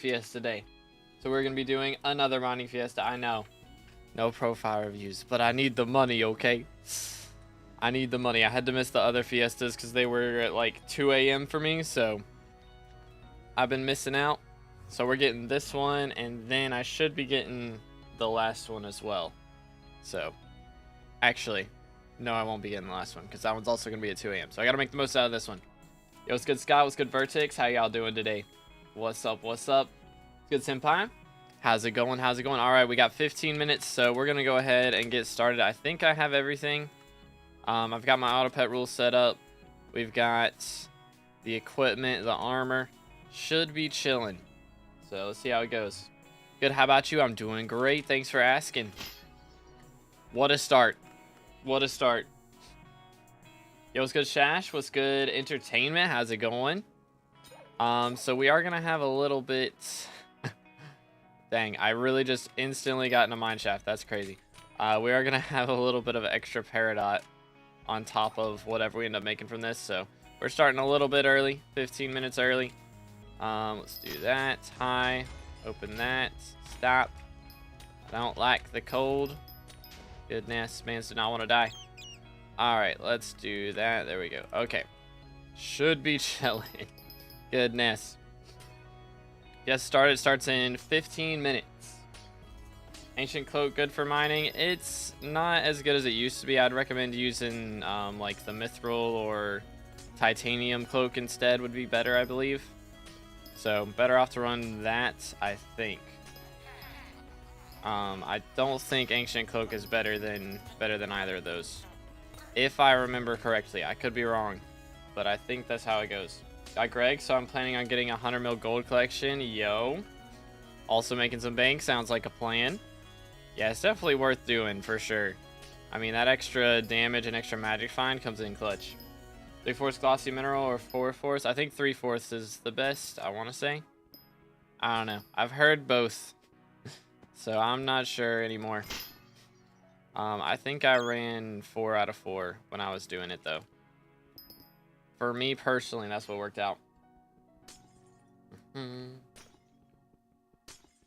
fiesta day. So we're going to be doing another mining fiesta. I know. No profile reviews, but I need the money, okay? I need the money. I had to miss the other fiestas because they were at like 2 a.m. for me, so I've been missing out. So we're getting this one, and then I should be getting the last one as well. So, actually, no, I won't be getting the last one because that one's also going to be at 2 a.m. So I got to make the most out of this one. Yo, what's good, Scott? What's good, Vertex? How y'all doing today? What's up? What's up? Good, Senpai? How's it going? How's it going? All right, we got 15 minutes, so we're going to go ahead and get started. I think I have everything. I've got my auto pet rules set up. We've got the equipment, the armor. Should be chilling. So let's see how it goes. Good. How about you? I'm doing great. Thanks for asking. What a start. What a start. Yo, what's good, Shash? What's good, Entertainment? How's it going? So we are going to have a little bit... Dang, I really just instantly got in a mine shaft. That's crazy. We are going to have a little bit of extra Peridot on top of whatever we end up making from this. So we're starting a little bit early, 15 minutes early. Let's do that. Hi. Open that. Stop. I don't like the cold. Goodness, man, did not want to die. Alright, let's do that. There we go. Okay. Should be chilling. Goodness. Yes, starts in 15 minutes. Ancient Cloak, good for mining. It's not as good as it used to be. I'd recommend using like the Mithril or Titanium Cloak instead would be better, I believe. So better off to run that, I think. I don't think Ancient Cloak is better than either of those, if I remember correctly. I could be wrong, but I think that's how it goes. Got Greg, so I'm planning on getting a 100 mil gold collection. Yo, also making some bank. Sounds like a plan. Yeah, it's definitely worth doing for sure. I mean, that extra damage and extra magic find comes in clutch. 3/4 glossy mineral or 4/4? I think 3/4 is the best, I want to say. I don't know. I've heard both. So I'm not sure anymore. I think I ran 4 out of 4 when I was doing it, though. For me personally, that's what worked out.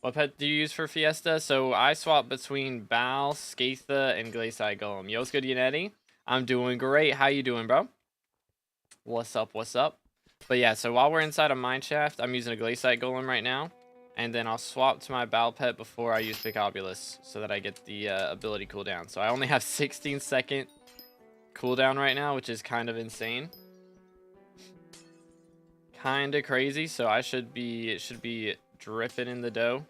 What pet do you use for Fiesta? So I swap between Bal, Skatha, and Glacial Golem. Yo, what's good, Yanetti? I'm doing great. How you doing, bro? What's up? What's up? But yeah, so while we're inside a mine shaft, I'm using a Glacial Golem right now. And then I'll swap to my Bal pet before I use Picobulus so that I get the ability cooldown. So I only have 16-second cooldown right now, which is kind of insane. Kind of crazy. So it should be dripping in the dough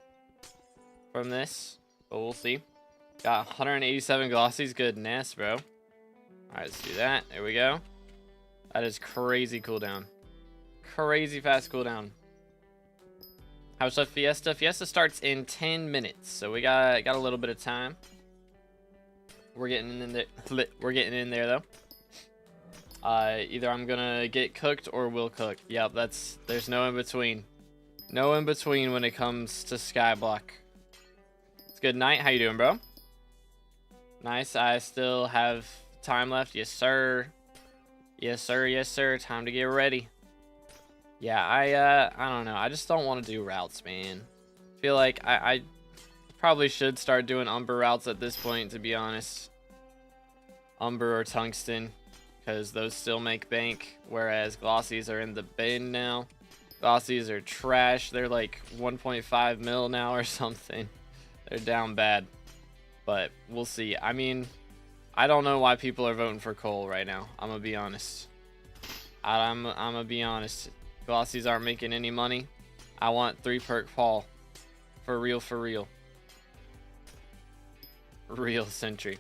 from this. But we'll see. Got 187 glossies. Goodness, bro. All right, let's do that. There we go. That is crazy cooldown. Crazy fast cooldown. How's the Fiesta? Fiesta starts in 10 minutes, so we got a little bit of time. We're getting in there. We're getting in there though. Either I'm gonna get cooked or will cook. Yep, there's no in between. No in between when it comes to SkyBlock. It's good night. How you doing, bro? Nice. I still have time left. Yes, sir. Yes, sir. Yes, sir. Time to get ready. Yeah, I don't know. I just don't want to do routes, man. I feel like I probably should start doing Umber routes at this point, to be honest. Umber or Tungsten, because those still make bank, whereas Glossies are in the bin now. Glossies are trash. They're like 1.5 mil now or something. They're down bad. But we'll see. I mean, I don't know why people are voting for Cole right now. I'm going to be honest. I'm going to be honest. Glossies aren't making any money. I want 3-perk Paul. For real, for real. Real Sentry.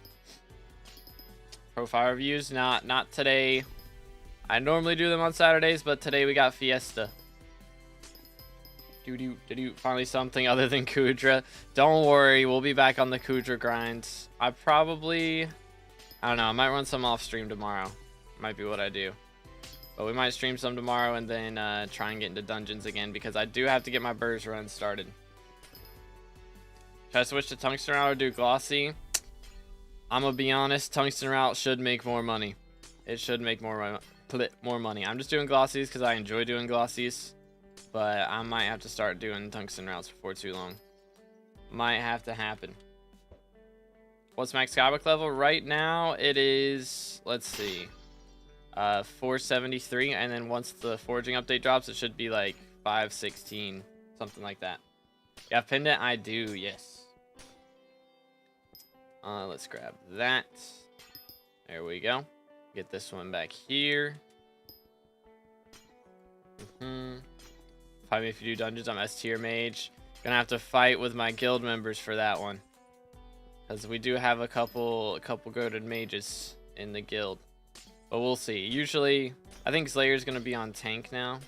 Profile reviews? Not today. I normally do them on Saturdays, but today we got Fiesta. Finally something other than Kudra. Don't worry, we'll be back on the Kudra grinds. I don't know, I might run some off stream tomorrow. Might be what I do. But we might stream some tomorrow and then try and get into dungeons again, because I do have to get my Burrs run started. Should I switch to Tungsten Route or do Glossy? I'm going to be honest, Tungsten Route should make more money. It should make more money. I'm just doing Glossies because I enjoy doing Glossies. but I might have to start doing tungsten routes before too long. Might have to happen. What's max skyblock level? Right now it is, let's see, 473, and then once the forging update drops, it should be like 516, something like that. Yeah, pendant, I do, yes. Let's grab that. There we go. Get this one back here. Fight me if you do dungeons. I'm S tier mage. Gonna have to fight with my guild members for that one, because we do have a couple goated mages in the guild. But we'll see. Usually, I think Slayer's gonna be on tank now.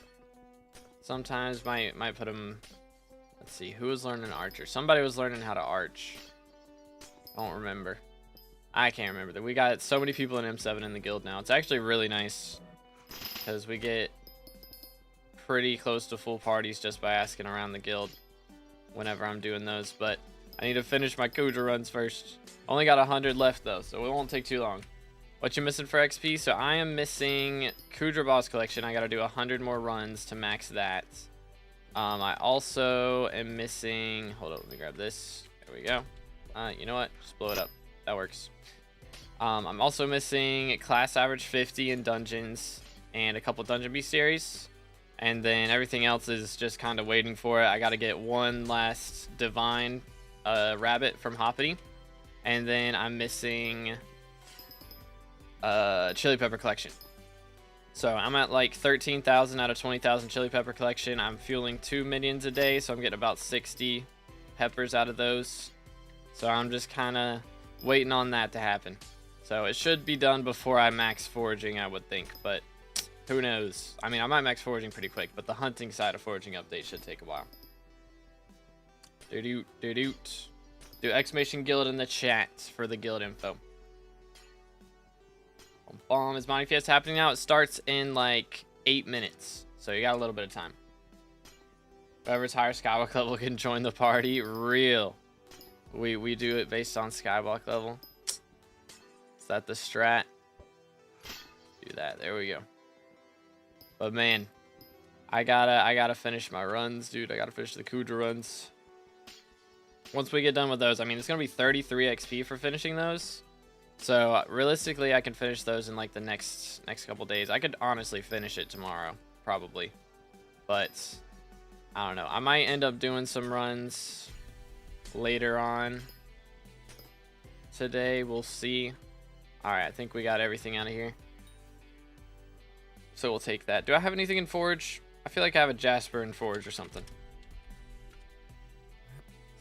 Sometimes might put him. Let's see, who was learning archer? Somebody was learning how to arch. I don't remember. I can't remember that. We got so many people in M7 in the guild now. It's actually really nice because we get pretty close to full parties just by asking around the guild whenever I'm doing those. But I need to finish my Kudra runs first. Only got 100 left though, so it won't take too long. What you missing for XP? So I am missing Kudra boss collection. I got to do 100 more runs to max that. I also am missing. Hold on, let me grab this. There we go. You know what? Just blow it up. That works. I'm also missing class average 50 in dungeons and a couple dungeon bestiaries, and then everything else is just kind of waiting for it. I got to get one last divine rabbit from Hoppity, and then I'm missing chili pepper collection. So I'm at like 13,000 out of 20,000 chili pepper collection. I'm fueling 2 minions a day, so I'm getting about 60 peppers out of those. So I'm just kind of waiting on that to happen. So it should be done before I max foraging, I would think, but who knows? I mean, I might max foraging pretty quick, but the hunting side of foraging update should take a while. Do exclamation guild in the chat for the guild info. Is Monty Fiesta happening now? It starts in like 8 minutes, so you got a little bit of time. Whoever's higher skyblock level can join the party. Real. We do it based on skyblock level. Is that the strat? Do that. There we go. But man, I gotta finish my runs, dude. I gotta finish the Kudra runs. Once we get done with those, I mean, it's gonna be 33 XP for finishing those. So realistically, I can finish those in like the next couple days. I could honestly finish it tomorrow, probably. But I don't know. I might end up doing some runs later on today. We'll see. All right, I think we got everything out of here. So we'll take that. Do I have anything in Forge? I feel like I have a Jasper in Forge or something.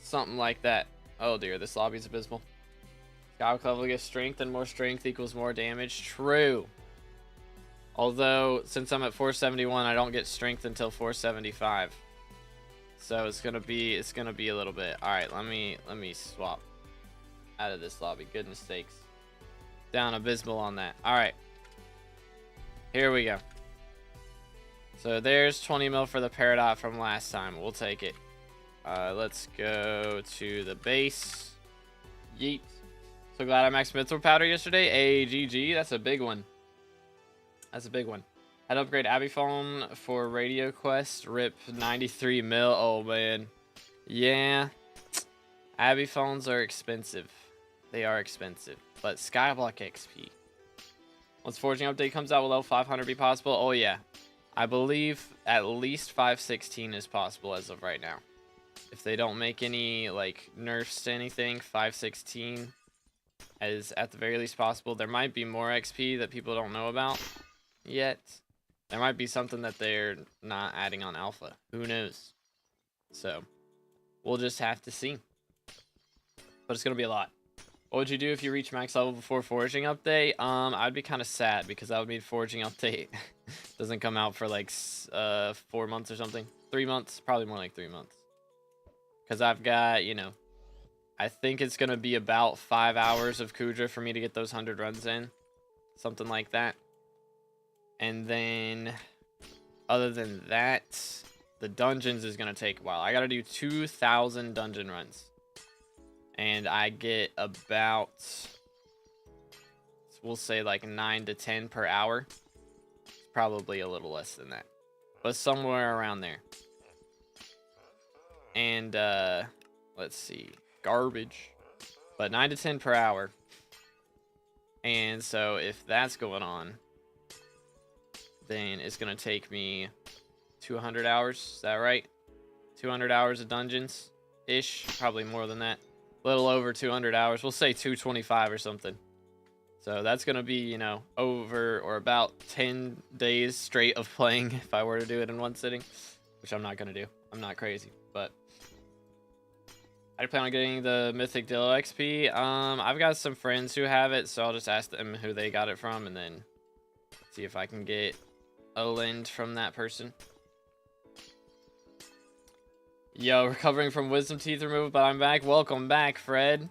Something like that. Oh dear, this lobby's abysmal. Skyblock level gets strength, and more strength equals more damage. True. Although, since I'm at 471, I don't get strength until 475. So it's gonna be a little bit. All right, let me swap out of this lobby. Goodness sakes. Down abysmal on that. All right. Here we go. So there's 20 mil for the Peridot from last time. We'll take it. Let's go to the base. Yeet. So glad I maxed Mythril Powder yesterday. AGG. That's a big one. That's a big one. Had to upgrade Abbey Phone for Radio Quest. RIP 93 mil. Oh man. Yeah. Abbey Phones are expensive. They are expensive. But Skyblock XP. Once Forging Update comes out, will level 500 be possible? Oh yeah. I believe at least 516 is possible as of right now. If they don't make any like nerfs to anything, 516 is at the very least possible. There might be more XP that people don't know about yet. There might be something that they're not adding on alpha. Who knows? So we'll just have to see. But it's gonna be a lot. What would you do if you reach max level before Forging Update? I'd be kind of sad because that would mean Forging Update doesn't come out for like 4 months or something. 3 months, probably more like 3 months. Because I've got, you know, I think it's gonna be about 5 hours of Kudra for me to get those 100 runs in, something like that. And then, other than that, the dungeons is gonna take a while. I gotta do 2,000 dungeon runs. And I get about, we'll say like 9 to 10 per hour. It's probably a little less than that, but somewhere around there. and let's see, garbage, but 9 to 10 per hour. And so if that's going on, then it's gonna take me 200 hours. Is that right? 200 hours of dungeons ish, probably more than that, a little over 200 hours. We'll say 225 or something. So that's gonna be, you know, over or about 10 days straight of playing if I were to do it in one sitting, which I'm not gonna do. I'm not crazy, but I plan on getting the Mythic Dillo XP. I've got some friends who have it, so I'll just ask them who they got it from and then see if I can get a lend from that person. Yo, recovering from wisdom teeth removed, but I'm back. Welcome back, Fred.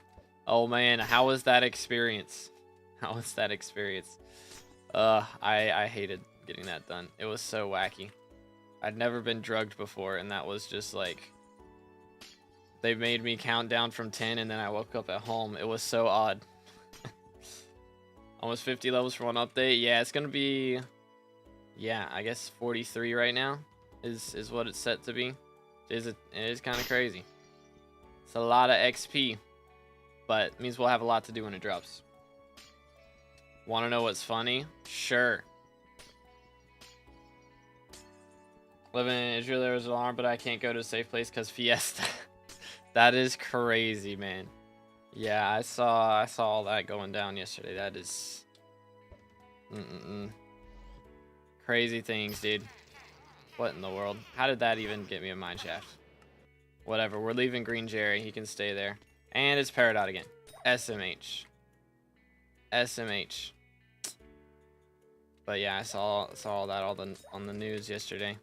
Oh man, how was that experience? How was that experience? I hated getting that done. It was so wacky. I'd never been drugged before, and that was just like, they made me count down from 10, and then I woke up at home. It was so odd. Almost 50 levels for one update. Yeah, it's gonna be, yeah, I guess 43 right now is what it's set to be. It is kind of crazy. It's a lot of XP, but it means we'll have a lot to do when it drops. Want to know what's funny? Sure. Living in Israel, there was an alarm, but I can't go to a safe place because Fiesta. That is crazy, man. Yeah, I saw all that going down yesterday. That is crazy things, dude. What in the world? How did that even get me a mine shaft? Whatever, we're leaving Green Jerry. He can stay there. And it's Peridot again. SMH. SMH. But yeah, I saw all that on the news yesterday.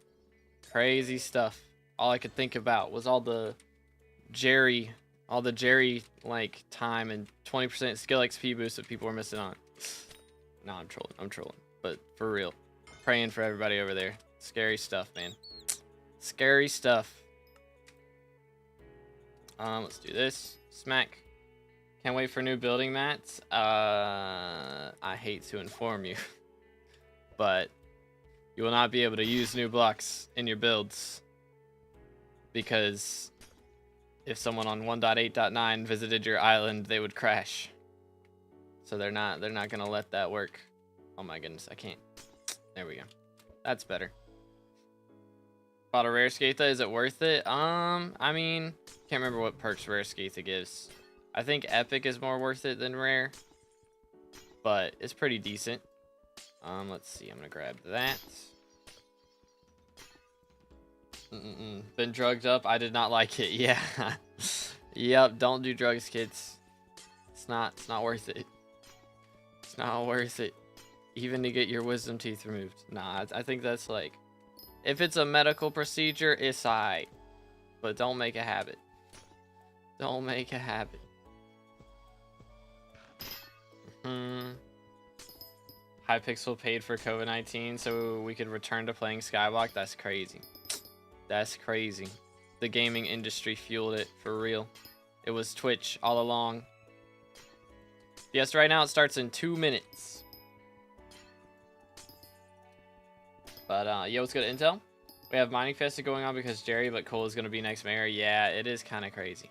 Crazy stuff. All I could think about was all the Jerry like time and 20% skill XP boost that people were missing on. No, I'm trolling. But for real. Praying for everybody over there. Scary stuff, man. Scary stuff. Let's do this. Smack. Can't wait for new building mats. I hate to inform you, but you will not be able to use new blocks in your builds because if someone on 1.8.9 visited your island, they would crash. So they're not gonna let that work. Oh my goodness, I can't. There we go. That's better. Bought a rare Skaitha. Is it worth it? I mean, can't remember what perks rare Skaitha gives. I think epic is more worth it than rare, but it's pretty decent. Let's see. I'm gonna grab that. Been drugged up. I did not like it. Yeah. Yep. Don't do drugs, kids. It's not worth it. It's not worth it. Even to get your wisdom teeth removed. Nah, I think that's like, if it's a medical procedure, it's alright. But don't make a habit. Don't make a habit. Hypixel paid for COVID-19 so we could return to playing SkyBlock. That's crazy. That's crazy. The gaming industry fueled it for real. It was Twitch all along. Yes, right now it starts in 2 minutes. But, yo, what's good, Intel? We have Mining Fiesta going on because Jerry, but Cole is going to be next mayor. Yeah, it is kind of crazy.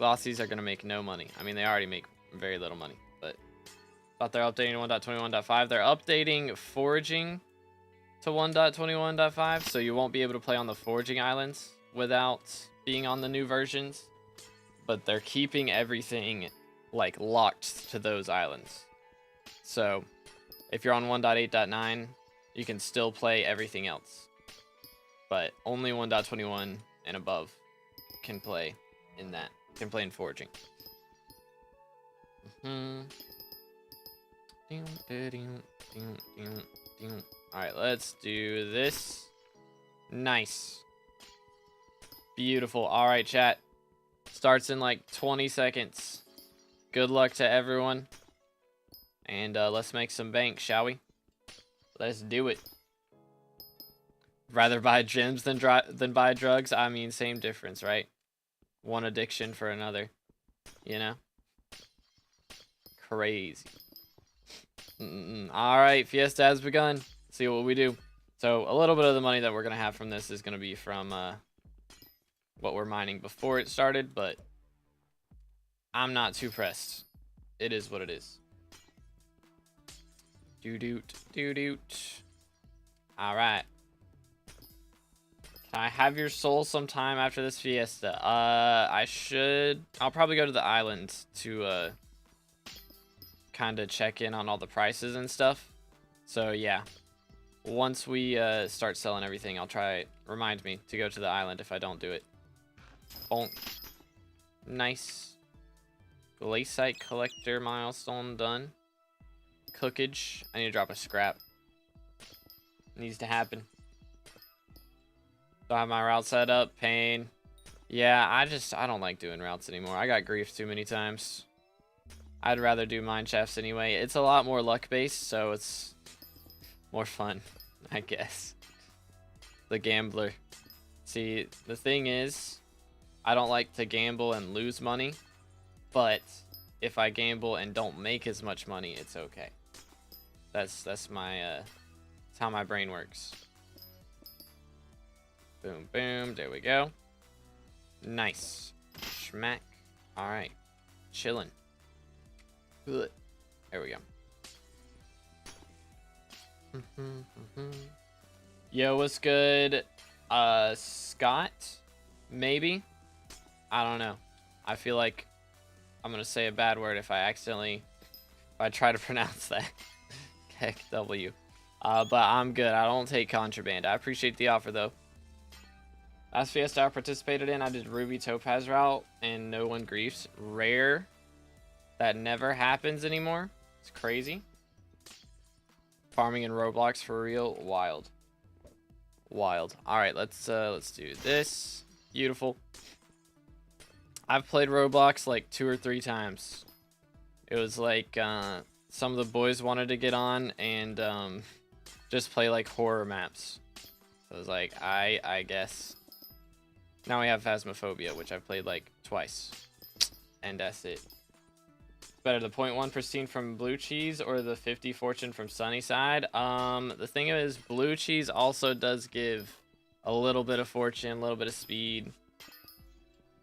Glossies are going to make no money. I mean, they already make very little money, but thought they're updating to 1.21.5. They're updating foraging to 1.21.5, so you won't be able to play on the foraging islands without being on the new versions, but they're keeping everything, like, locked to those islands. So, if you're on 1.8.9, you can still play everything else, but only 1.21 and above can play in that. Can play in foraging. Alright, let's do this. Nice. Beautiful. Alright, chat. Starts in like 20 seconds. Good luck to everyone. And let's make some bank, shall we? Let's do it. Rather buy gems than buy drugs? I mean, same difference, right? One addiction for another. You know? Crazy. Alright, Fiesta has begun. See what we do. So, a little bit of the money that we're going to have from this is going to be from what we're mining before it started, but I'm not too pressed. It is what it is. Doo-doot, doo-doot. Alright. Can I have your soul sometime after this fiesta? I'll probably go to the island to, kind of check in on all the prices and stuff. So, yeah. Once we, start selling everything, remind me to go to the island if I don't do it. Bonk. Nice. Glaciite collector milestone done. Cookage. I need to drop a scrap. Needs to happen. Don't have my route set up. Pain. Yeah, I don't like doing routes anymore. I got grief too many times. I'd rather do mine shafts anyway. It's a lot more luck based, so it's more fun, I guess. The gambler. See, the thing is, I don't like to gamble and lose money, but if I gamble and don't make as much money, it's okay. That's my that's how my brain works. Boom, boom. There we go. Nice. Schmack. All right. Chilling. Good. There we go. Yo, what's good? Scott? Maybe? I don't know. I feel like I'm gonna say a bad word if I try to pronounce that. Heck, W. But I'm good. I don't take contraband. I appreciate the offer, though. Last fiesta I participated in, I did Ruby Topaz route, and no one griefs. Rare. That never happens anymore. It's crazy. Farming in Roblox for real. Wild. Wild. Alright, let's do this. Beautiful. I've played Roblox like 2 or 3 times. It was like some of the boys wanted to get on and just play like horror maps. So I was like, I guess. Now we have Phasmophobia, which I've played like twice. And that's it. Better the 0.1 pristine from blue cheese or the 50 fortune from Sunnyside? The thing is, blue cheese also does give a little bit of fortune, a little bit of speed,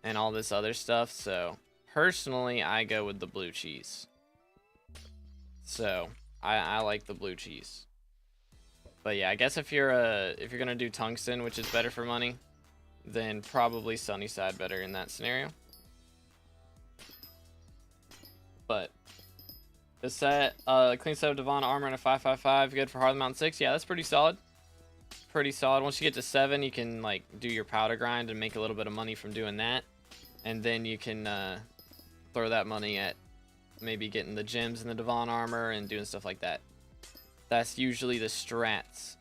and all this other stuff. So personally, I go with the blue cheese. So I like the blue cheese. But yeah, I guess if you're gonna do tungsten, which is better for money, then probably Sunnyside better in that scenario. But the set, clean set of Devon armor and a 555, good for Heart of the Mountain 6. Yeah, that's pretty solid. Pretty solid. Once you get to 7, you can like do your powder grind and make a little bit of money from doing that. And then you can throw that money at maybe getting the gems in the Devon armor and doing stuff like that. That's usually the strats.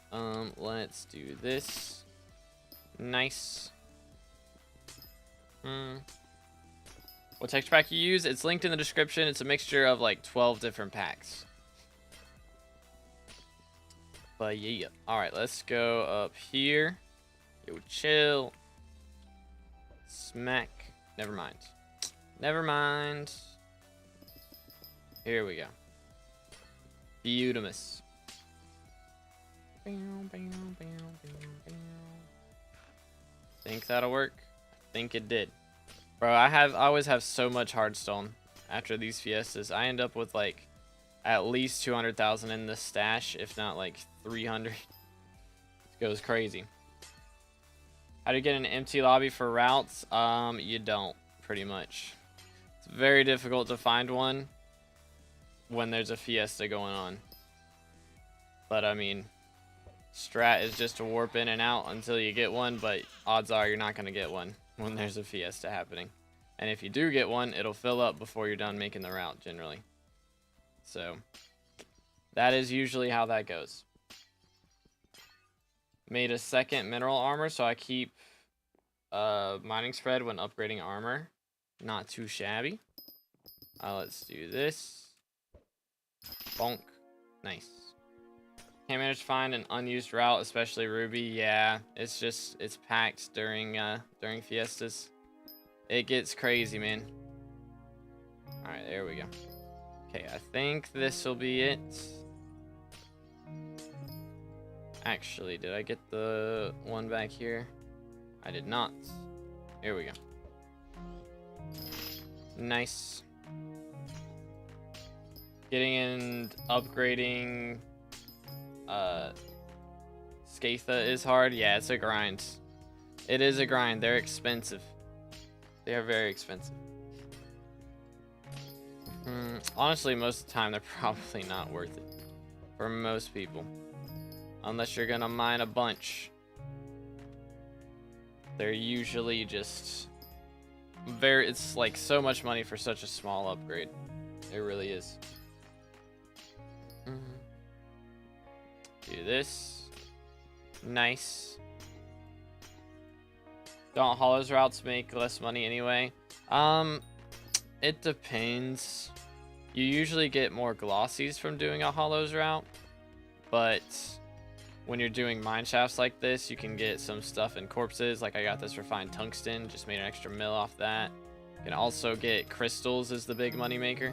Let's do this. Nice. What texture pack you use? It's linked in the description. It's a mixture of like 12 different packs. But yeah. Alright, let's go up here. Yo, chill. Smack. Never mind. Never mind. Here we go. Beautimus. Think that'll work? I think it did. Bro, I always have so much hardstone after these fiestas. I end up with like at least 200,000 in the stash, if not like 300. It goes crazy. How do you get an empty lobby for routes? You don't, pretty much. It's very difficult to find one when there's a fiesta going on. But I mean, strat is just to warp in and out until you get one, but odds are you're not going to get one when there's a fiesta happening. And if you do get one, it'll fill up before you're done making the route, generally. So, that is usually how that goes. Made a second mineral armor, so I keep mining spread when upgrading armor. Not too shabby. Let's do this. Bonk. Nice. Can't manage to find an unused route, especially Ruby. Yeah, it's packed during fiestas. It gets crazy, man. Alright, there we go. Okay, I think this will be it. Actually, did I get the one back here? I did not. Here we go. Nice. Getting and upgrading Skatha is hard. Yeah, it's a grind. It is a grind. They're expensive. They are very expensive. Honestly, most of the time, they're probably not worth it for most people. Unless you're gonna mine a bunch. They're usually just very, it's like so much money for such a small upgrade. It really is. Do this. Nice. Don't hollows routes make less money anyway? It depends. You usually get more glossies from doing a hollows route, but when you're doing mine shafts like this, you can get some stuff in corpses. Like I got this refined tungsten, just made an extra mil off that. You can also get crystals is the big money maker.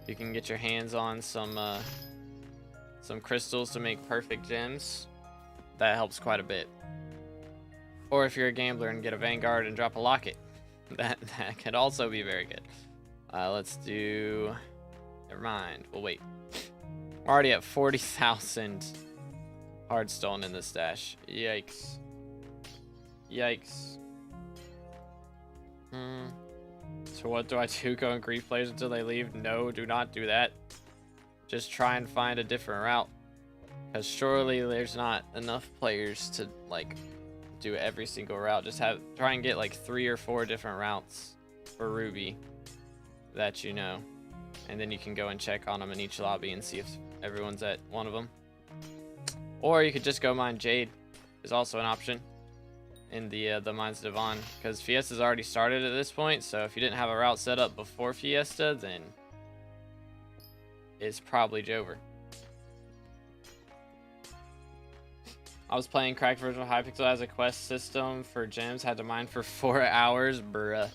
You can get your hands on some crystals to make perfect gems. That helps quite a bit. Or if you're a gambler and get a Vanguard and drop a locket, that could also be very good. Let's do. Never mind. We'll wait. We're already at 40,000 hardstone in the stash. Yikes. Yikes. So what do I do? Go and grief players until they leave? No, do not do that. Just try and find a different route. Because surely there's not enough players to like do every single route. Just try and get like 3 or 4 different routes for Ruby that you know. And then you can go and check on them in each lobby and see if everyone's at one of them. Or you could just go mine Jade. Is also an option in the Mines of Devon, because Fiesta's already started at this point. So if you didn't have a route set up before Fiesta, then it's probably Jover. I was playing cracked version of Hypixel as a quest system for gems. Had to mine for 4 hours. Bruh.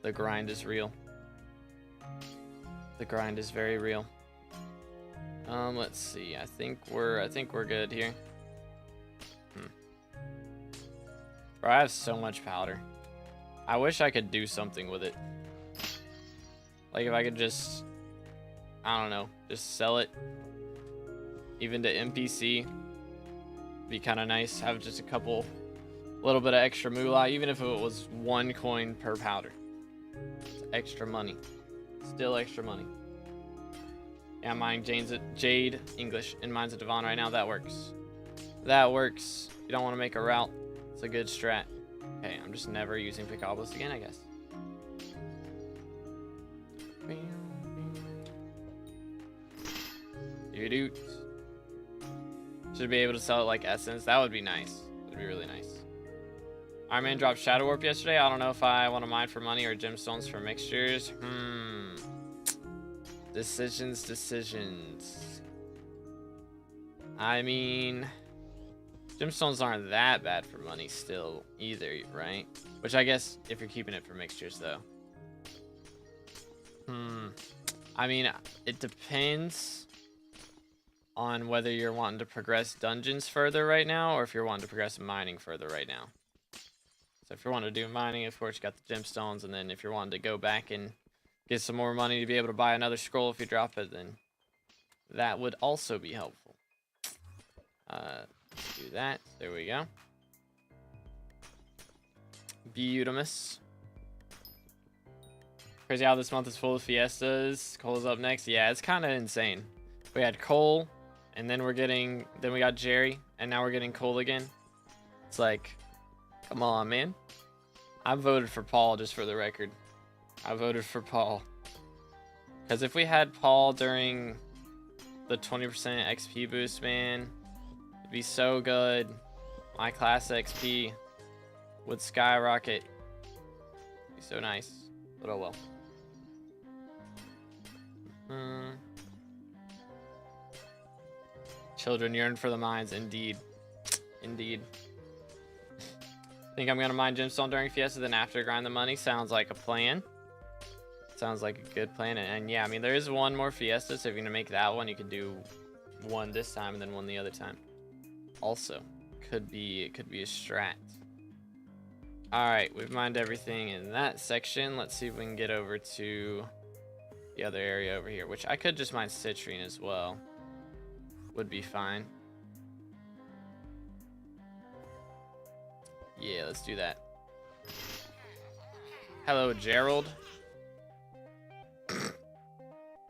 The grind is real. The grind is very real. Let's see. I think we're good here. Bro, I have so much powder. I wish I could do something with it. Like if I could just, I don't know, just sell it even to NPC. Be kind of nice. Have just a little bit of extra moolah, even if it was 1 coin per powder. It's extra money. Still extra money. Yeah, I'm mining Jade English in Mines of Devon right now. That works. That works. You don't want to make a route. It's a good strat. Okay, I'm just never using Picopolis again, I guess. Dude. Should be able to sell it like essence. That would be nice. That'd be really nice. Iron Man dropped Shadow Warp yesterday. I don't know if I want to mine for money or gemstones for mixtures. Decisions. I mean, gemstones aren't that bad for money still either, right? Which I guess if you're keeping it for mixtures though. I mean, it depends on whether you're wanting to progress dungeons further right now or if you're wanting to progress mining further right now. So if you're wanting to do mining, of course you got the gemstones, and then if you're wanting to go back and get some more money to be able to buy another scroll if you drop it, then that would also be helpful. Let's do that. There we go. Beautimous. Crazy how this month is full of fiestas. Cole's up next. Yeah, it's kind of insane. We had Cole, and then we got Jerry, and now we're getting Cole again. It's like, come on, man. I voted for Paul, just for the record. I voted for Paul. Because if we had Paul during the 20% XP boost, man, it'd be so good. My class XP would skyrocket. It'd be so nice. But oh well. Children yearn for the mines, indeed. Indeed. Think I'm gonna mine gemstone during Fiesta, then after grind the money. Sounds like a plan. Sounds like a good plan. And yeah, I mean, there is one more Fiesta, so if you're gonna make that one, you can do one this time and then one the other time. Also, it could be a strat. Alright, we've mined everything in that section. Let's see if we can get over to the other area over here, which I could just mine citrine as well. Would be fine. Yeah, let's do that. Hello, Gerald.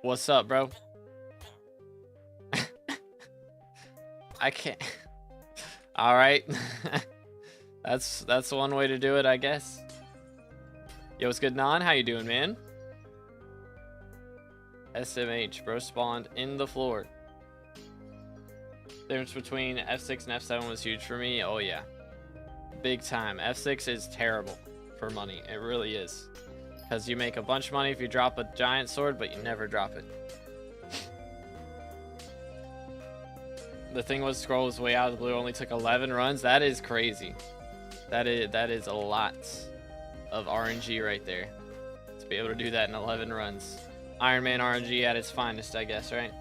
What's up, bro? I can't. All right. That's one way to do it, I guess. Yo, what's good, Non? How you doing, man? SMH, bro, spawned in the floor. The difference between F6 and F7 was huge for me. Oh yeah, big time. F6 is terrible for money. It really is, because you make a bunch of money if you drop a giant sword, but you never drop it. The thing was, scroll was way out of the blue. Only took 11 runs. That is crazy. That is a lot of RNG right there to be able to do that in 11 runs. Iron Man RNG at its finest, I guess, right?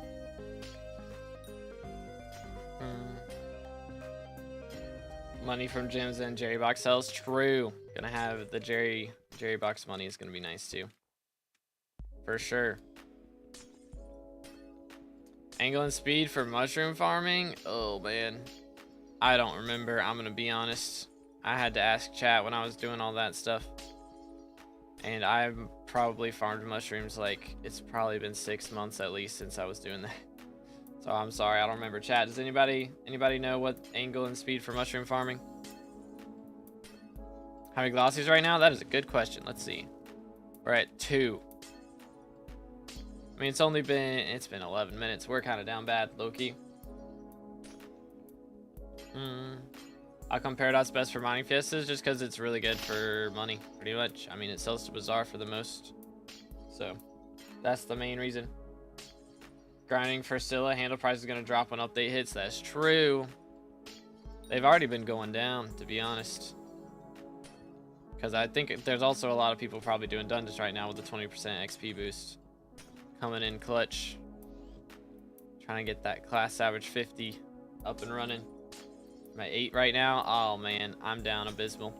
Money from gyms and Jerry box sells. True. Gonna have the Jerry box money is gonna be nice too, for sure. Angle and speed for mushroom farming. Oh man, I don't remember. I'm gonna be honest. I had to ask chat when I was doing all that stuff, and I've probably farmed mushrooms like it's probably been 6 months at least since I was doing that. So I'm sorry, I don't remember. Chat, does anybody know what angle and speed for mushroom farming? How many glossies right now? That is a good question. Let's see. We're at 2. I mean, it's been 11 minutes. We're kind of down bad, low-key. I'll compare Paradox best for mining fiestas just because it's really good for money, pretty much. I mean, it sells to Bazaar for the most. So, that's the main reason. Grinding for Scylla, handle price is going to drop when update hits. That's true. They've already been going down, to be honest. Because I think there's also a lot of people probably doing dungeons right now with the 20% XP boost. Coming in clutch. Trying to get that class average 50 up and running. I'm at 8 right now. Oh man, I'm down abysmal.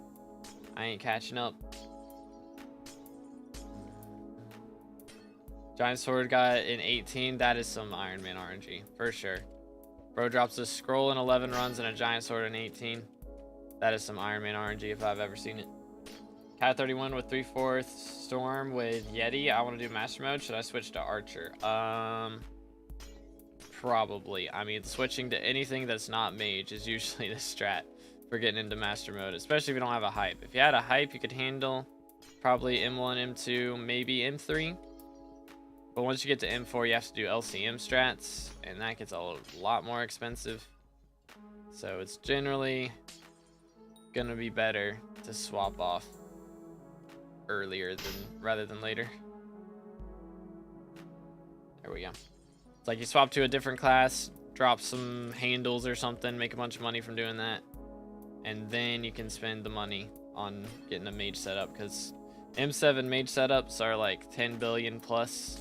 I ain't catching up. Giant sword got in 18. That is some Iron Man RNG for sure. Bro drops a scroll in 11 runs and a giant sword in 18. That is some Iron Man RNG if I've ever seen it. Cat 31 with 3/4 storm with Yeti. I want to do master mode. Should I switch to archer? Probably. I mean, switching to anything that's not mage is usually the strat for getting into master mode, especially if you don't have a hype. If you had a hype, you could handle probably M1, M2, maybe M3. But once you get to M4, you have to do LCM strats, and that gets a lot more expensive. So it's generally gonna be better to swap off earlier rather than later. There we go. It's like you swap to a different class, drop some handles or something, make a bunch of money from doing that, and then you can spend the money on getting a mage setup, because M7 mage setups are like 10 billion plus.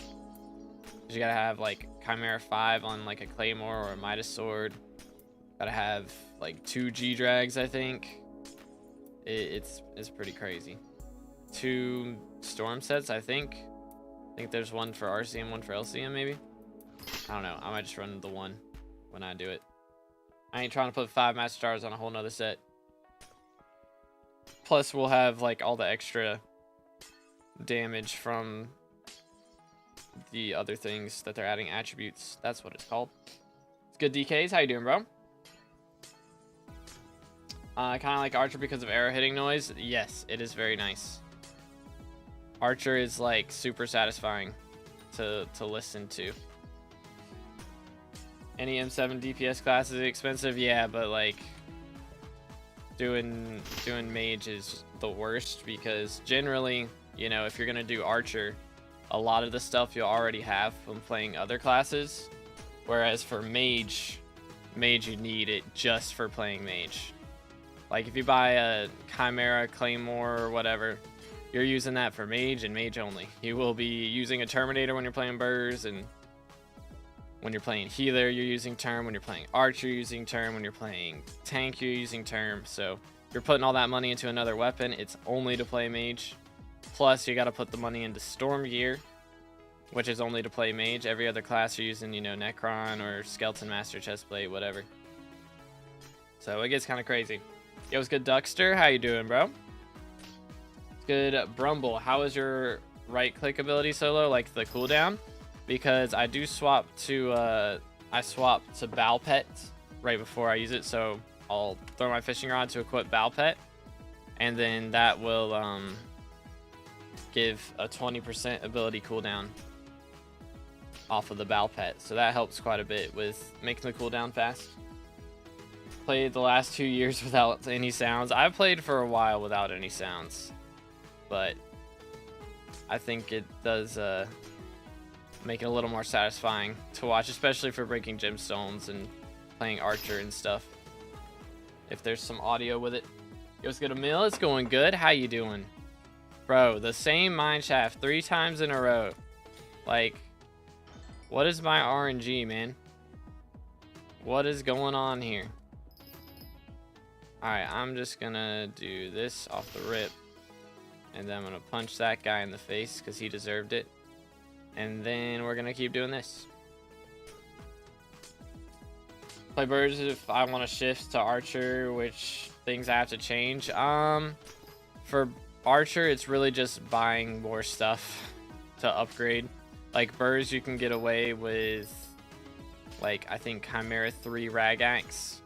You gotta have like Chimera 5 on like a Claymore or a Midas sword. Gotta have like 2 G-Drags, I think. It's pretty crazy. 2 storm sets, I think. I think there's one for RCM, one for LCM, maybe. I don't know. I might just run the one when I do it. I ain't trying to put 5 master stars on a whole nother set. Plus, we'll have like all the extra damage from the other things that they're adding, attributes. That's what it's called. It's good, DKs. How you doing, bro? I kind of like Archer because of arrow hitting noise. Yes, it is very nice. Archer is like super satisfying to listen to. Any M7 DPS class is expensive, yeah, but like doing mage is the worst, because generally, you know, if you're gonna do Archer, a lot of the stuff you'll already have from playing other classes, whereas for mage you need it just for playing mage. Like if you buy a Chimera, Claymore, or whatever, you're using that for mage and mage only. You will be using a Terminator when you're playing Burrs, and when you're playing healer, you're using Term. When you're playing Archer, you're using Term. When you're playing tank, you're using Term. So you're putting all that money into another weapon, it's only to play mage. Plus, you got to put the money into storm gear, which is only to play mage. Every other class you're using, you know, Necron or Skeleton Master Chestplate, whatever. So it gets kind of crazy. Yo, what's good, Duckster? How you doing, bro? Good, Brumble. How is your right-click ability solo, like the cooldown? Because I do swap to I swap to Bow Pet right before I use it, so I'll throw my fishing rod to equip Bow Pet, and then that will give a 20% ability cooldown off of the Bow Pet, so that helps quite a bit with making the cooldown fast. Played the last 2 years without any sounds. I've played for a while without any sounds, but I think it does make it a little more satisfying to watch, especially for breaking gemstones and playing Archer and stuff. If there's some audio with it. Yo, what's good, Emil? It's going good. How you doing? Bro, the same mine shaft 3 times in a row. Like, what is my RNG, man? What is going on here? Alright, I'm just gonna do this off the rip. And then I'm gonna punch that guy in the face because he deserved it. And then we're gonna keep doing this. Play birds if I want to shift to Archer, which things I have to change. For Archer, it's really just buying more stuff to upgrade. Like birds, you can get away with, like, I think Chimera 3 Rag Axe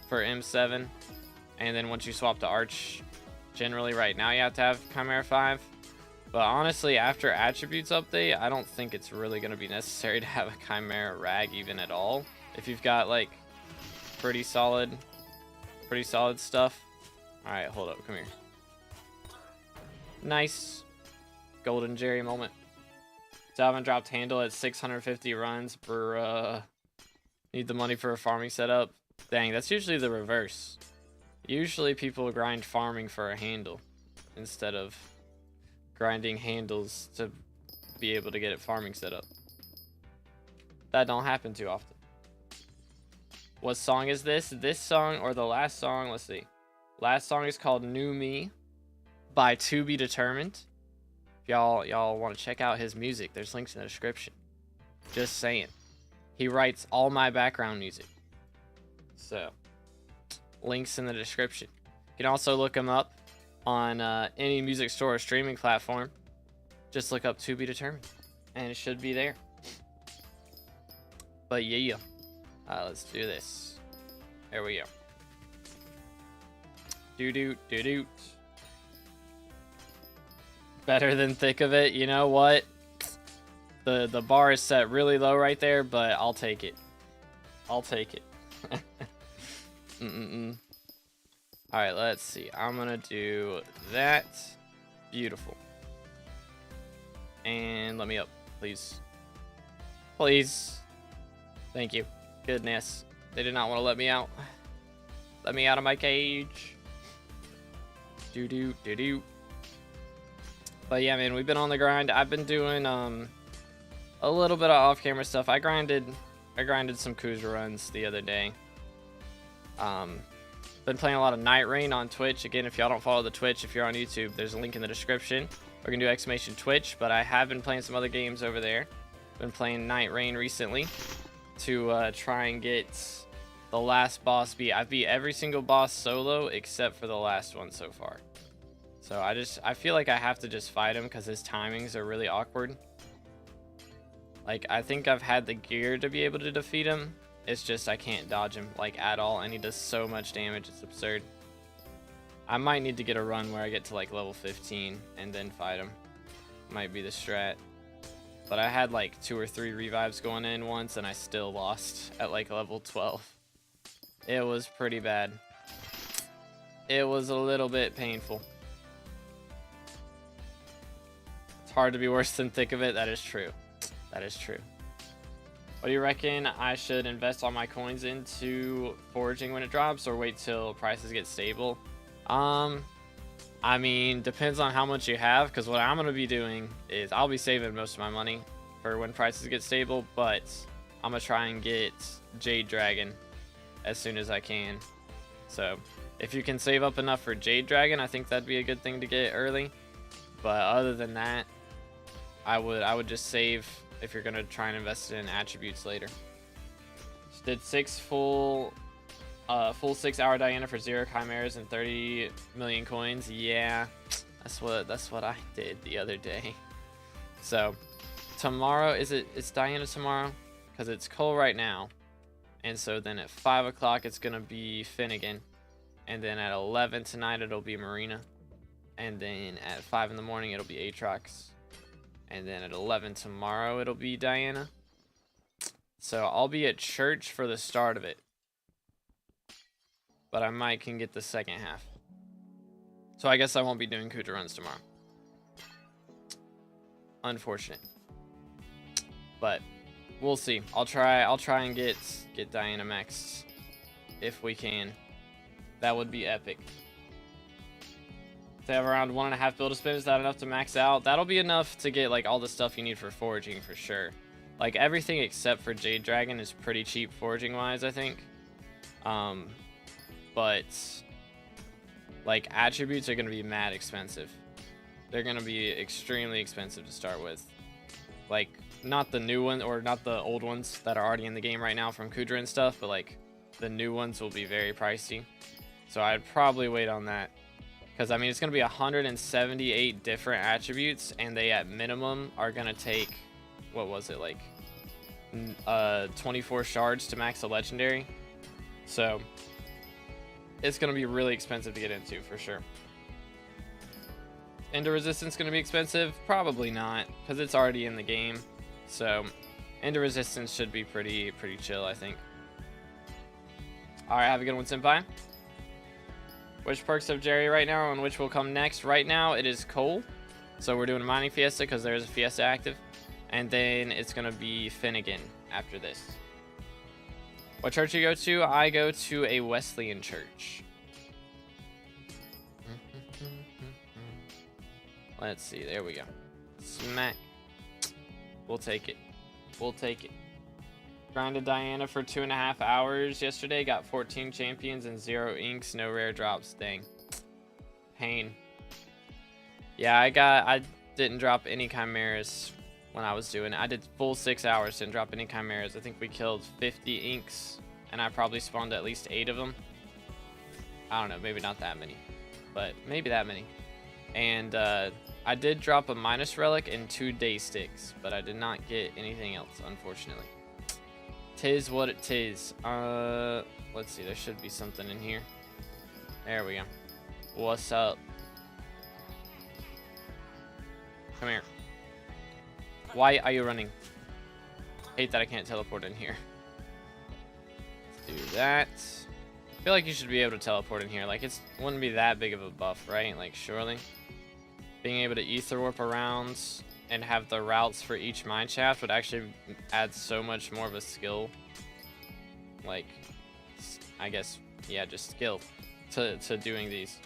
for M7. And then once you swap to Arch, generally right now you have to have Chimera 5. But honestly, after Attributes update, I don't think it's really going to be necessary to have a Chimera Rag even at all. If you've got like pretty solid stuff. Alright, hold up, come here. Nice. Golden Jerry moment. Dalvin dropped handle at 650 runs per need the money for a farming setup. Dang, that's usually the reverse. Usually people grind farming for a handle instead of grinding handles to be able to get it farming set up. That don't happen too often. What song is this? This song or the last song? Let's see. Last song is called New Me by To Be Determined. If y'all want to check out his music, there's links in the description. Just saying. He writes all my background music. So, links in the description. You can also look him up on any music store or streaming platform. Just look up To Be Determined and it should be there. But yeah, let's do this. There we go. Do. Better than Thick of It. You know what? The bar is set really low right there, but I'll take it. I'll take it. Alright, let's see. I'm gonna do that. Beautiful. And let me up, please. Please. Thank you. Goodness. They did not want to let me out. Let me out of my cage. Do. But yeah, man, we've been on the grind. I've been doing a little bit of off-camera stuff. I grinded some Kuza runs the other day. Been playing a lot of Night Rain on Twitch. Again, if y'all don't follow the Twitch, if you're on YouTube, there's a link in the description. We're gonna do exclamation Twitch, but I have been playing some other games over there. Been playing Night Rain recently to try and get the last boss beat. I've beat every single boss solo except for the last one so far. So I feel like I have to just fight him because his timings are really awkward. Like, I think I've had the gear to be able to defeat him. It's just I can't dodge him, like, at all, and he does so much damage, it's absurd. I might need to get a run where I get to, like, level 15 and then fight him. Might be the strat. But I had, like, 2 or 3 revives going in once, and I still lost at, like, level 12. It was pretty bad. It was a little bit painful. It's hard to be worse than Thick of It, that is true. That is true. What do you reckon I should invest all my coins into foraging when it drops or wait till prices get stable? I mean, depends on how much you have, because what I'm going to be doing is I'll be saving most of my money for when prices get stable, but I'm going to try and get Jade Dragon as soon as I can. So If you can save up enough for Jade Dragon, I think that'd be a good thing to get early. But other than that, I would just save if you're gonna try and invest in attributes later. Just did 6 full 6-hour Diana for 0 chimeras and 30 million coins. Yeah, that's what I did the other day. So tomorrow it's Diana tomorrow because it's Cole right now, and so then at 5 o'clock it's gonna be Finnegan, and then at 11 tonight it'll be Marina, and then at 5 in the morning it'll be Aatrox, and then at 11 tomorrow it'll be Diana. So I'll be at church for the start of it, but I might can get the second half. So I guess I won't be doing Kuja runs tomorrow. Unfortunate. But we'll see. I'll try and get Diana maxed if we can. That would be epic. To have around 1.5 build-a-spin, is that enough to max out? That'll be enough to get like all the stuff you need for foraging for sure. Like everything except for Jade Dragon is pretty cheap foraging wise, I think. But like attributes are gonna be mad expensive. They're gonna be extremely expensive to start with. Like not the new one or not the old ones that are already in the game right now from Kudra and stuff, but like the new ones will be very pricey. So I'd probably wait on that. Because I mean it's gonna be 178 different attributes, and they at minimum are gonna take, what was it, like 24 shards to max a legendary. So it's gonna be really expensive to get into for sure. Ender resistance gonna be expensive? Probably not, because it's already in the game. So Ender resistance should be pretty chill, I think. Alright, have a good one, Senpai. Which perks have Jerry right now and which will come next? Right now it is Cole. So we're doing a mining fiesta because there's a fiesta active. And then it's gonna be Finnegan after this. What church do you go to? I go to a Wesleyan church. Let's see, there we go. Smack. We'll take it. We'll take it. Grinded Diana for 2.5 hours yesterday. Got 14 champions and 0 inks, no rare drops. Dang. Pain. Yeah, I didn't drop any chimeras when I was doing it. I did full 6 hours, didn't drop any chimeras. I think we killed 50 inks, and I probably spawned at least 8 of them. I don't know, maybe not that many, but maybe that many. And I did drop a minus relic and 2 day sticks, but I did not get anything else, unfortunately. Tis what it tis. Let's see, there should be something in here. There we go. What's up? Come here. Why are you running? Hate that I can't teleport in here. Let's do that. I feel like you should be able to teleport in here. Like, it wouldn't be that big of a buff, right? Like, surely. Being able to ether warp around and have the routes for each mine shaft would actually add so much more of a skill. Like, I guess, yeah, just skill to doing these.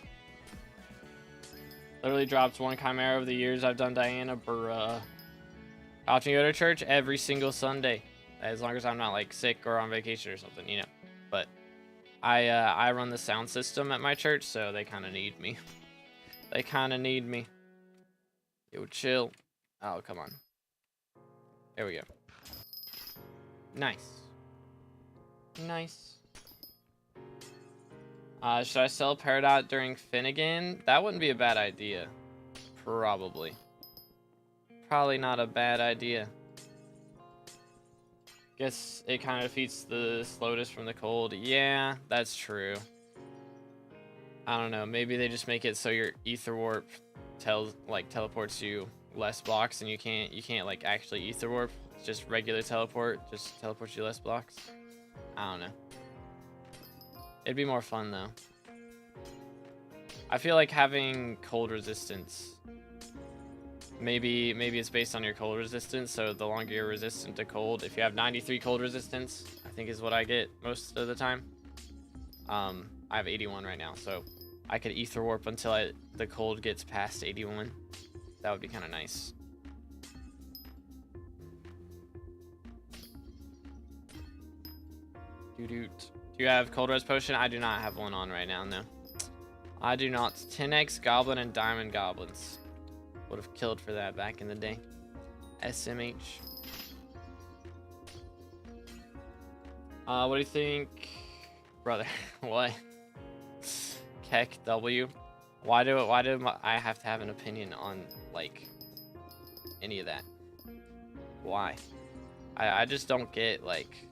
Literally dropped 1 chimera over the years I've done Diana, bruh. How often you go to church? Every single Sunday. As long as I'm not, like, sick or on vacation or something, you know. But I run the sound system at my church, so they kind of need me. They kind of need me. Yo, chill. Oh, come on. There we go. Nice. Nice. Should I sell Peridot during Finnegan? That wouldn't be a bad idea. Probably. Probably not a bad idea. Guess it kind of defeats the slowness from the cold. Yeah, that's true. I don't know. Maybe they just make it so your ether warp teleports you less blocks, and you can't like actually ether warp. It's just regular teleport, just teleports you less blocks. I don't know. It'd be more fun though. I feel like having cold resistance. Maybe it's based on your cold resistance, so the longer you're resistant to cold, if you have 93 cold resistance, I think is what I get most of the time. I have 81 right now, so I could ether warp until the cold gets past 81. That would be kind of nice. Do you have cold res potion? I do not have one on right now, no. I do not. 10x goblin and diamond goblins. Would have killed for that back in the day. SMH. What do you think, brother? What? Keck W. Why do I have to have an opinion on like any of that? Why? I just don't get like.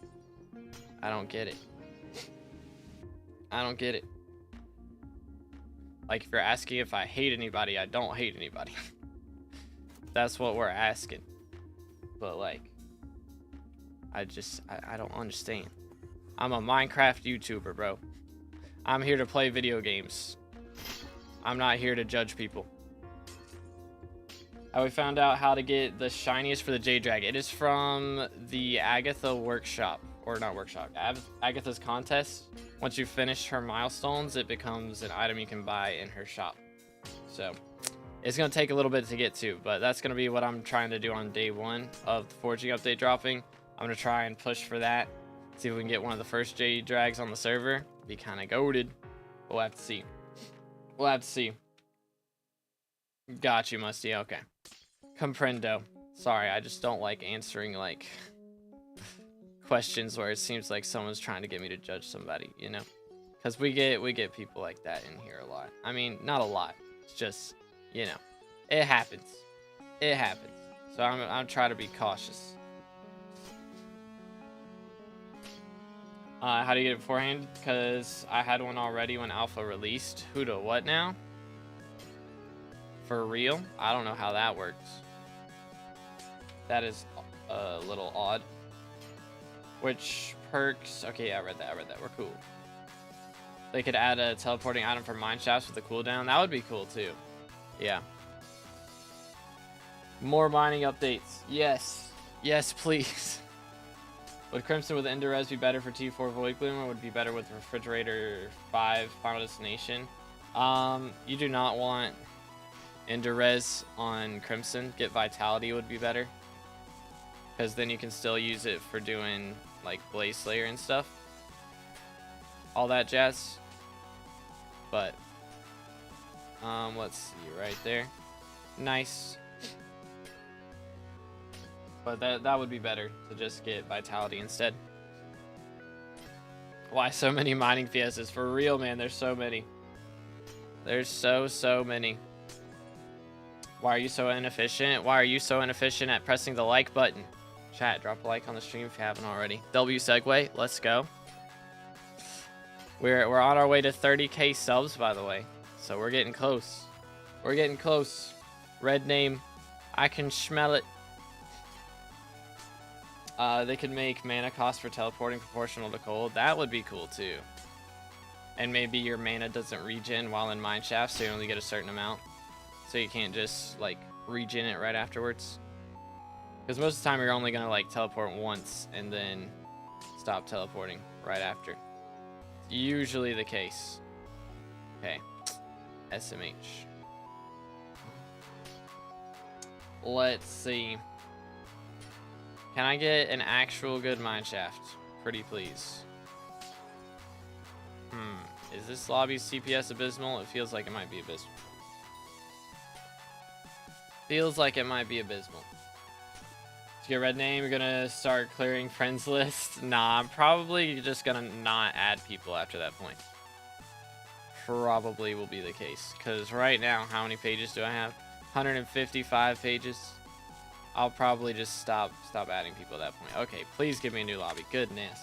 I don't get it. I don't get it. Like if you're asking if I hate anybody, I don't hate anybody. That's what we're asking. But like, I don't understand. I'm a Minecraft YouTuber, bro. I'm here to play video games. I'm not here to judge people. We found out how to get the shiniest for the Jade Drag. It is from the Agatha workshop. Or not workshop. Agatha's contest. Once you finish her milestones, it becomes an item you can buy in her shop. So, it's going to take a little bit to get to. But that's going to be what I'm trying to do on day 1 of the forging update dropping. I'm going to try and push for that. See if we can get one of the first Jade Drags on the server. Be kind of goated. We'll have to see. We'll have to see. Got you, Musty. Okay. Comprendo. Sorry, I just don't like answering, like, questions where it seems like someone's trying to get me to judge somebody, you know? Because we get people like that in here a lot. I mean, not a lot. It's just, you know, it happens. It happens. So I'm trying to be cautious. How do you get it beforehand? Because I had one already when Alpha released. Who to what now? For real? I don't know how that works. That is a little odd. Which perks? Okay, yeah, I read that. We're cool. They could add a teleporting item for mine shafts with a cooldown. That would be cool too. Yeah. More mining updates. Yes. Yes, please. Would Crimson with Enderez be better for T4 Void Gloom, or would it be better with Refrigerator 5 Final Destination? You do not want Enderez on Crimson. Get Vitality would be better. Because then you can still use it for doing, like, Blaze Slayer and stuff. All that jazz. But, let's see, right there. Nice. But that would be better to just get Vitality instead. Why so many mining fiestas? For real, man, there's so many. There's so many. Why are you so inefficient? Why are you so inefficient at pressing the like button? Chat, drop a like on the stream if you haven't already. W segue, let's go. We're on our way to 30k subs, by the way. So we're getting close. We're getting close. Red name, I can smell it. They could make mana cost for teleporting proportional to cold. That would be cool too. And maybe your mana doesn't regen while in mineshaft, so you only get a certain amount. So you can't just like regen it right afterwards. Because most of the time you're only gonna like teleport once and then stop teleporting right after. Usually the case. Okay. SMH. Let's see. Can I get an actual good mineshaft? Pretty please. Is this lobby's CPS abysmal? It feels like it might be abysmal. Feels like it might be abysmal. To get red name, you're gonna start clearing friends list. Nah, I'm probably just gonna not add people after that point. Probably will be the case. Because right now, how many pages do I have? 155 pages. I'll probably just stop adding people at that point. Okay, please give me a new lobby. Goodness.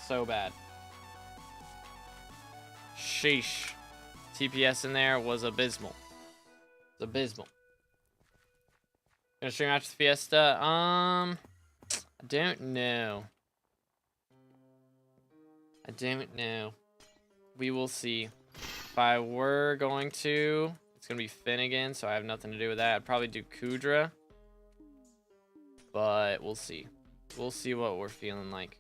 So bad. Sheesh. TPS in there was abysmal. It's abysmal. Gonna stream after the fiesta? I don't know. I don't know. We will see. If I were going to, it's gonna be Finnegan, so I have nothing to do with that. I'd probably do Kudra. But we'll see. We'll see what we're feeling like.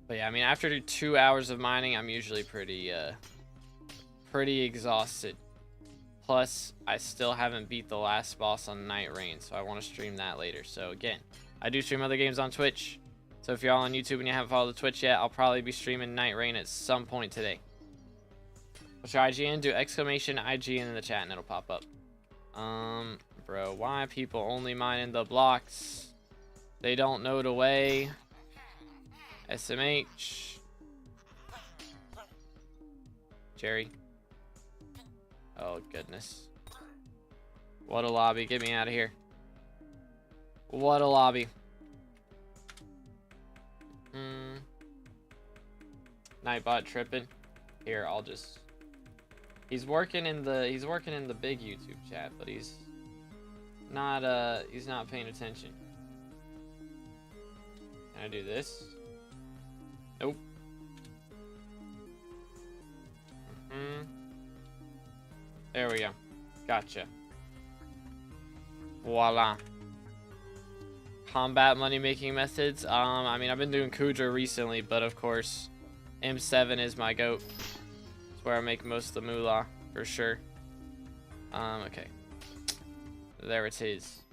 But yeah, I mean, after 2 hours of mining, I'm usually pretty exhausted. Plus, I still haven't beat the last boss on Night Rain, so I want to stream that later. So again, I do stream other games on Twitch. So if you're all on YouTube and you haven't followed the Twitch yet, I'll probably be streaming Night Rain at some point today. What's your IGN? Do exclamation IGN in the chat and it'll pop up. Bro, why people only mining the blocks? They don't know the way. SMH. Jerry. Oh, goodness. What a lobby. Get me out of here. What a lobby. Nightbot tripping. Here, I'll just... He's working in the big YouTube chat, but he's not paying attention. Can I do this? Nope. There we go. Gotcha. Voila. Combat money making methods. I mean, I've been doing Kudra recently, but of course, M7 is my goat. It's where I make most of the moolah for sure. Okay. There it is.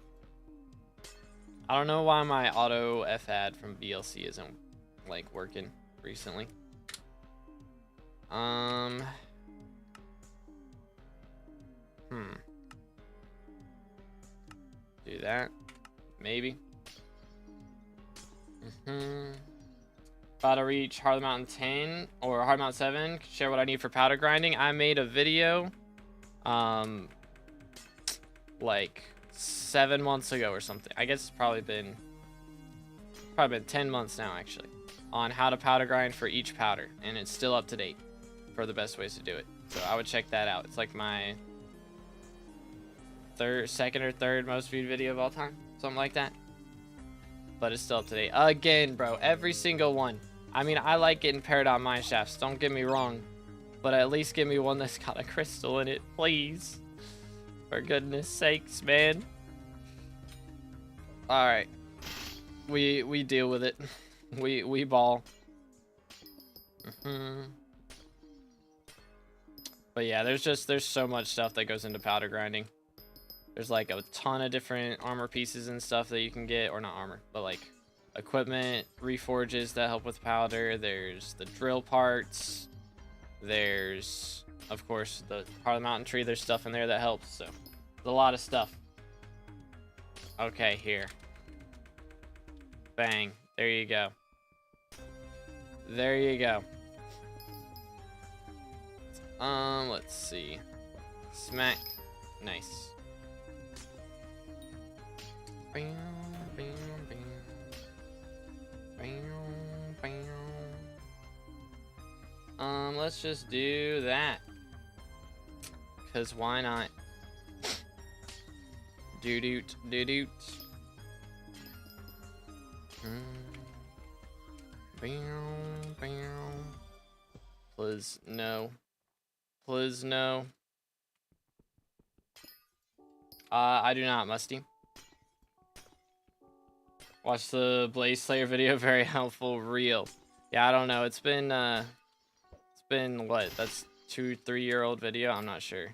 I don't know why my auto F ad from BLC isn't like working recently. Do that. Maybe. About to reach Hard Mountain 10 or Hard Mountain 7. Share what I need for powder grinding. I made a video like 7 months ago or something. I guess it's probably been 10 months now actually, on how to powder grind for each powder, and it's still up to date for the best ways to do it. So I would check that out. It's like my second or third most viewed video of all time, something like that. But it's still up to date. Again, bro, every single one. I mean, I like getting Paradox mine shafts, don't get me wrong, but at least give me one that's got a crystal in it, please. For goodness sakes, man. All right, we deal with it. we ball. But yeah, there's so much stuff that goes into powder grinding. There's like a ton of different armor pieces and stuff that you can get, or not armor, but like equipment, reforges that help with powder. There's the drill parts. There's, of course, the part of the mountain tree. There's stuff in there that helps. So there's a lot of stuff. Okay, here. Bang. There you go. There you go. Let's see. Smack. Nice. Let's just do that. Cause why not? Doo-doot, doo-doot. Please, no. Please, no. I do not, Musty. Watch the Blaze Slayer video, very helpful, real. Yeah, I don't know. It's been what? That's 2-3 year old video. I'm not sure.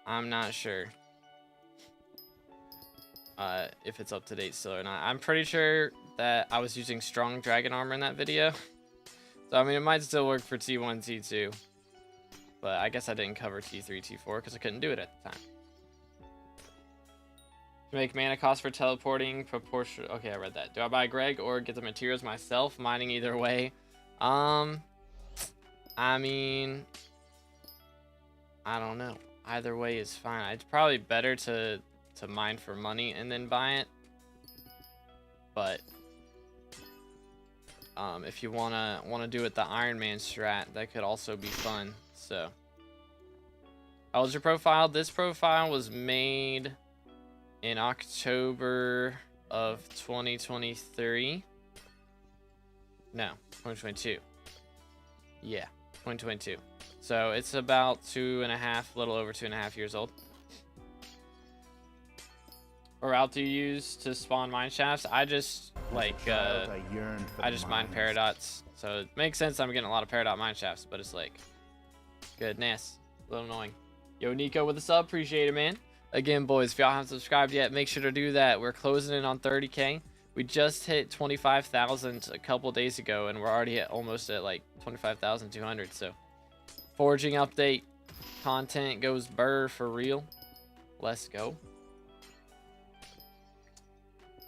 I'm not sure. If it's up to date still or not. I'm pretty sure that I was using strong dragon armor in that video. So I mean, it might still work for T1, T2. But I guess I didn't cover T3, T4 because I couldn't do it at the time. To make mana cost for teleporting proportion. Okay, I read that. Do I buy Greg or get the materials myself? Mining either way. I mean, I don't know. Either way is fine. It's probably better to mine for money and then buy it. But if you wanna do it the Iron Man strat, that could also be fun. So, how was your profile? This profile was made in October of 2023. No, 2022. Yeah, 2022. So it's about 2.5, a little over 2.5 years old. What route do you use to spawn mine shafts? I just like I just mine paradots, so it makes sense I'm getting a lot of paradot mine shafts, but it's like goodness, a little annoying. Yo, Nico with a sub, appreciate it, man. Again, boys, if y'all haven't subscribed yet, make sure to do that. We're closing in on 30K. We just hit 25,000 a couple days ago, and we're already almost at like 25,200. So, forging update, content goes burr for real. Let's go.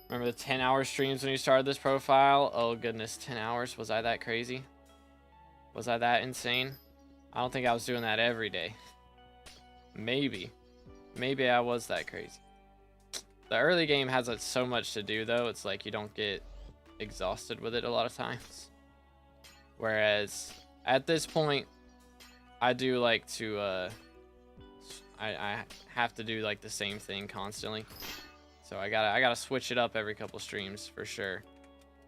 Remember the 10-hour streams when you started this profile? Oh goodness, 10 hours. Was I that crazy? Was I that insane? I don't think I was doing that every day. Maybe I was that crazy. The early game has so much to do though. It's like you don't get exhausted with it a lot of times. Whereas at this point, I do like to I have to do like the same thing constantly. So I gotta switch it up every couple streams for sure.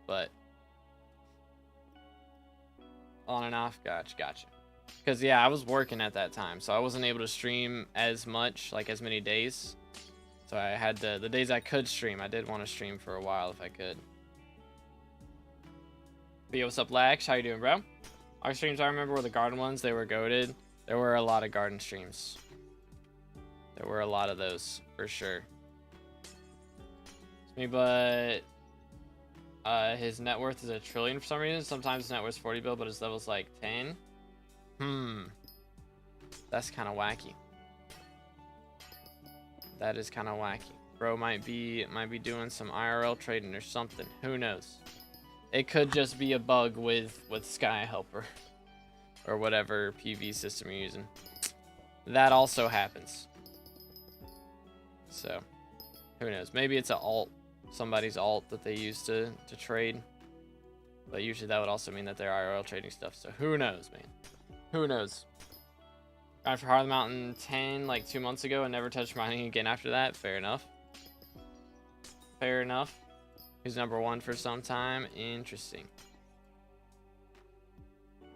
But on and off, gotcha. Because yeah, I was working at that time, so I wasn't able to stream as much, like as many days. So I had the days I could stream. I did want to stream for a while if I could. But yo, what's up, Lax? How you doing, bro? Our streams I remember were the garden ones. They were goated. There were a lot of garden streams. There were a lot of those for sure. It's me, but his net worth is $1 trillion for some reason. Sometimes his net worth is 40 bill, but his level's like 10. That's kind of wacky. That is kind of wacky. Bro might be doing some IRL trading or something. Who knows? It could just be a bug with Sky Helper or whatever PV system you're using. That also happens. So who knows? Maybe it's an alt, somebody's alt that they use to trade. But usually that would also mean that they're IRL trading stuff. So who knows, man? Who knows? Got for Heart of the Mountain 10 like 2 months ago and never touched mining again after that. Fair enough. Fair enough. He's #1 for some time. Interesting.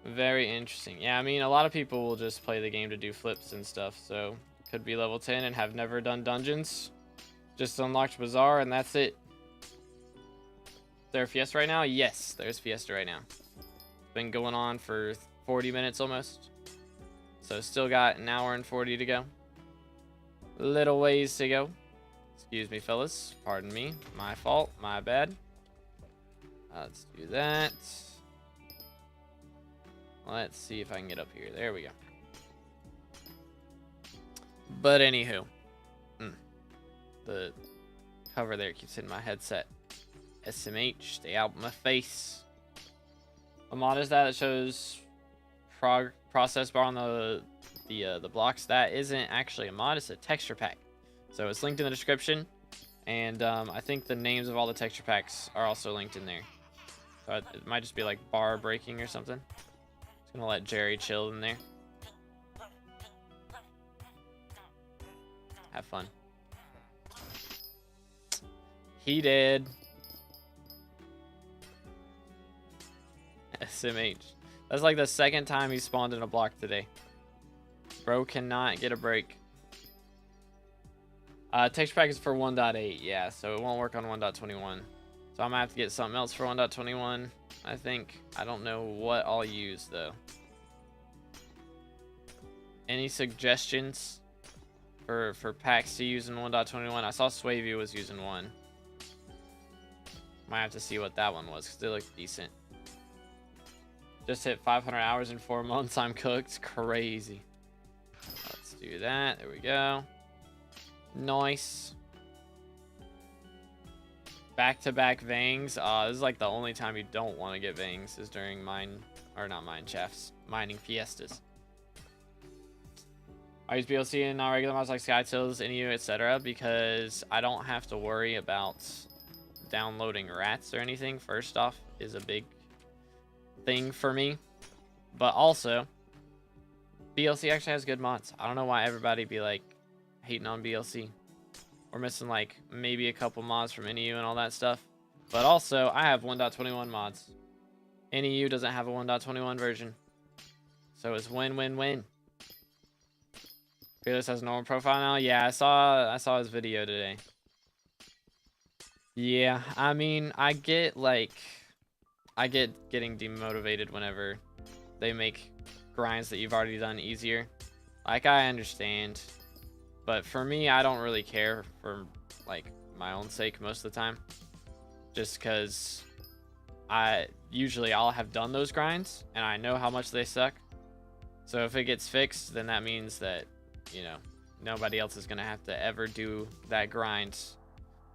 Very interesting. Yeah, I mean, a lot of people will just play the game to do flips and stuff. So could be level 10 and have never done dungeons. Just unlocked Bazaar and that's it. Is there a Fiesta right now? Yes, there's Fiesta right now. It's been going on for 40 minutes almost. So still got an hour and 40 to go. Little ways to go. Excuse me, fellas. Pardon me. My fault. My bad. Let's do that. Let's see if I can get up here. There we go. But anywho. The cover there keeps hitting my headset. SMH. Stay out my face. What mod is that? That shows process bar on the blocks. That isn't actually a mod, it's a texture pack. So it's linked in the description, and I think the names of all the texture packs are also linked in there. So it might just be like bar breaking or something. Just gonna let Jerry chill in there. Have fun. He did. SMH. That's like the second time he spawned in a block today. Bro cannot get a break. Texture pack is for 1.8, yeah, so it won't work on 1.21. So I'm gonna have to get something else for 1.21, I think. I don't know what I'll use though. Any suggestions for packs to use in 1.21? I saw Swayview was using one. Might have to see what that one was, because they look decent. Just hit 500 hours in 4 months. I'm cooked. Crazy. Let's do that. There we go. Nice. Back-to-back Vangs. This is like the only time you don't want to get Vangs is during mining fiestas. I use BLC and not regular mods like SkyTills, NEU, etc. because I don't have to worry about downloading rats or anything. First off, is a big thing for me, but also BLC actually has good mods. I don't know why everybody be like hating on BLC. We're missing like maybe a couple mods from NEU and all that stuff, but also I have 1.21 mods. NEU doesn't have a 1.21 version, so it's win-win-win. Fearless has a normal profile now. Yeah, I saw his video today. Yeah, I mean, I get getting demotivated whenever they make grinds that you've already done easier. Like, I understand. But for me, I don't really care for, like, my own sake most of the time. just because I'll have done those grinds and I know how much they suck. So if it gets fixed, then that means that, you know, nobody else is gonna have to ever do that grind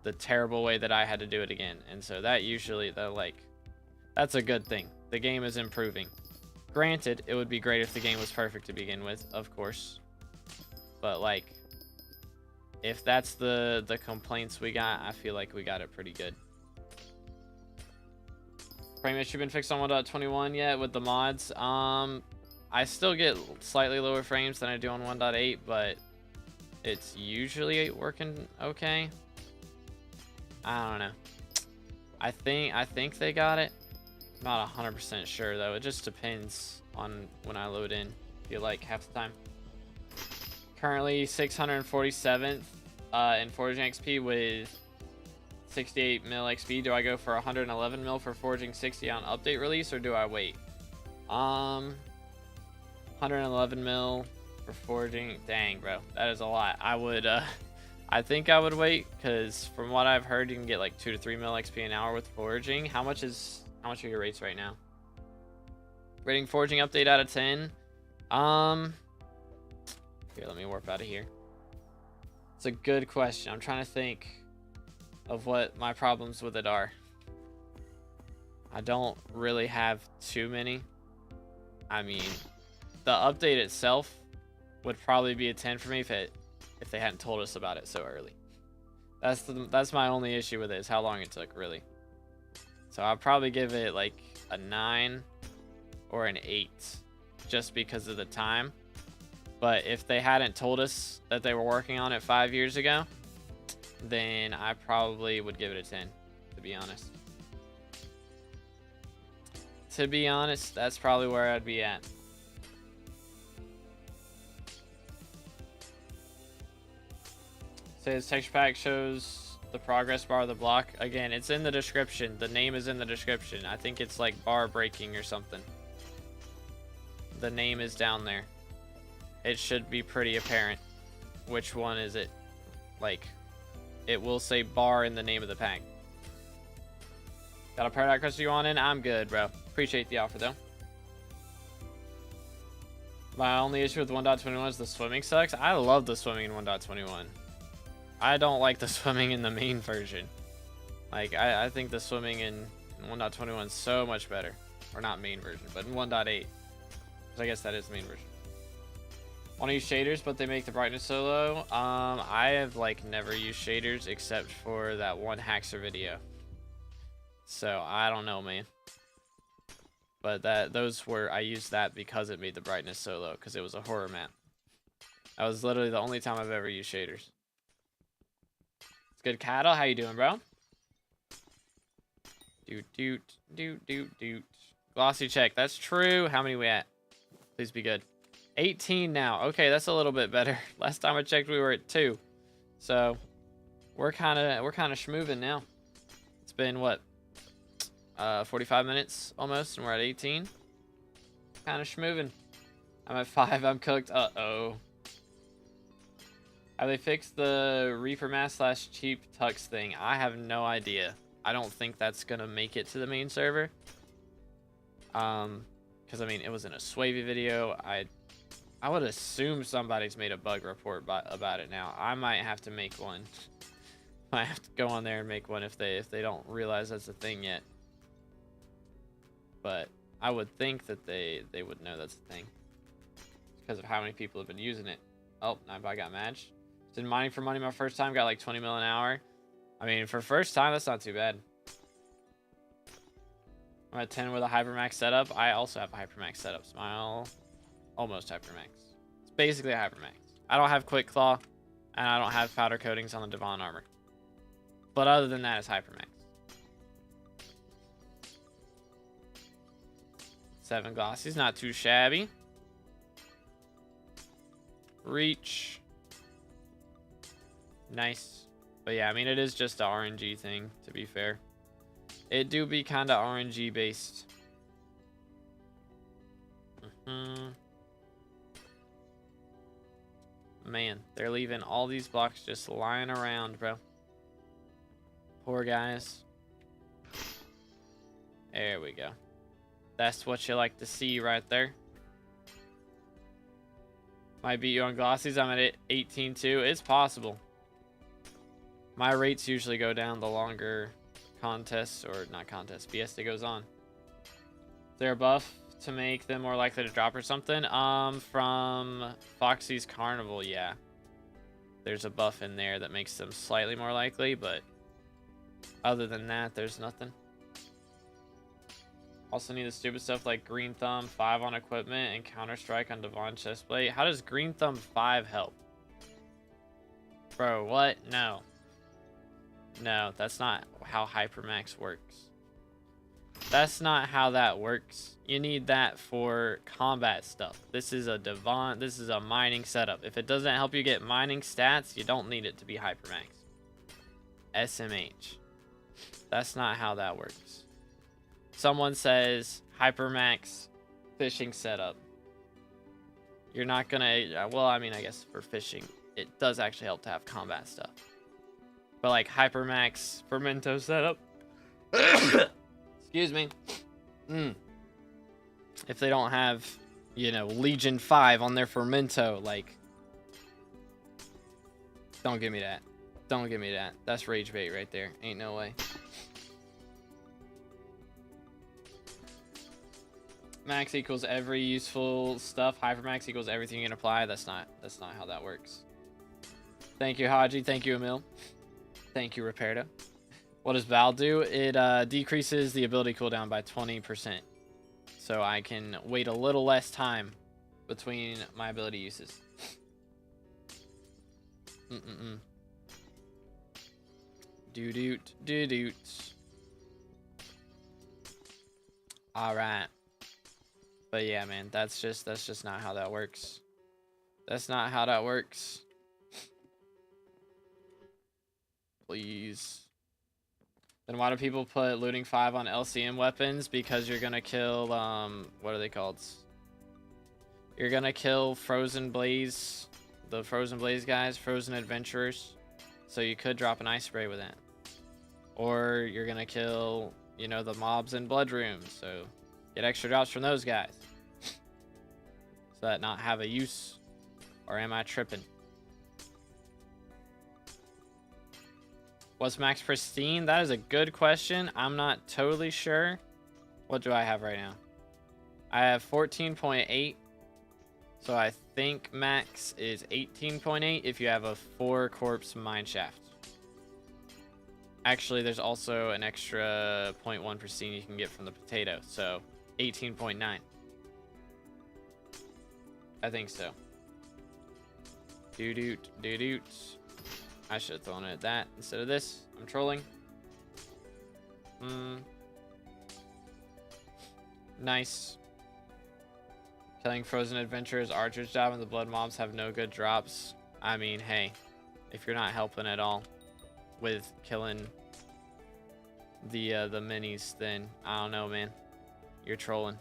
the terrible way that I had to do it again. And so that usually, that's a good thing. The game is improving. Granted, it would be great if the game was perfect to begin with, of course. But like, if that's the complaints we got, I feel like we got it pretty good. Frame issue been fixed on 1.21 yet with the mods? I still get slightly lower frames than I do on 1.8, but it's usually working okay. I don't know. I think they got it. Not 100% sure though. It just depends on when I load in. I feel like half the time. Currently 647th in foraging XP with 68 mil XP. Do I go for 111 mil for foraging 60 on update release, or do I wait? 111 mil for foraging. Dang, bro, that is a lot. I would I think I would wait, because from what I've heard, you can get like 2 to 3 mil XP an hour with foraging. How much are your rates right now? Rating foraging update out of 10. Here, let me warp out of here. It's a good question. I'm trying to think of what my problems with it are. I don't really have too many. I mean, the update itself would probably be a 10 for me if they hadn't told us about it so early. That's my only issue with it, is how long it took, really. So I'll probably give it like a 9 or an 8 just because of the time. But if they hadn't told us that they were working on it 5 years ago, then I probably would give it a 10, to be honest. To be honest, that's probably where I'd be at. Says texture pack shows the progress bar of the block. Again, it's in the description. The name is in the description. I think it's like bar breaking or something. The name is down there. It should be pretty apparent. Which one is it? Like, it will say bar in the name of the pack. Got a Paradox Crystal you want in? I'm good, bro. Appreciate the offer, though. My only issue with 1.21 is the swimming sucks. I love the swimming in 1.21. I don't like the swimming in the main version. Like, I think the swimming in 1.21 is so much better. Or not main version, but in 1.8. I guess that is the main version. Want to use shaders, but they make the brightness so low. I have like never used shaders except for that one Haxer video. So I don't know, man. But I used that because it made the brightness so low, because it was a horror map. That was literally the only time I've ever used shaders. It's good, Cattle. How you doing, bro? Doot. Glossy check. That's true. How many we at? Please be good. 18 now. Okay, that's a little bit better. Last time I checked, we were at 2. So we're kind of schmoving now. It's been what? 45 minutes almost, and we're at 18. Kind of schmoving. I'm at 5. I'm cooked. Uh-oh. Have they fixed the Reaper Mask / cheap tux thing? I have no idea. I don't think that's gonna make it to the main server. Because I mean, it was in a Swavy video. I would assume somebody's made a bug report about it now. I might have to make one. Might have to go on there and make one if they don't realize that's a thing yet. But I would think that they would know that's a thing because of how many people have been using it. Oh, I got matched. Did mining for money my first time. Got like 20 mil an hour. I mean, for first time, that's not too bad. I'm at 10 with a Hypermax setup. I also have a Hypermax setup. Smile. Almost Hypermax. It's basically a Hypermax. I don't have Quick Claw, and I don't have powder coatings on the Devon armor. But other than that, it's Hypermax. 7 Glossy's not too shabby. Reach. Nice. But yeah, I mean, it is just an RNG thing, to be fair. It do be kind of RNG based. Man, they're leaving all these blocks just lying around, bro. Poor guys. There we go. That's what you like to see right there. Might beat you on glossies. I'm at 18-2. It's possible. My rates usually go down the longer contests, or not contests, fiesta goes on. Is there a buff to make them more likely to drop or something? From Foxy's Carnival, yeah. There's a buff in there that makes them slightly more likely, but other than that, there's nothing. Also need the stupid stuff like Green Thumb 5 on equipment and Counter Strike on Devon chestplate. How does Green Thumb 5 help? Bro, what? No. No, that's not how Hypermax works. That's not how that works. You need that for combat stuff. This is a Devon, this is a mining setup. If it doesn't help you get mining stats, you don't need it to be Hypermax. SMH. That's not how that works. Someone says Hypermax fishing setup. You're not gonna, well, I mean, I guess for fishing, it does actually help to have combat stuff. But like Hypermax Fermento setup. Excuse me. If they don't have, you know, Legion 5 on their Fermento, like, don't give me that. Don't give me that. That's rage bait right there. Ain't no way. Max equals every useful stuff. Hypermax equals everything you can apply. That's not how that works. Thank you, Haji. Thank you, Emil. Thank you, Reperto. What does Val do? It decreases the ability cooldown by 20%. So I can wait a little less time between my ability uses. Doo-doot, doo-doot. Alright. But yeah, man, that's just not how that works. That's not how that works. Please. Then why do people put looting 5 on LCM weapons? Because you're gonna kill, what are they called? You're gonna kill Frozen Blaze, the Frozen Blaze guys, Frozen Adventurers. So you could drop an ice spray with that. Or you're gonna kill, you know, the mobs in Blood Rooms. So get extra drops from those guys. So that not have a use. Or am I tripping? What's max pristine? That is a good question. I'm not totally sure. What do I have right now? I have 14.8. So I think max is 18.8 if you have a 4 corpse mine shaft. Actually, there's also an extra 0.1 pristine you can get from the potato. So 18.9. I think so. Doo-doot, doo-doot. I should have thrown it at that instead of this. I'm trolling. Nice. Killing Frozen Adventurers, Archer's job, and the Blood Mobs have no good drops. I mean, hey, if you're not helping at all with killing the minis, then I don't know, man. You're trolling.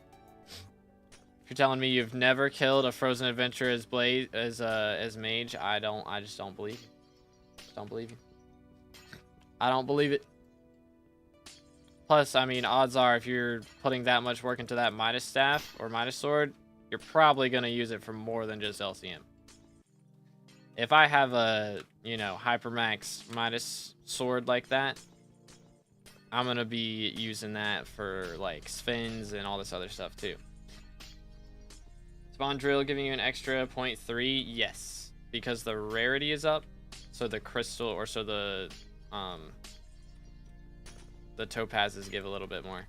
If you're telling me you've never killed a Frozen Adventurer as mage, I just don't believe you. Don't believe you. I don't believe it. Plus, I mean, odds are if you're putting that much work into that Midas staff or Midas sword, you're probably going to use it for more than just LCM. If I have a, you know, Hypermax Midas sword like that, I'm going to be using that for, like, spins and all this other stuff, too. Spawn Drill giving you an extra 0.3? Yes. Because the rarity is up. So the crystal, or so the topazes give a little bit more.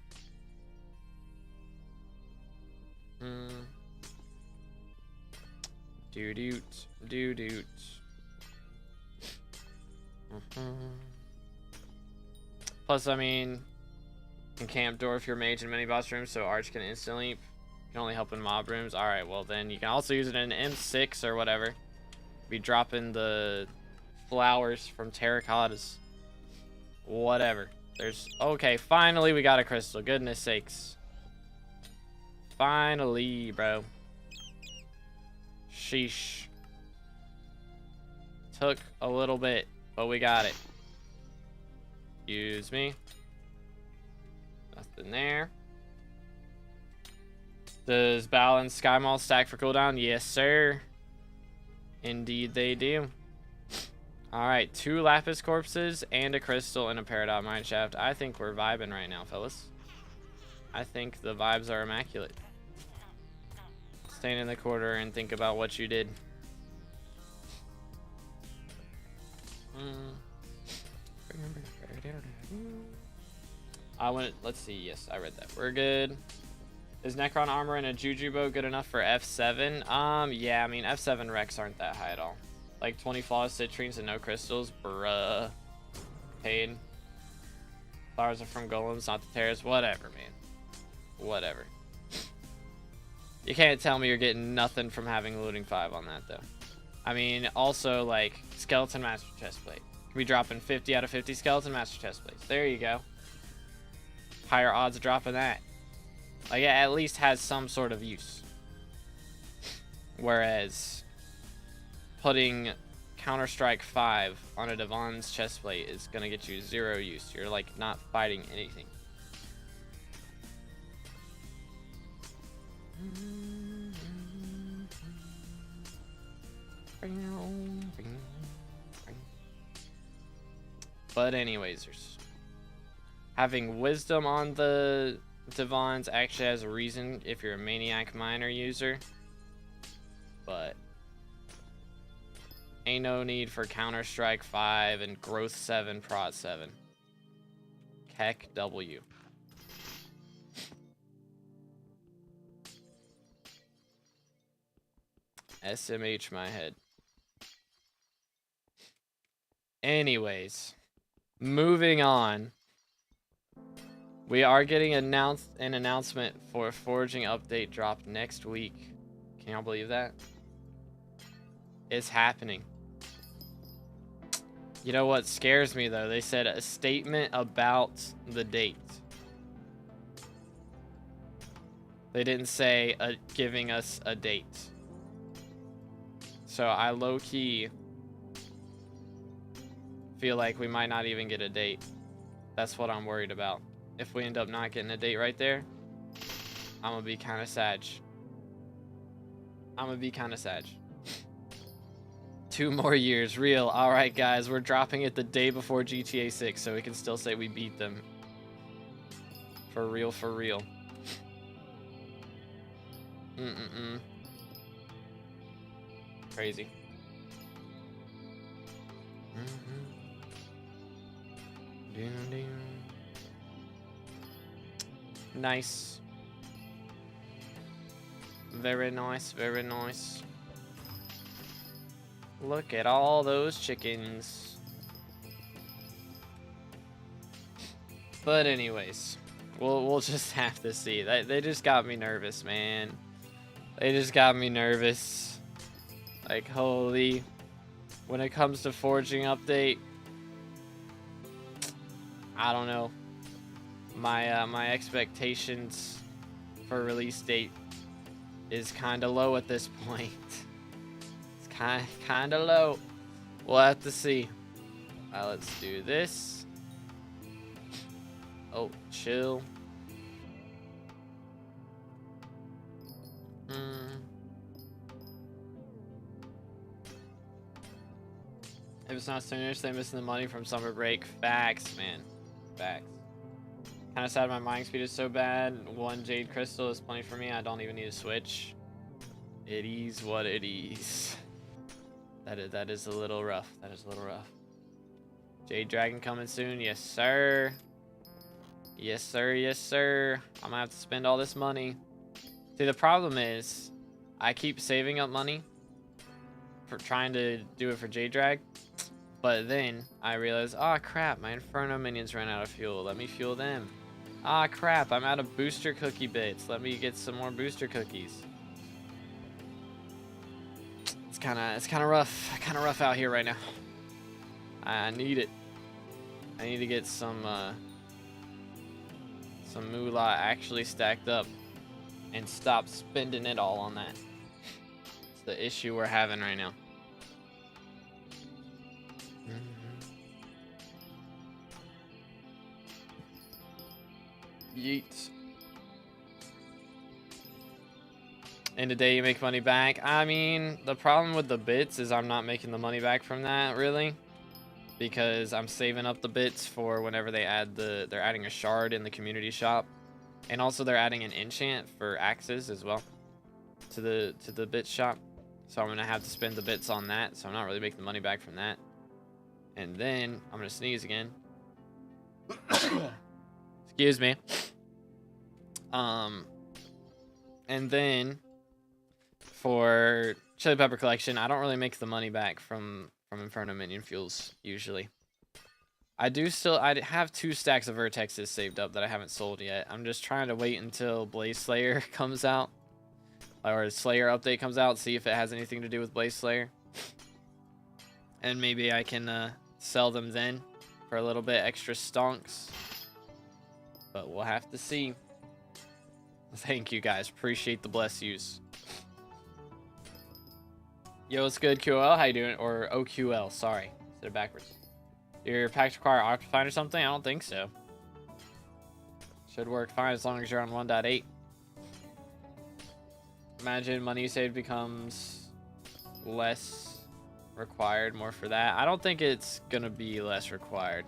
Doo-doot, doo-doot. Plus, I mean, you can camp door if you're mage in many boss rooms, so Arch can instant leap. You can only help in mob rooms. Alright, well then you can also use it in M6 or whatever. Be dropping the flowers from terracottas. Whatever. There's... Okay, finally we got a crystal. Goodness sakes. Finally, bro. Sheesh. Took a little bit, but we got it. Excuse me. In there. Does Bal and Sky Mall stack for cooldown? Yes, sir. Indeed they do. Alright, 2 Lapis Corpses and a Crystal and a Peridot Mineshaft. I think we're vibing right now, fellas. I think the vibes are immaculate. Stand in the corner and think about what you did. Let's see. Yes, I read that. We're good. Is Necron armor and a Juju bow good enough for F7? Yeah, I mean, F7 Rex aren't that high at all. Like 20 flawless citrines and no crystals, bruh. Paid. Flowers are from golems, not the terrors. Whatever, man. Whatever. You can't tell me you're getting nothing from having looting 5 on that, though. I mean, also, like, skeleton master chestplate. Can be dropping 50 out of 50 skeleton master chestplates. There you go. Higher odds of dropping that. Like, it at least has some sort of use. Whereas putting Counter-Strike 5 on a Devon's chestplate is gonna get you 0 use. You're, like, not fighting anything. But anyways, having wisdom on the Devons actually has a reason if you're a maniac miner user, but ain't no need for Counter-Strike 5 and Growth 7 Prod 7. Heck W. SMH my head. Anyways, moving on. We are getting an announcement for a foraging update drop next week. Can y'all believe that? It's happening. You know what scares me though? They said a statement about the date. They didn't say giving us a date. So I low-key feel like we might not even get a date. That's what I'm worried about. If we end up not getting a date right there, I'm gonna be kind of sad. I'm gonna be kind of sad. 2 more years, real. All right, guys, we're dropping it the day before GTA 6, so we can still say we beat them. For real, for real. Crazy. Nice. Very nice, very nice. Look at all those chickens. But anyways, we'll just have to see. They just got me nervous, man. They just got me nervous. Like, holy. When it comes to forging update, I don't know. My expectations for release date is kind of low at this point. It's kind of low. We'll have to see. Let's do this. Oh, chill. If it's not soonish, they're missing the money from summer break. Facts, man. Facts. Kind of sad my mining speed is so bad. 1 jade crystal is plenty for me. I don't even need to switch. It is what it is. That is a little rough. That is a little rough. Jade dragon coming soon. Yes, sir. Yes, sir. Yes, sir. I'm gonna have to spend all this money. See, the problem is I keep saving up money for trying to do it for Jade Drag. But then I realize, oh crap, my Inferno minions ran out of fuel. Let me fuel them. Ah crap, I'm out of booster cookie bits. Let me get some more booster cookies. It's kind of rough out here right now. I need it. I need to get some moolah actually stacked up and stop spending it all on that. It's the issue we're having right now. Yeet. In a day you make money back. I mean, the problem with the bits is I'm not making the money back from that, really. Because I'm saving up the bits for whenever they add they're adding a shard in the community shop. And also they're adding an enchant for axes as well to the bit shop. So I'm gonna have to spend the bits on that. So I'm not really making the money back from that. And then I'm gonna sneeze again. Excuse me. And then for chili pepper collection, I don't really make the money back from Inferno minion fuels usually. I have 2 stacks of vertexes saved up that I haven't sold yet. I'm just trying to wait until Blaze Slayer comes out, or Slayer update comes out, see if it has anything to do with Blaze Slayer, and maybe I can sell them then for a little bit extra stonks. But we'll have to see. Thank you guys, appreciate the bless yous. Yo, what's good, QL? How you doing? Or OQL, sorry. Said it backwards. Your packs require Octafine or something? I don't think so. Should work fine as long as you're on 1.8. Imagine money you saved becomes less required, more for that. I don't think it's gonna be less required.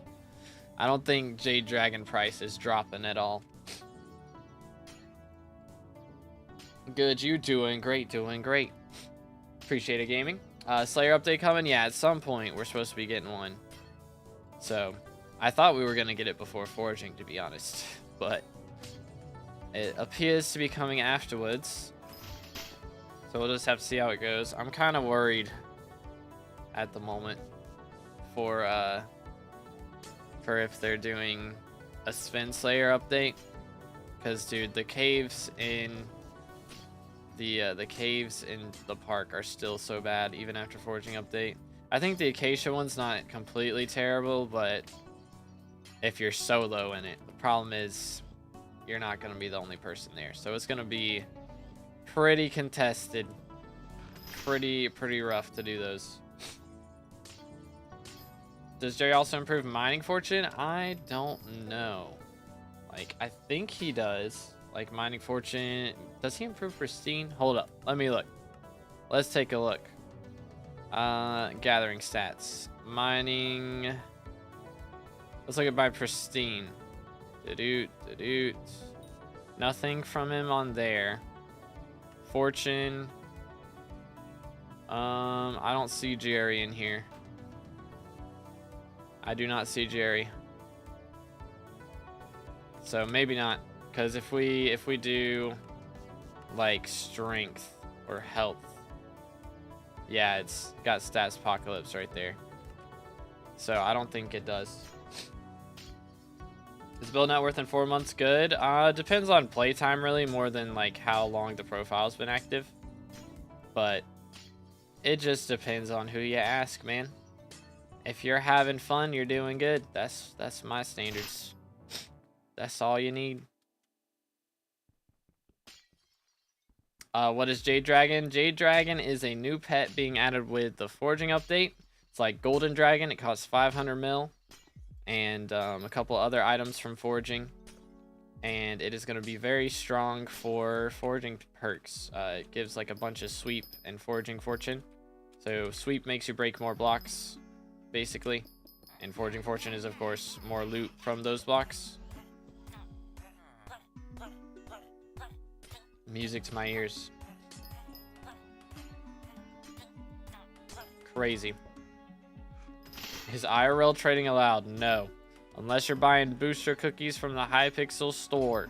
I don't think Jade Dragon price is dropping at all. Good, you doing great, doing great. Appreciate it, gaming. Slayer update coming? Yeah, at some point we're supposed to be getting one. So, I thought we were going to get it before forging, to be honest. But, it appears to be coming afterwards. So we'll just have to see how it goes. I'm kind of worried at the moment for if they're doing a Sven Slayer update. Because, dude, the caves in the park are still so bad, even after forging update. I think the Acacia one's not completely terrible, but if you're solo in it, the problem is you're not going to be the only person there. So it's going to be pretty contested, pretty rough to do those. Does Jerry also improve mining fortune? I don't know. Like, I think he does. Like, mining fortune. Does he improve pristine? Hold up. Let me look. Let's take a look. Gathering stats. Mining. Let's look at my pristine. Nothing from him on there. Fortune. I don't see Jerry in here. I do not see Jerry. So maybe not. Because if we do like strength or health, yeah, it's got stats apocalypse right there. So I don't think it does. Is build net worth in 4 months good? Depends on playtime really, more than like how long the profile's been active. But it just depends on who you ask, man. If you're having fun, you're doing good. That's my standards. That's all you need. What is Jade Dragon? Jade Dragon is a new pet being added with the forging update. It's like Golden Dragon. It costs 500 mil. And a couple other items from forging. And it is going to be very strong for forging perks. It gives like a bunch of sweep and forging fortune. So sweep makes you break more blocks, basically. And forging fortune is, of course, more loot from those blocks. Music to my ears. Crazy. Is IRL trading allowed? No. Unless you're buying booster cookies from the Hypixel store.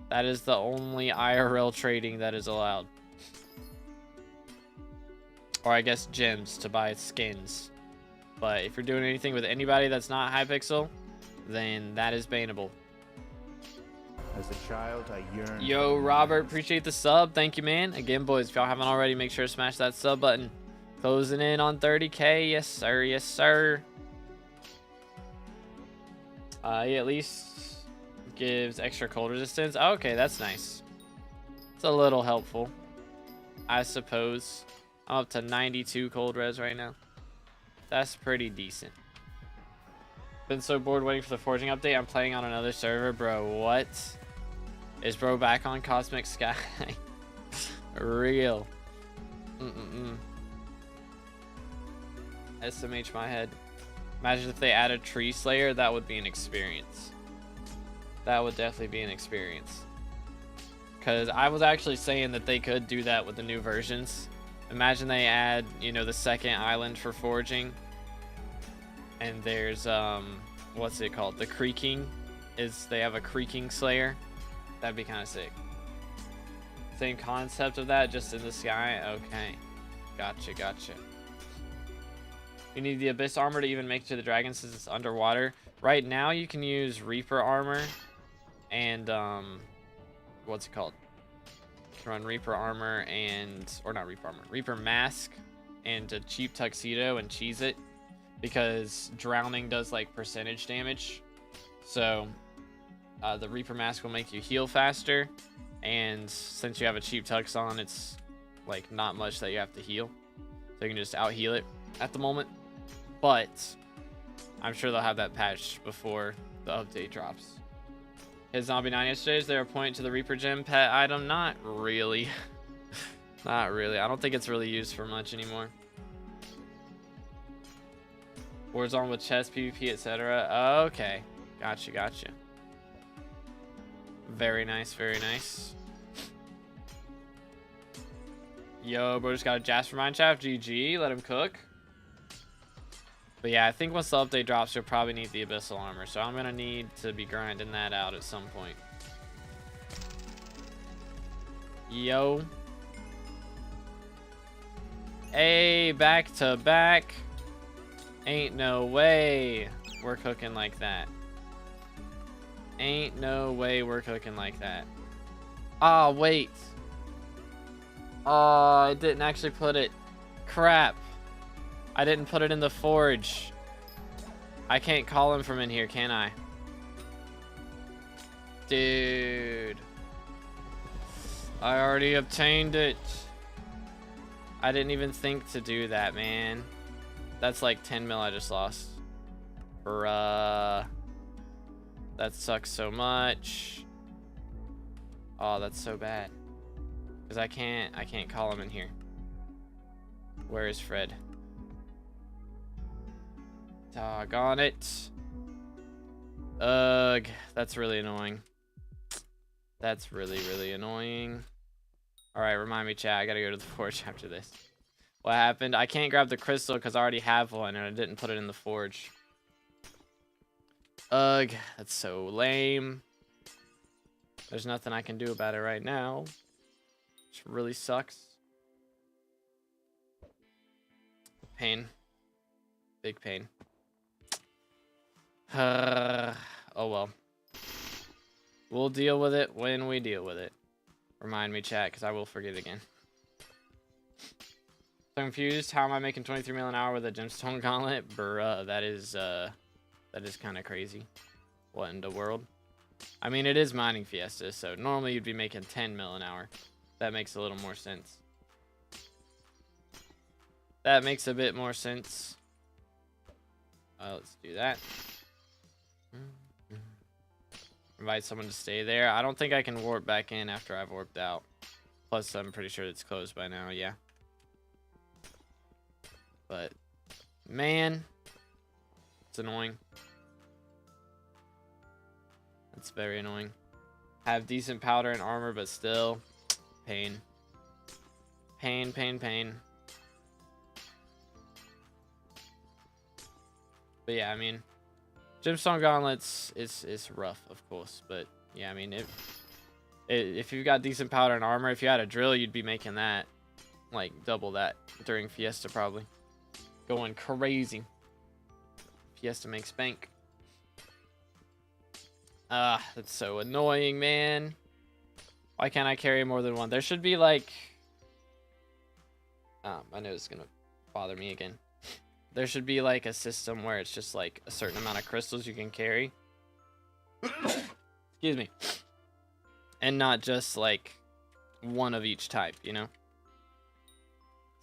That is the only IRL trading that is allowed. Or I guess gems to buy skins. But if you're doing anything with anybody that's not Hypixel, then that is bannable. As a child, I yearn. Yo, Robert, appreciate the sub. Thank you, man. Again, boys, if y'all haven't already, make sure to smash that sub button. Closing in on 30K. Yes, sir. Yes, sir. He at least gives extra cold resistance. Oh, okay, that's nice. It's a little helpful, I suppose. I'm up to 92 cold res right now. That's pretty decent. Been so bored waiting for the forging update. I'm playing on another server, bro. What? Is bro back on Cosmic Sky? Real. SMH my head. Imagine if they added Tree Slayer. That would be an experience. That would definitely be an experience. Because I was actually saying that they could do that with the new versions. Imagine they add, you know, the second island for forging. And there's, what's it called? The creaking. They have a creaking slayer. That'd be kind of sick. Same concept of that, just in the sky. Okay. Gotcha, gotcha. You need the Abyss armor to even make it to the dragon since it's underwater. Right now, you can use Reaper armor. And, what's it called? You can run Reaper armor and, or not Reaper armor, Reaper mask and a cheap tuxedo and cheese it. Because drowning does like percentage damage. So the Reaper mask will make you heal faster, and since you have a cheap tux on, it's like not much that you have to heal, so you can just out heal it at the moment. But I'm sure they'll have that patched before the update drops. His Zombie 9 yesterday, is there a point to the Reaper gem pet item? Not really. Not really. I don't think it's really used for much anymore. Warzone with chess, PvP, etc. Okay. Gotcha, gotcha. Very nice, very nice. Yo, bro just got a Jasper Mineshaft. GG. Let him cook. But yeah, I think once the update drops, you'll probably need the Abyssal armor. So I'm going to need to be grinding that out at some point. Yo. Hey, back to back. Ain't no way we're cooking like that. Ain't no way we're cooking like that. Ah, wait. I didn't actually put it. Crap. I didn't put it in the forge. I can't call him from in here, can I? Dude. I already obtained it. I didn't even think to do that, man. That's like 10 mil I just lost. Bruh. That sucks so much. Oh, that's so bad. Because I can't call him in here. Where is Fred? Doggone it. Ugh, that's really annoying. That's really, really annoying. Alright, remind me, chat. I gotta go to the forge after this. What happened? I can't grab the crystal because I already have one and I didn't put it in the forge. Ugh, that's so lame. There's nothing I can do about it right now. Which really sucks. Pain. Big pain. Oh well. We'll deal with it when we deal with it. Remind me, chat, because I will forget again. So confused. How am I making 23 mil an hour with a gemstone gauntlet? Bruh, that is kind of crazy. What in the world? I mean, it is mining fiesta, so normally you'd be making 10 mil an hour. That makes a little more sense. That makes a bit more sense. Let's do that. Invite someone to stay there. I don't think I can warp back in after I've warped out. Plus, I'm pretty sure it's closed by now, yeah. But, man, it's annoying. It's very annoying. Have decent powder and armor, but still, pain. Pain, pain, pain. But yeah, I mean, gemstone gauntlets is rough, of course. But yeah, I mean, if you've got decent powder and armor, if you had a drill, you'd be making that, like, double that during Fiesta probably. Going crazy. Fiesta makes bank. That's so annoying, man. Why can't I carry more than one? There should be like... I know it's gonna bother me again. There should be like a system where it's just like a certain amount of crystals you can carry. Excuse me. And not just like one of each type, you know?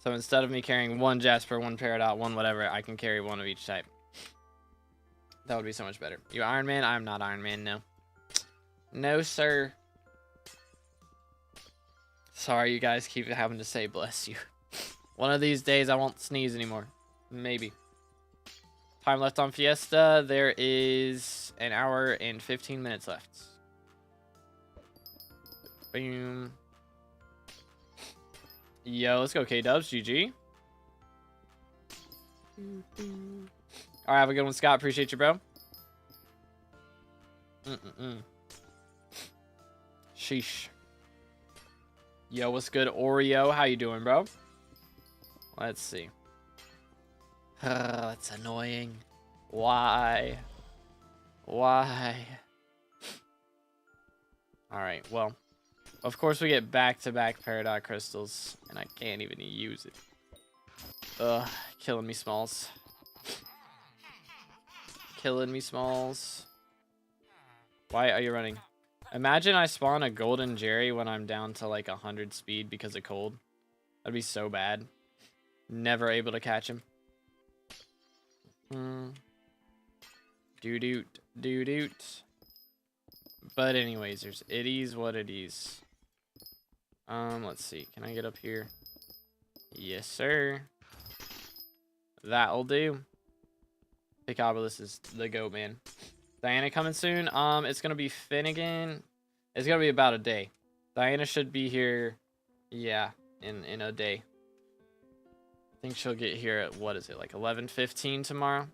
So instead of me carrying one Jasper, one Peridot, one whatever, I can carry one of each type. That would be so much better. You Iron Man? I'm not Iron Man, no. No, sir. Sorry, you guys keep having to say bless you. One of these days, I won't sneeze anymore. Maybe. Time left on Fiesta. There is an hour and 15 minutes left. Boom. Yo, let's go K-Dubs. GG. Alright, have a good one, Scott. Appreciate you, bro. Sheesh. Yo, what's good, Oreo? How you doing, bro? Let's see. That's annoying. Why? Why? Alright, well. Of course we get back-to-back Peridot crystals, and I can't even use it. Ugh, killing me, Smalls. Killing me, Smalls. Why are you running? Imagine I spawn a golden Jerry when I'm down to like 100 speed because of cold. That'd be so bad. Never able to catch him. Doo-doot, doo-doot. But anyways, there's it is what it is. Let's see. Can I get up here? Yes, sir. That'll do. Picobolus is the goat, man. Diana coming soon. It's gonna be Finnegan. It's gonna be about a day. Diana should be here, yeah, in a day. I think she'll get here at, what is it, like 11:15 tomorrow?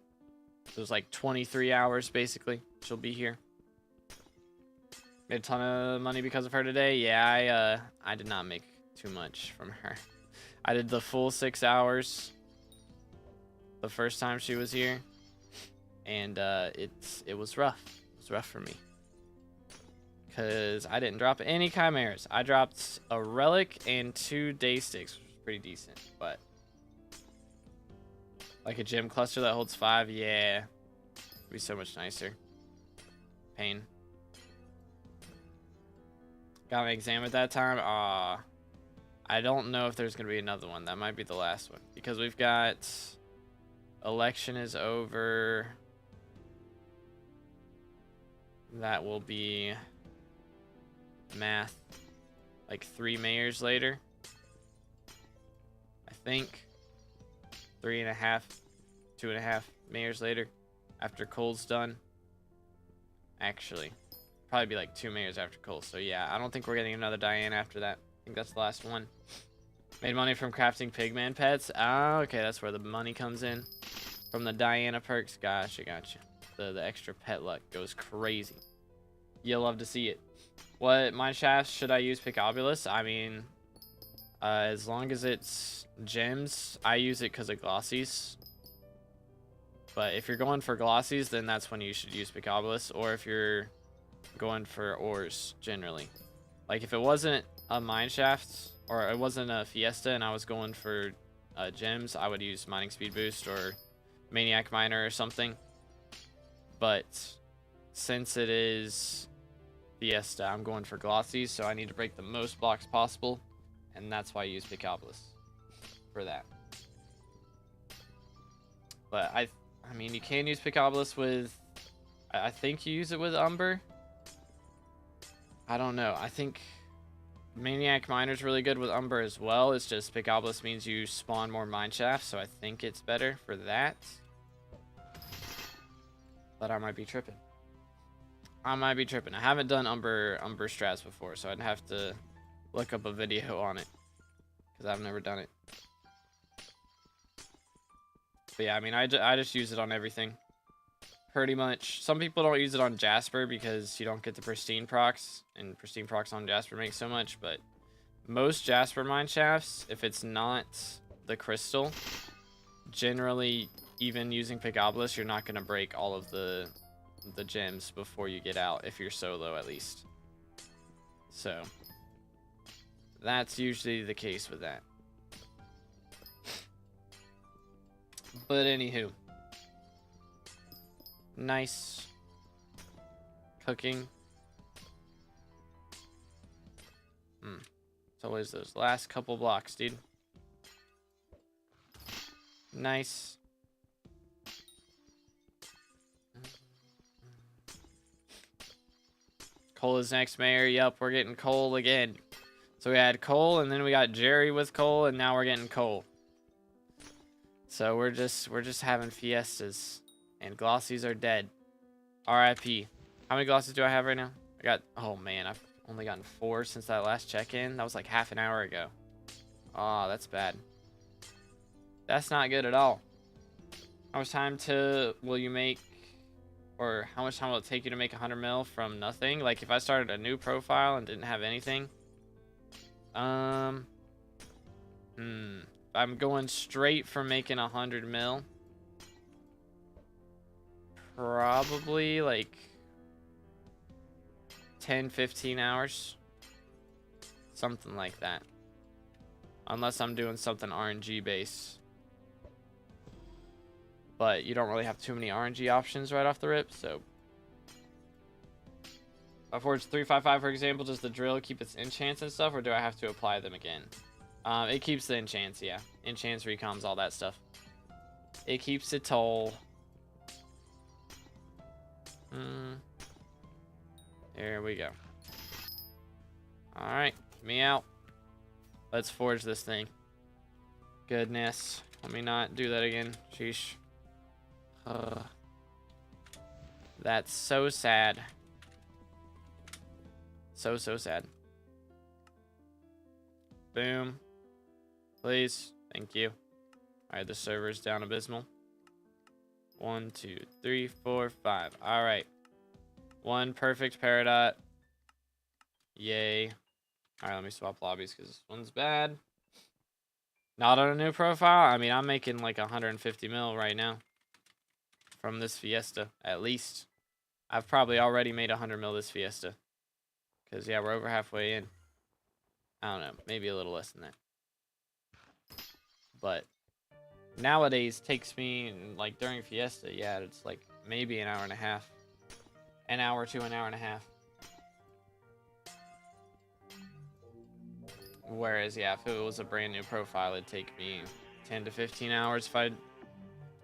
So it's like 23 hours basically. She'll be here. Made a ton of money because of her today. Yeah, I did not make too much from her. I did the full 6 hours the first time she was here, and it was rough. It was rough for me because I didn't drop any chimeras. I dropped a relic and 2 day sticks, which was pretty decent, but like a gem cluster that holds 5, yeah, it'd be so much nicer. Pain. Got my exam at that time. I don't know if there's gonna be another one. That might be the last one because we've got election is over. That will be math, like 3 mayors later, I think. 3.5, 2.5 mayors later, after Cole's done. Actually, probably be like 2 mayors after Cole. So yeah, I don't think we're getting another Diane after that. I think that's the last one. Made money from crafting pigman pets. Ah, okay, that's where the money comes in. From the Diana perks. Gotcha, gotcha. The extra pet luck goes crazy. You'll love to see it. What mine shafts should I use Picobulus? I mean, as long as it's gems, I use it because of glossies. But if you're going for glossies, then that's when you should use Picobulus. Or if you're going for ores, generally. Like if it wasn't a mineshaft, or it wasn't a fiesta, and I was going for gems, I would use mining speed boost or maniac miner or something. But since it is fiesta, I'm going for glossies, so I need to break the most blocks possible, and that's why I use Picobulus for that. But I mean, you can use Picobulus with, I think you use it with Umber. I don't know. I think Maniac Miner's really good with Umber as well. It's just Picobulus means you spawn more mineshafts, so I think it's better for that. But I might be tripping. I might be tripping. I haven't done Umber strats before, so I'd have to look up a video on it because I've never done it. But yeah, I mean, I just use it on everything. Pretty much. Some people don't use it on Jasper because you don't get the pristine procs, and pristine procs on Jasper makes so much, but most Jasper mineshafts, if it's not the crystal, generally, even using Picobulus, you're not going to break all of the gems before you get out, if you're solo at least. So that's usually the case with that. But anywho, nice cooking. It's always those last couple blocks, dude. Nice. Cole is next, Mayor. Yup, we're getting Cole again. So we had Cole, and then we got Jerry with Cole, and now we're getting Cole. So we're just having fiestas, and glossies are dead. R.I.P. How many glossies do I have right now? I got, oh man, I've only gotten 4 since that last check-in. That was like half an hour ago. Oh, that's bad. That's not good at all. How much time will you make, or how much time will it take you to make 100 mil from nothing? Like if I started a new profile and didn't have anything. I'm going straight for making 100 mil. Probably like 10-15 hours. Something like that. Unless I'm doing something RNG based. But you don't really have too many RNG options right off the rip, so. If I forge 355, for example, does the drill keep its enchants and stuff, or do I have to apply them again? It keeps the enchants, yeah. Enchants, recoms, all that stuff. It keeps the toll. There we go. Alright, me out. Let's forge this thing. Goodness. Let me not do that again. Sheesh. That's so sad. So sad. Boom. Please. Thank you. Alright, the server's down abysmal. 1, 2, 3, 4, 5. Alright. 1 perfect peridot. Yay. Alright, let me swap lobbies because this one's bad. Not on a new profile. I mean, I'm making like 150 mil right now. From this fiesta, at least. I've probably already made 100 mil this fiesta. Because, yeah, we're over halfway in. I don't know. Maybe a little less than that. But nowadays takes me, like, during fiesta, yeah, it's like maybe an hour and a half. An hour to an hour and a half. Whereas, yeah, if it was a brand new profile, it'd take me 10 to 15 hours if I'd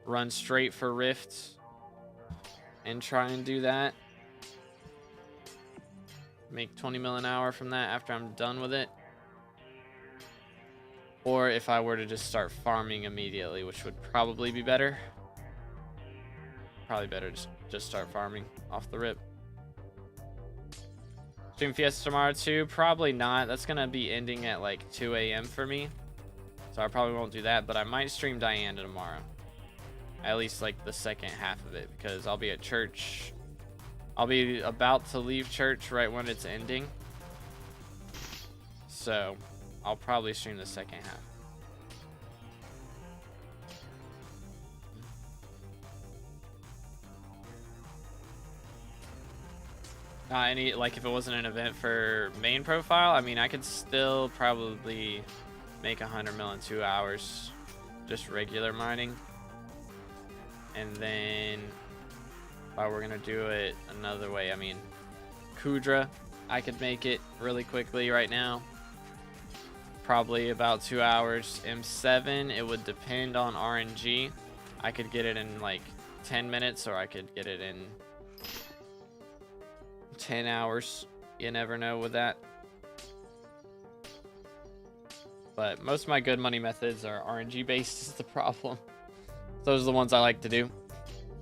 run straight for Rift and try and do that. Make 20 mil an hour from that after I'm done with it. Or if I were to just start farming immediately, which would probably be better. Probably better to just start farming off the rip. Stream Fiesta tomorrow too? Probably not. That's gonna be ending at like 2 a.m. for me. So I probably won't do that, but I might stream Diana tomorrow. At least like the second half of it, because I'll be at church. I'll be about to leave church right when it's ending. So I'll probably stream the second half. Not any, like if it wasn't an event for main profile, I mean, I could still probably make 100 mil in 2 hours. Just regular mining. And then if I were gonna do it another way, I mean, Kudra, I could make it really quickly right now. Probably about 2 hours. M7, it would depend on RNG. I could get it in like 10 minutes, or I could get it in 10 hours. You never know with that. But most of my good money methods are RNG based is the problem. Those are the ones I like to do,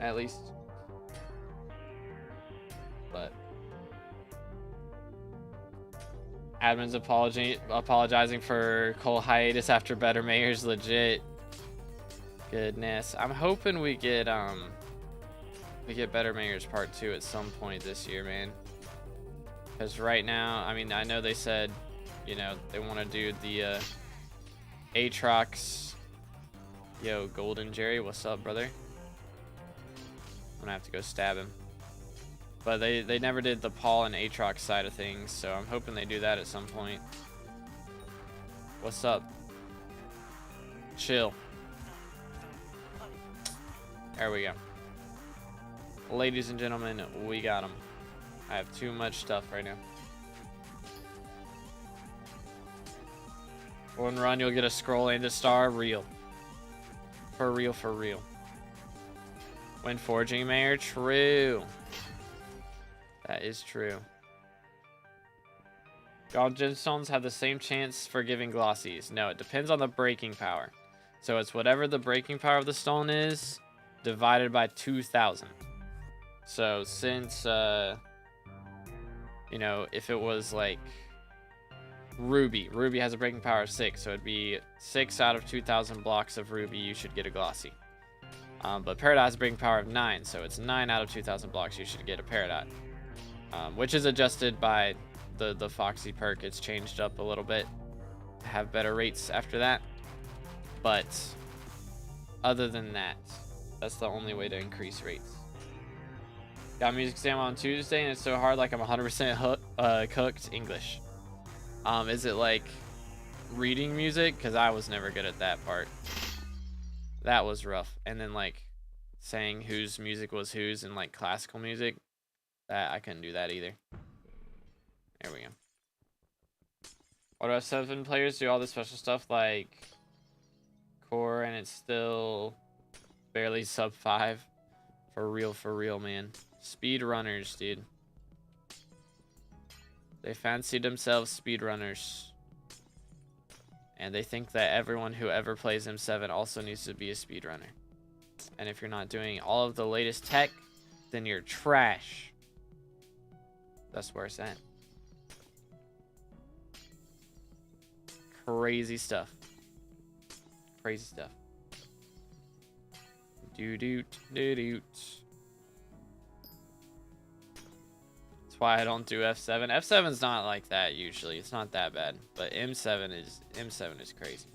at least. But admin's apologizing for Cole hiatus after Better Mayor's legit. Goodness, I'm hoping we get Better Mayor's Part 2 at some point this year, man. Because right now, I mean, I know they said, you know, they want to do the Aatrox. Yo, Golden Jerry, what's up, brother? I'm gonna have to go stab him. But they never did the Paul and Aatrox side of things, so I'm hoping they do that at some point. What's up? Chill. There we go. Ladies and gentlemen, we got him. I have too much stuff right now. One run, you'll get a scroll and a star. Real. For real, for real. When forging, Mayor? True. That is true. All gemstones have the same chance for giving glossies. No, it depends on the breaking power. So it's whatever the breaking power of the stone is, divided by 2,000. So since, you know, if it was like ruby has a breaking power of 6, so it'd be 6 out of 2,000 blocks of ruby you should get a glossy. But peridot has a breaking power of 9, so it's 9 out of 2,000 blocks you should get a peridot. Which is adjusted by the Foxy perk. It's changed up a little bit to have better rates after that. But other than that, that's the only way to increase rates. Got music exam on Tuesday and it's so hard, like I'm 100% cooked. English. Is it like reading music? Because I was never good at that part. That was rough. And then like saying whose music was whose in like classical music. That I couldn't do that either. There we go. What do 7 players do all this special stuff like core and it's still barely sub 5? For real, man. Speed runners, dude. They fancy themselves speedrunners. And they think that everyone who ever plays M7 also needs to be a speedrunner. And if you're not doing all of the latest tech, then you're trash. That's where it's at. Crazy stuff. Crazy stuff. Doo-doot, doo-doot. That's why I don't do F7. F7's not like that usually. It's not that bad. But M7 is crazy.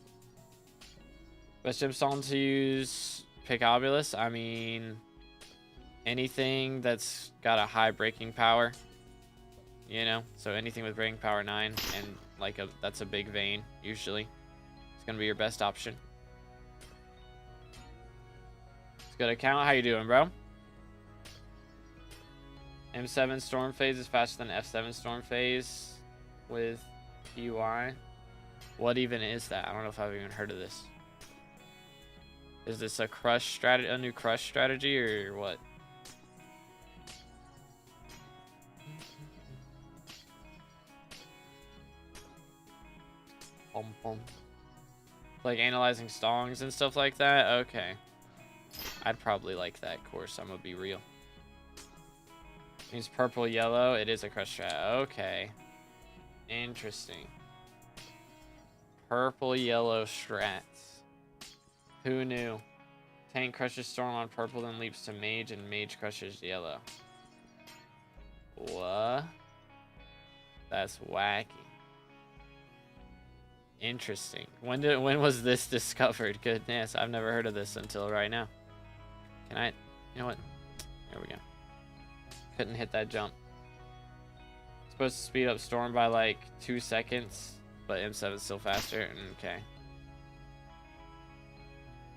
Best gemstone to use Picobulus. I mean, anything that's got a high breaking power. You know, so anything with breaking power 9 and like that's a big vein usually. It's gonna be your best option. It's good account. How you doing, bro? M7 storm phase is faster than F7 storm phase with UI. What even is that? I don't know if I've even heard of this. Is this a crush strategy, a new crush strategy, or what? Like analyzing songs and stuff like that? Okay. I'd probably like that course, I'm gonna be real. Means purple, yellow. It is a crush strat. Okay. Interesting. Purple, yellow strats. Who knew? Tank crushes storm on purple, then leaps to mage, and mage crushes yellow. What? That's wacky. Interesting. When was this discovered? Goodness, I've never heard of this until right now. Can I? You know what? There we go. Couldn't hit that jump. Supposed to speed up storm by like 2 seconds, but M7 is still faster. Okay.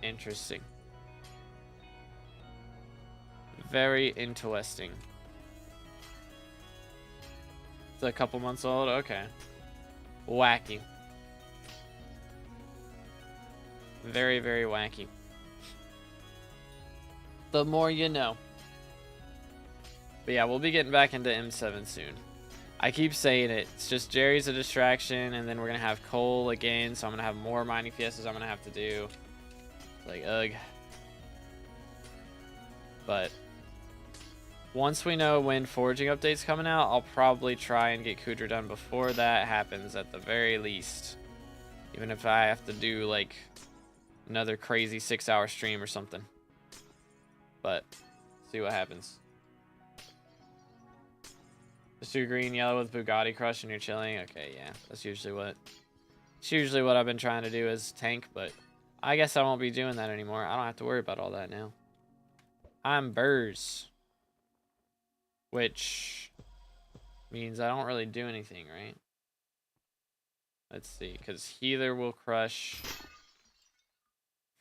Interesting. Very interesting. It's a couple months old. Okay. Wacky. Very, very wacky. The more you know. But yeah, we'll be getting back into M7 soon. I keep saying it. It's just Jerry's a distraction, and then we're going to have Cole again, so I'm going to have more mining fiestas I'm going to have to do. Like, ugh. But once we know when foraging update's coming out, I'll probably try and get Kudra done before that happens at the very least. Even if I have to do, like, another crazy 6-hour stream or something. But see what happens. Just do green, yellow with Bugatti Crush and you're chilling. Okay, yeah, that's usually what I've been trying to do is tank, but I guess I won't be doing that anymore. I don't have to worry about all that now. I'm Burrs, which means I don't really do anything, right? Let's see, because healer will crush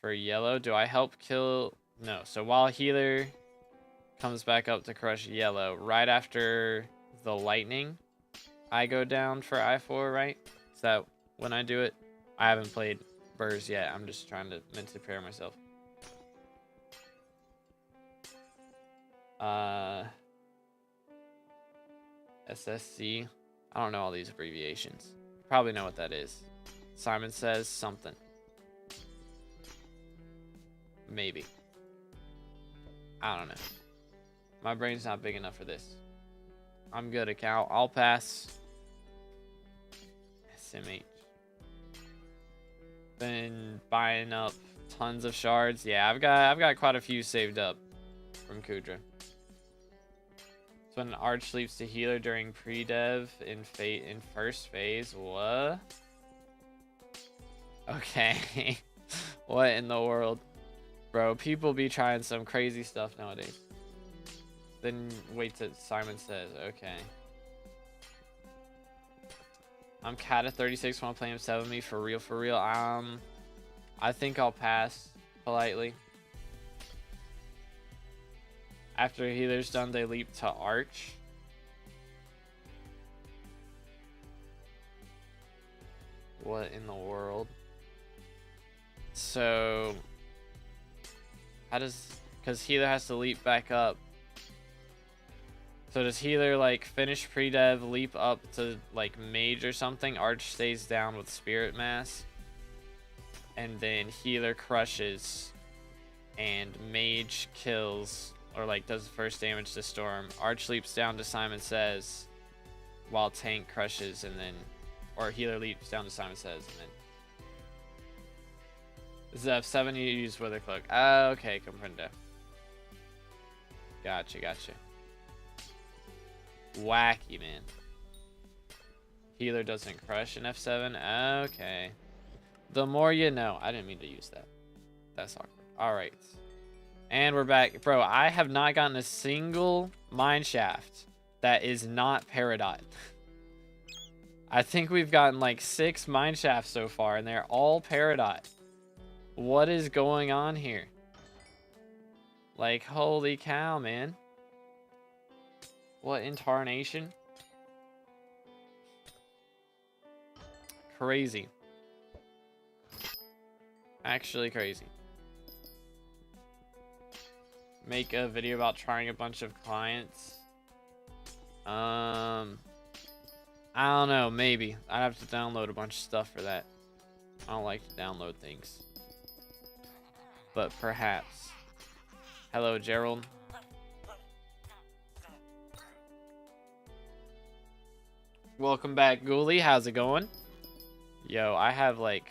for yellow. Do I help kill? No. So while healer comes back up to crush yellow, right after the lightning, I go down for I4, right? Is that when I do it? I haven't played Burrs yet. I'm just trying to mentally prepare myself. SSC. I don't know all these abbreviations. Probably know what that is. Simon says something. Maybe. I don't know. My brain's not big enough for this. I'm good, account. I'll pass. SMH. Been buying up tons of shards. Yeah, I've got quite a few saved up from Kudra. So when an arch leaps to healer during pre-dev in first phase. What? Okay. What in the world? Bro, people be trying some crazy stuff nowadays. Then wait till Simon says, okay. I'm cat at 36, want to play him 7 me for real, for real. I think I'll pass politely. After healer's done, they leap to arch. What in the world? So how does, because healer has to leap back up. So does healer like finish pre-dev, leap up to like mage or something? Arch stays down with spirit mass. And then healer crushes and mage kills or like does the first damage to storm. Arch leaps down to Simon Says while tank crushes and then, or healer leaps down to Simon Says and then. This is F7, you use Wither Cloak. Okay, comprendo. Gotcha, gotcha. Wacky, man. Healer doesn't crush in F7. Okay. The more you know. I didn't mean to use that. That's awkward. Alright. And we're back. Bro, I have not gotten a single mine shaft that is not Peridot. I think we've gotten like 6 mine shafts so far, and they're all Peridot. What is going on here? Like, holy cow, man. What incarnation? Crazy. Actually crazy. Make a video about trying a bunch of clients. I don't know, maybe. I'd have to download a bunch of stuff for that. I don't like to download things. But perhaps. Hello, Gerald. Welcome back, Ghoulie. How's it going? Yo, I have like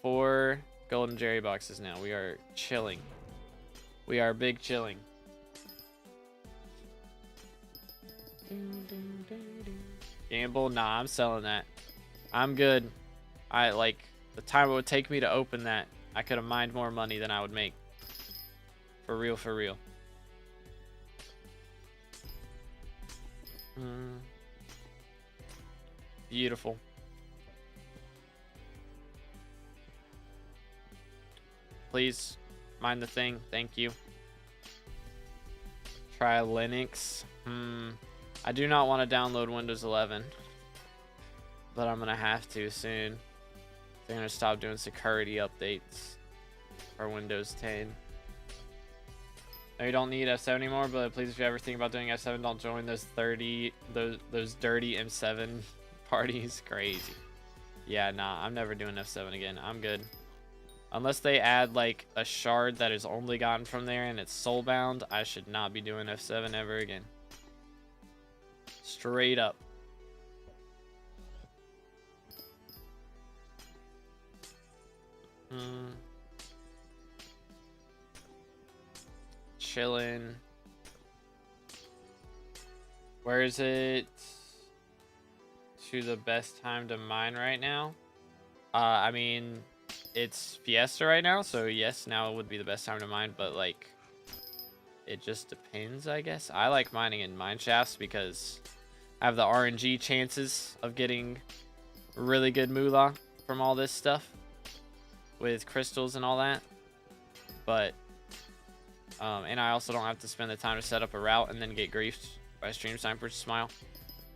4 golden Jerry boxes now. We are chilling. We are big chilling. Gamble? Nah, I'm selling that. I'm good. I like the time it would take me to open that. I could have mined more money than I would make. For real, for real. Beautiful. Please mind the thing. Thank you. Try Linux. I do not want to download Windows 11, but I'm gonna have to soon. They're gonna stop doing security updates for Windows 10. No, you don't need F7 anymore, but please, if you ever think about doing F7, don't join those dirty M7 parties. Crazy. Yeah, nah, I'm never doing F7 again. I'm good. Unless they add like a shard that is only gotten from there and it's soulbound, I should not be doing F7 ever again. Straight up. Chillin'. Where is it to the best time to mine right now? I mean, it's Fiesta right now, so yes, now would be the best time to mine, but like, it just depends, I guess. I like mining in mine shafts because I have the RNG chances of getting really good moolah from all this stuff with crystals and all that. But and I also don't have to spend the time to set up a route and then get griefed by stream snipers. Smile.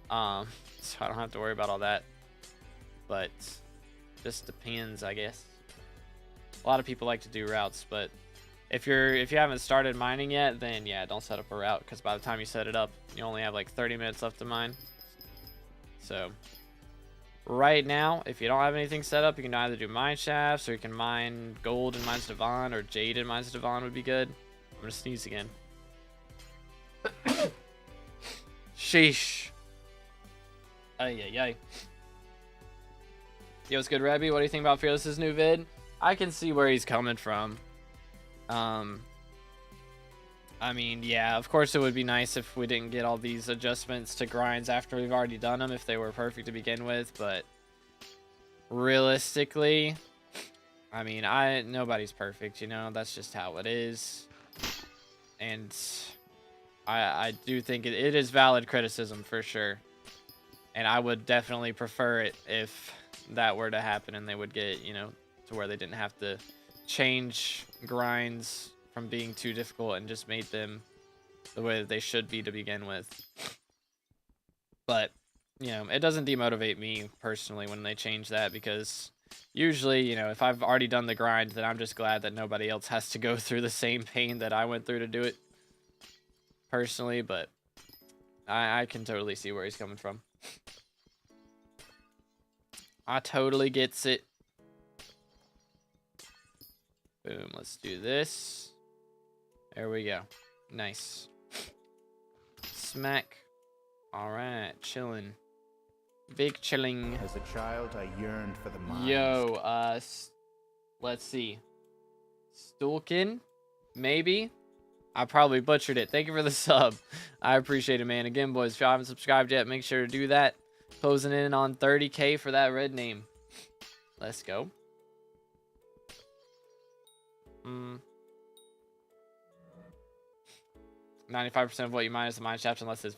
So I don't have to worry about all that. But just depends, I guess. A lot of people like to do routes, but if you haven't started mining yet, then yeah, don't set up a route, because by the time you set it up, you only have like 30 minutes left to mine. So right now, if you don't have anything set up, you can either do mine shafts, or you can mine gold in Mines Devon, or jade in Mines Devon would be good. I'm gonna sneeze again. Sheesh. Ay, ay, ay. Yo, what's good, Rebby? What do you think about Fearless's new vid? I can see where he's coming from. I mean, yeah, of course it would be nice if we didn't get all these adjustments to grinds after we've already done them, if they were perfect to begin with, but realistically, I mean, nobody's perfect, you know, that's just how it is. And I do think it is valid criticism for sure. And I would definitely prefer it if that were to happen and they would get, you know, to where they didn't have to change grinds from being too difficult and just made them the way that they should be to begin with. But, you know, it doesn't demotivate me personally when they change that, because usually, you know, if I've already done the grind, then I'm just glad that nobody else has to go through the same pain that I went through to do it personally. But I can totally see where he's coming from. I totally gets it. Boom, let's do this. There we go. Nice. Smack. Alright, chilling. Big chilling. As a child, I yearned for the mines. Yo, let's see. Stulkin? Maybe? I probably butchered it. Thank you for the sub. I appreciate it, man. Again, boys, if you haven't subscribed yet, make sure to do that. Closing in on 30K for that red name. Let's go. 95% of what you mine is the mine shafts, unless it's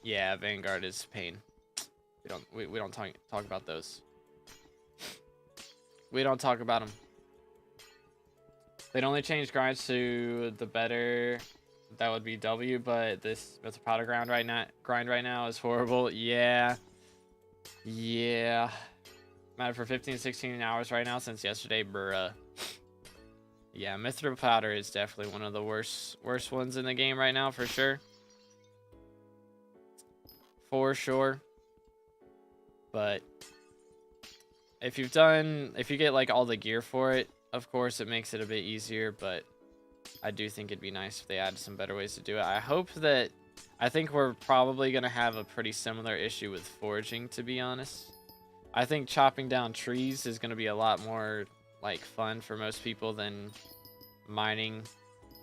yeah, Vanguard is pain. We don't talk about those. We don't talk about them. They'd only change grinds to the better. That would be W, but this Metal Powder grind right now is horrible. Yeah. Yeah. Matter for 15, 16 hours right now since yesterday, bruh. Yeah, Mithril Powder is definitely one of the worst ones in the game right now, for sure. For sure. But if you get like all the gear for it, of course it makes it a bit easier, but I do think it'd be nice if they added some better ways to do it. I think we're probably going to have a pretty similar issue with foraging, to be honest. I think chopping down trees is going to be a lot more like fun for most people than mining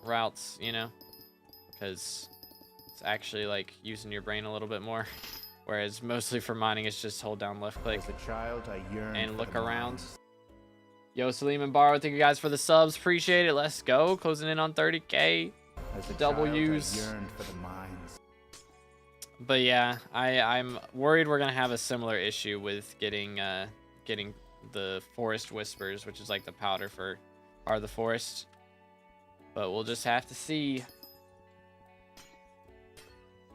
routes, you know, because it's actually like using your brain a little bit more, whereas mostly for mining it's just hold down left click As a child, I yearned and for look the around. mines. Yo, Salim and Barrow, thank you guys for the subs, appreciate it. Let's go, closing in on 30K. As a W's. child, I yearned for the mines. But yeah, I'm worried we're gonna have a similar issue with getting the forest whispers, which is like the powder for the forest. But we'll just have to see.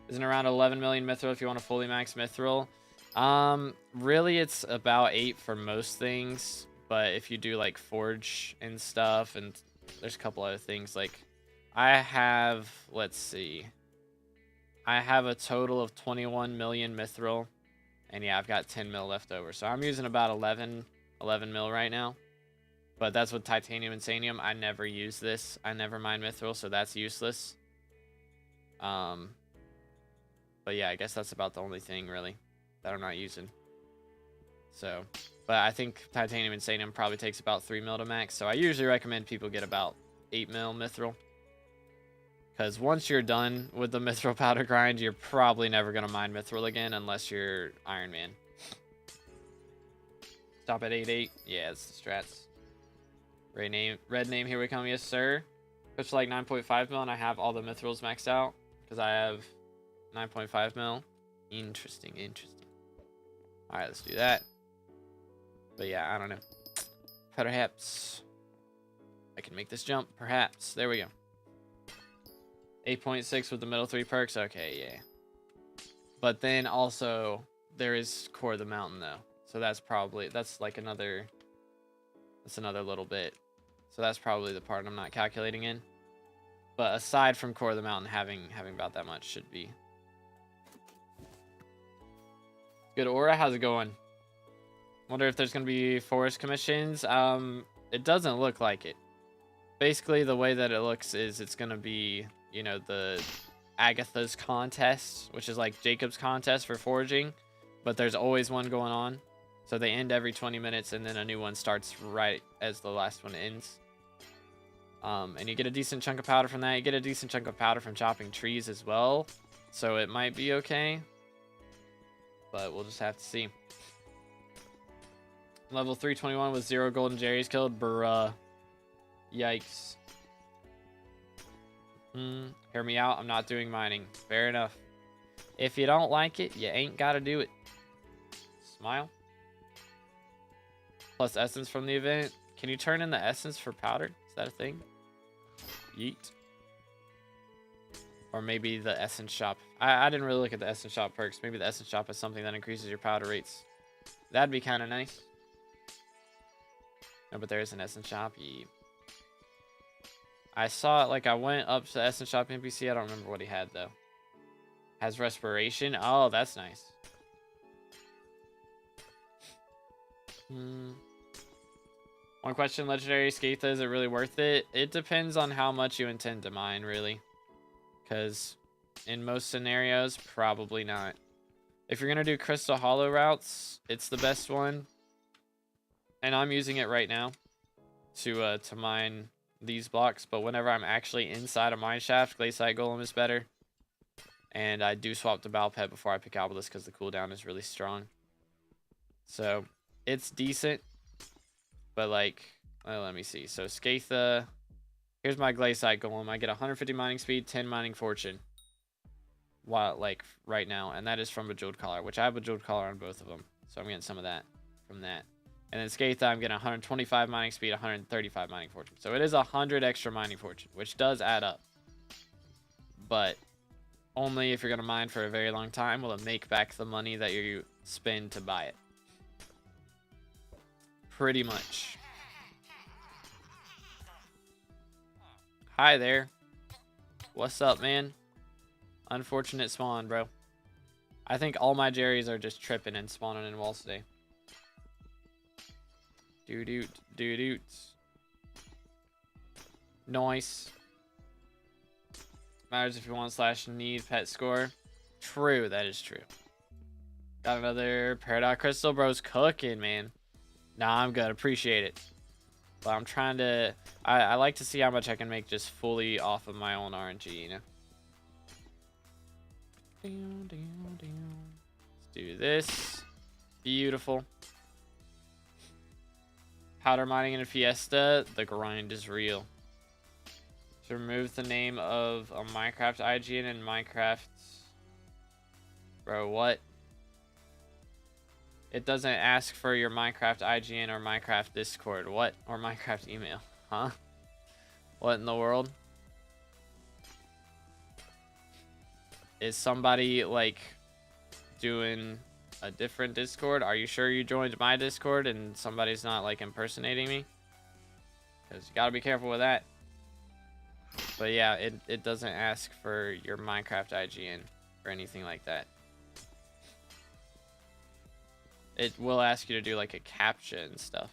Isn't around 11 million mithril if you want to fully max mithril? Really it's about 8 for most things, but if you do like forge and stuff, and there's a couple other things, like I have, let's see, I have a total of 21 million mithril, and yeah, I've got 10 mil left over, so I'm using about 11 mil right now. But that's with titanium and sanium. I never use this. I never mine mithril, so that's useless. But yeah, I guess that's about the only thing really that I'm not using. So, but I think titanium and sanium probably takes about 3 mil to max. So I usually recommend people get about 8 mil mithril. Because once you're done with the mithril powder grind, you're probably never going to mine mithril again unless you're Iron Man. Stop at 8.8. Yeah, it's the strats. Red name, here we come. Yes, sir. Push like 9.5 mil, and I have all the mithrils maxed out because I have 9.5 mil. Interesting. All right, let's do that. But yeah, I don't know. Perhaps I can make this jump. Perhaps. There we go. 8.6 with the middle 3 perks. Okay, yeah. But then also there is Core of the Mountain though, so that's like another. That's another little bit. So that's probably the part I'm not calculating in. But aside from Core of the Mountain, having about that much should be Good aura, how's it going? Wonder if there's gonna be forest commissions. It doesn't look like it. Basically, the way that it looks is it's gonna be, you know, the Agatha's contest, which is like Jacob's contest for foraging, but there's always one going on. So they end every 20 minutes and then a new one starts right as the last one ends. And you get a decent chunk of powder from that. You get a decent chunk of powder from chopping trees as well. So it might be okay. But we'll just have to see. Level 321 with 0 golden jerrys killed. Bruh. Yikes. Hear me out. I'm not doing mining. Fair enough. If you don't like it, you ain't got to do it. Smile. Plus essence from the event. Can you turn in the essence for powder? Is that a thing? Yeet. Or maybe the essence shop. I didn't really look at the essence shop perks. Maybe the essence shop is something that increases your powder rates. That'd be kind of nice. No, but there is an essence shop. Yeah. I saw it, like, I went up to the essence shop NPC. I don't remember what he had, though. Has respiration. Oh, that's nice. One question, legendary Skatha, is it really worth it? It depends on how much you intend to mine, really. Because in most scenarios, probably not. If you're going to do Crystal Hollow routes, it's the best one. And I'm using it right now to mine these blocks. But whenever I'm actually inside a mine shaft, Glaciite Golem is better. And I do swap to Balpet before I pick Obelisk because the cooldown is really strong. So it's decent. But like, well, let me see. So Skatha, here's my Glaciite Golem. I get 150 mining speed, 10 mining fortune. While, like, right now. And that is from Bejeweled Collar, which I have Bejeweled Collar on both of them. So I'm getting some of that from that. And then Skatha, I'm getting 125 mining speed, 135 mining fortune. So it is 100 extra mining fortune, which does add up. But only if you're going to mine for a very long time will it make back the money that you spend to buy it. Pretty much. Hi there. What's up, man? Unfortunate spawn, bro. I think all my Jerrys are just tripping and spawning in walls today. Doo-doot, doo-doot. Nice. Matters if you want / need pet score. True, that is true. Got another Paradox Crystal. Bro's cooking, man. Nah, I'm good. Appreciate it. But I'm trying to... I like to see how much I can make just fully off of my own RNG, you know? Let's do this. Beautiful. Powder mining in a fiesta. The grind is real. To remove the name of a Minecraft IGN and Minecraft... Bro, what? It doesn't ask for your Minecraft IGN or Minecraft Discord. What? Or Minecraft email. Huh? What in the world? Is somebody, like, doing a different Discord? Are you sure you joined my Discord and somebody's not, like, impersonating me? Because you gotta be careful with that. But yeah, it doesn't ask for your Minecraft IGN or anything like that. It will ask you to do like a CAPTCHA and stuff.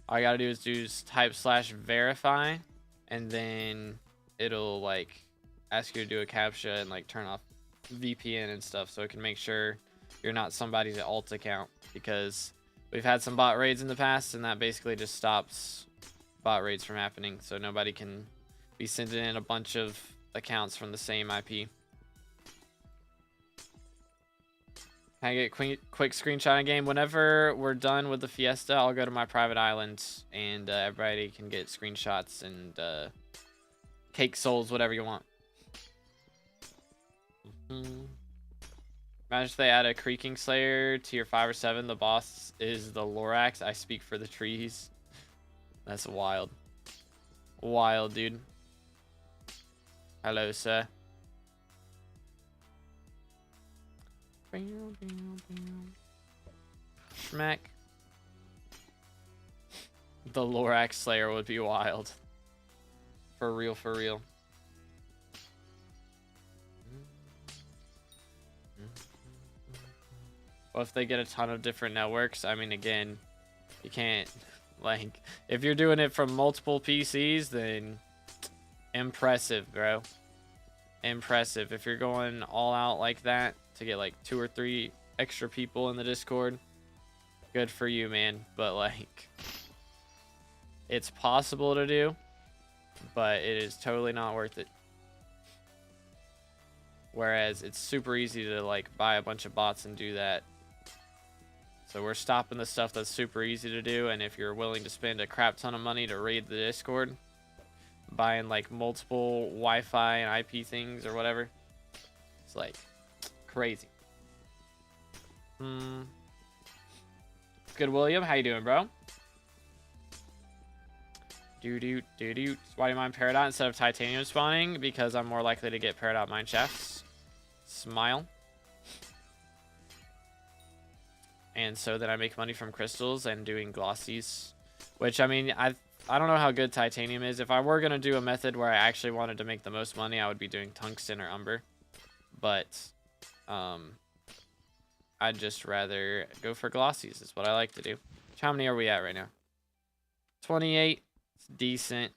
All you gotta do is type /verify, and then it'll like ask you to do a CAPTCHA and like turn off VPN and stuff, so it can make sure you're not somebody's alt account, because we've had some bot raids in the past, and that basically just stops bot raids from happening, so nobody can be sending in a bunch of accounts from the same IP. Can I get quick screenshot of game? Whenever we're done with the fiesta, I'll go to my private island, and everybody can get screenshots and cake souls, whatever you want. Imagine if they add a Creaking Slayer to your 5 or 7. The boss is the Lorax. I speak for the trees. That's wild. Wild, dude. Hello, sir. Schmack. The Lorax Slayer would be wild. For real, for real. Well, if they get a ton of different networks, I mean, again, you can't, like, if you're doing it from multiple PCs, then impressive, bro. Impressive. If you're going all out like that to get like 2 or 3 extra people in the Discord, good for you, man. But like, it's possible to do, but it is totally not worth it. Whereas it's super easy to like buy a bunch of bots and do that. So we're stopping the stuff that's super easy to do, and if you're willing to spend a crap ton of money to raid the Discord, buying like multiple Wi-Fi and IP things or whatever, it's like crazy. Good, William. How you doing, bro? Why do you mine Peridot instead of titanium spawning? Because I'm more likely to get Peridot mine shafts. Smile. And so then I make money from crystals and doing glossies, which, I mean, I don't know how good titanium is. If I were going to do a method where I actually wanted to make the most money, I would be doing tungsten or umber. But I'd just rather go for glossies is what I like to do. How many are we at right now? 28. It's decent.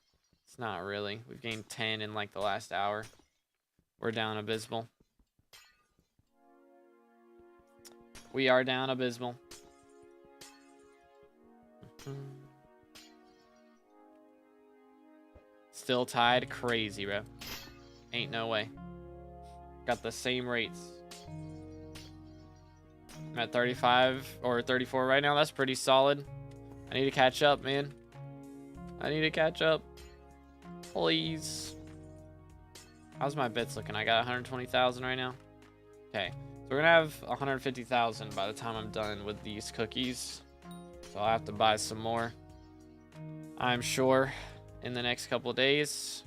It's not really. We've gained 10 in like the last hour. We're down abysmal. We are down abysmal. Still tied. Crazy, bro. Ain't no way. Got the same rates. I'm at 35 or 34 right now. That's pretty solid. I need to catch up, man. I need to catch up. Please. How's my bits looking? I got 120,000 right now. Okay. So we're gonna have 150,000 by the time I'm done with these cookies. So I'll have to buy some more, I'm sure, in the next couple of days.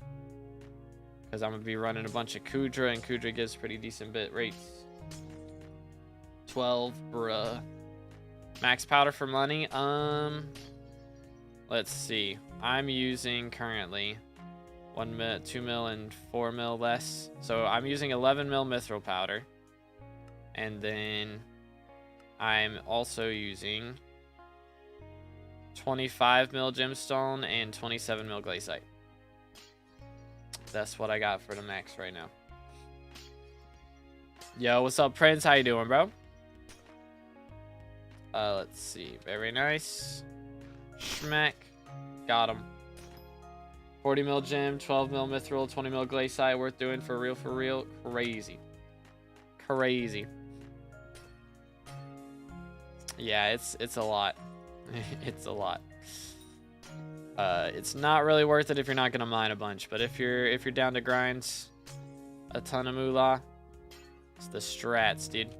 Because I'm gonna be running a bunch of Kudra, and Kudra gives pretty decent bit rates. 12, bruh. Max powder for money. Let's see. I'm using currently 1 mil, 2 mil, and 4 mil less. So I'm using 11 mil mithril powder. And then I'm also using 25 mil gemstone and 27 mil glaciite. That's what I got for the max right now. Yo, what's up, Prince? How you doing, bro? Let's see. Very nice. Schmack. Got him. 40 mil gem, 12 mil mithril, 20 mil glaciite. Worth doing for real, for real. Crazy. Crazy. Yeah, it's a lot. It's a lot. It's not really worth it if you're not gonna mine a bunch, but if you're down to grind a ton of moolah, it's the strats, dude.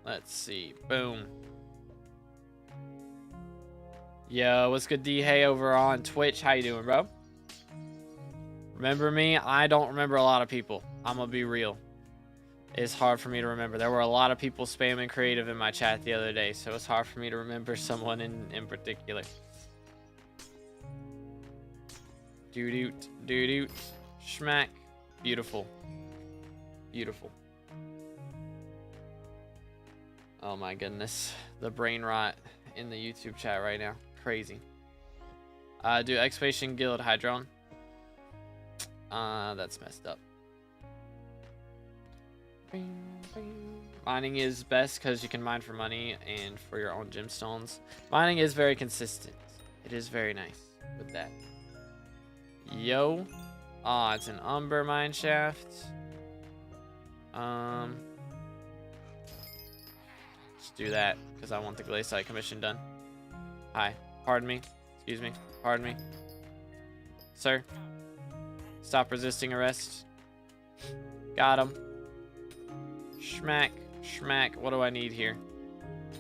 Let's see. Boom. Yo, what's good, D? Hey, over on Twitch. How you doing, bro? Remember me? I don't remember a lot of people. I'm gonna be real. It's hard for me to remember. There were a lot of people spamming creative in my chat the other day, so it's hard for me to remember someone in particular. Doo-doot, doo-doot, schmack. Beautiful. Beautiful. Oh my goodness. The brain rot in the YouTube chat right now. Crazy. Do Excavation Guild Hydron. That's messed up. Mining is best because you can mine for money and for your own gemstones. Mining is very consistent. It is very nice with that. Yo. Ah, it's an umber mine shaft. Let's do that because I want the glaciite commission done. Hi. Pardon me. Excuse me. Pardon me. Sir. Stop resisting arrest. Got him. Schmack. Schmack. What do I need here?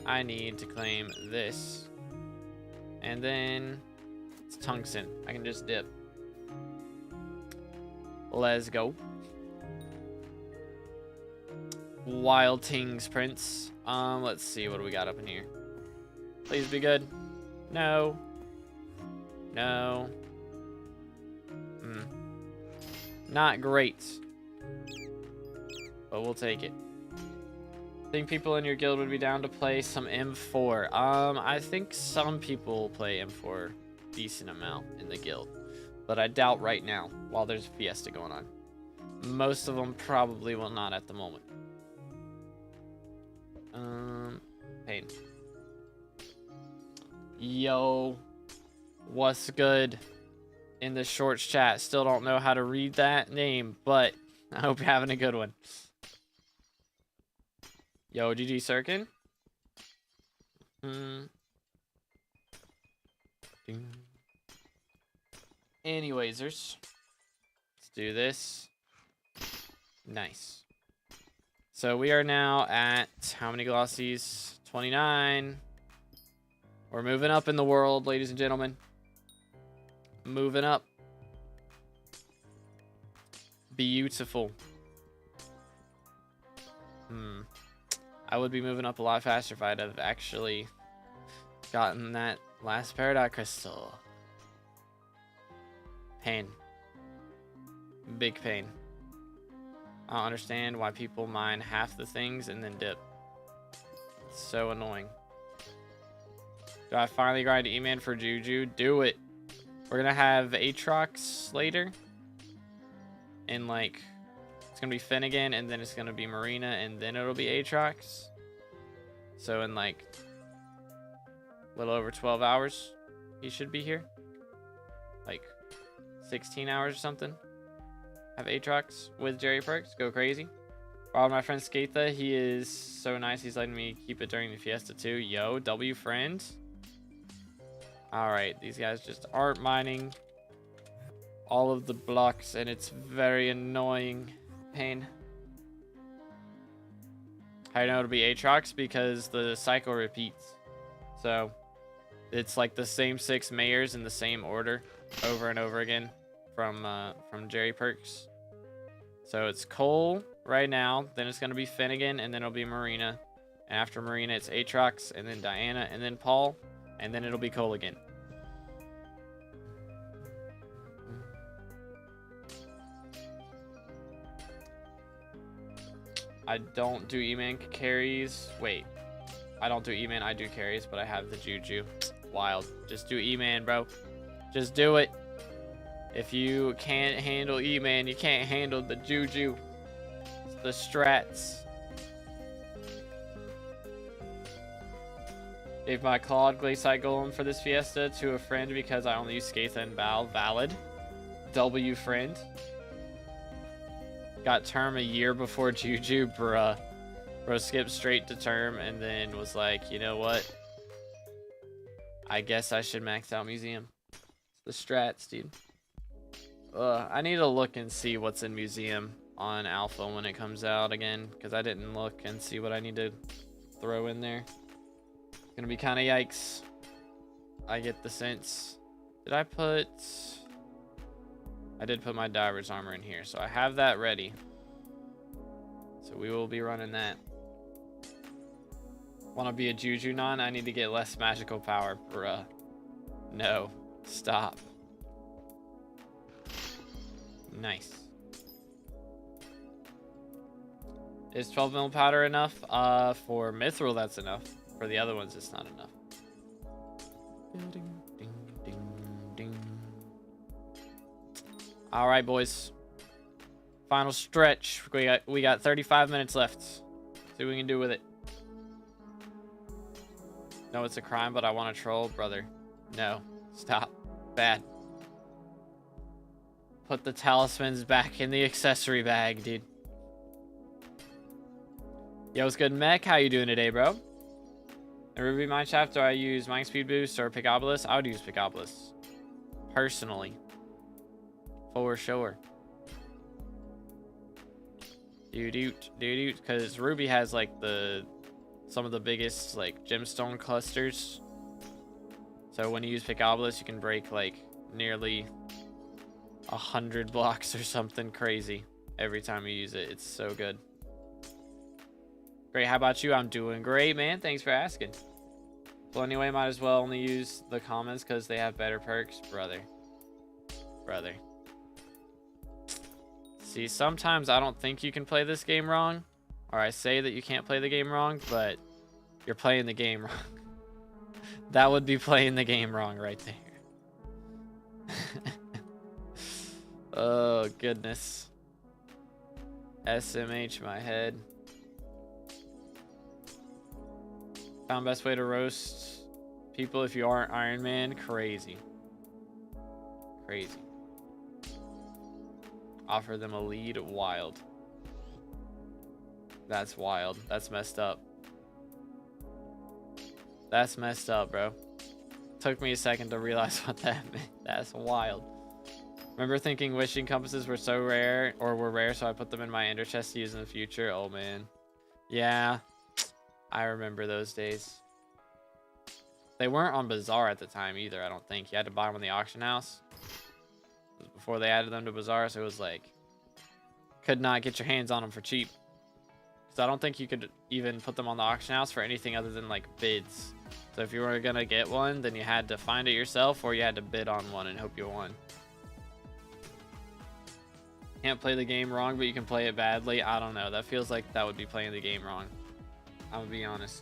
I need to claim this. And then it's tungsten. I can just dip. Let's go. Wild Tings Prince. Let's see. What do we got up in here? Please be good. No. No. Not great. But we'll take it. Think people in your guild would be down to play some M4? I think some people play M4 decent amount in the guild, but I doubt right now while there's a fiesta going on. Most of them probably will not at the moment. Pain. Yo, what's good in the shorts chat? Still don't know how to read that name, but I hope you're having a good one. Yo, GG Sirkin. Anyways, let's do this. Nice. So we are now at how many glossies? 29. We're moving up in the world, ladies and gentlemen. Moving up. Beautiful. I would be moving up a lot faster if I'd have actually gotten that last Peridot crystal. Pain. Big pain. I don't understand why people mine half the things and then dip. It's so annoying. Do I finally grind E-Man for Juju? Do it. We're gonna have Aatrox later. And like, it's gonna be Finnegan, and then it's gonna be Marina, and then it'll be Aatrox. So in like a little over 12 hours, he should be here. Like 16 hours or something. Have Aatrox with Jerry Perks. Go crazy. While my friend Skatha, he is so nice. He's letting me keep it during the fiesta too. Yo, W friend. Alright, these guys just aren't mining all of the blocks, and it's very annoying. Pain. How do you know it'll be Aatrox? Because the cycle repeats. So it's like the same 6 mayors in the same order over and over again from Jerry Perks. So it's Cole right now, then it's gonna be Finnegan, and then it'll be Marina. And after Marina, it's Aatrox, and then Diana, and then Paul, and then it'll be Cole again. I don't do E-Man carries. Wait, I don't do E-Man, I do carries, but I have the Juju. Wild. Just do E-Man, bro. Just do it. If you can't handle E-Man, you can't handle the Juju. It's the strats. Gave my Claude Glacial Golem for this fiesta to a friend because I only use Skatha and Val. Valid. W friend. Got term a year before Juju, bruh. Bro skipped straight to term and then was like, you know what? I guess I should max out Museum. It's the strats, dude. I need to look and see what's in Museum on Alpha when it comes out again, because I didn't look and see what I need to throw in there. It's gonna be kind of yikes. I get the sense. Did I put... I did put my Diver's armor in here, so I have that ready. So we will be running that. Want to be a Juju non? I need to get less magical power, bruh. No. Stop. Nice. Is 12 mil powder enough? For Mithril, that's enough. For the other ones, it's not enough. Ding, ding, ding, ding. All right, boys. Final stretch. We got 35 minutes left. See what we can do with it. No, it's a crime, but I want to troll, brother. No, stop. Bad. Put the talismans back in the accessory bag, dude. Yo, what's good, Mech? How you doing today, bro? In Ruby Mineshaft, do I use Mind Speed Boost or Picopolis? I would use Picopolis. Personally. For sure. Because Ruby has like some of the biggest like gemstone clusters. So when you use Picopolis, you can break like nearly 100 blocks or something crazy every time you use it. It's so good. Great. How about you? I'm doing great, man. Thanks for asking. Well, anyway, might as well only use the commons because they have better perks, brother. See, sometimes I don't think you can play this game wrong. or I say that you can't play the game wrong, but you're playing the game wrong. That would be playing the game wrong right there. Oh, goodness. SMH my head. Found best way to roast people if you aren't Iron Man. Crazy. Crazy. Offer them a lead. Wild. That's wild. That's messed up. That's messed up, bro. Took me a second to realize what that meant. That's wild. Remember thinking wishing compasses were so rare, or were rare, so I put them in my ender chest to use in the future. Oh, man. Yeah. I remember those days. They weren't on Bazaar at the time either, I don't think. You had to buy them on the auction house. It was before they added them to Bazaar, so it was like... could not get your hands on them for cheap. Because I don't think you could even put them on the auction house for anything other than, like, bids. So if you were going to get one, then you had to find it yourself, or you had to bid on one and hope you won. Can't play the game wrong, but you can play it badly. I don't know. That feels like that would be playing the game wrong. I'm gonna be honest.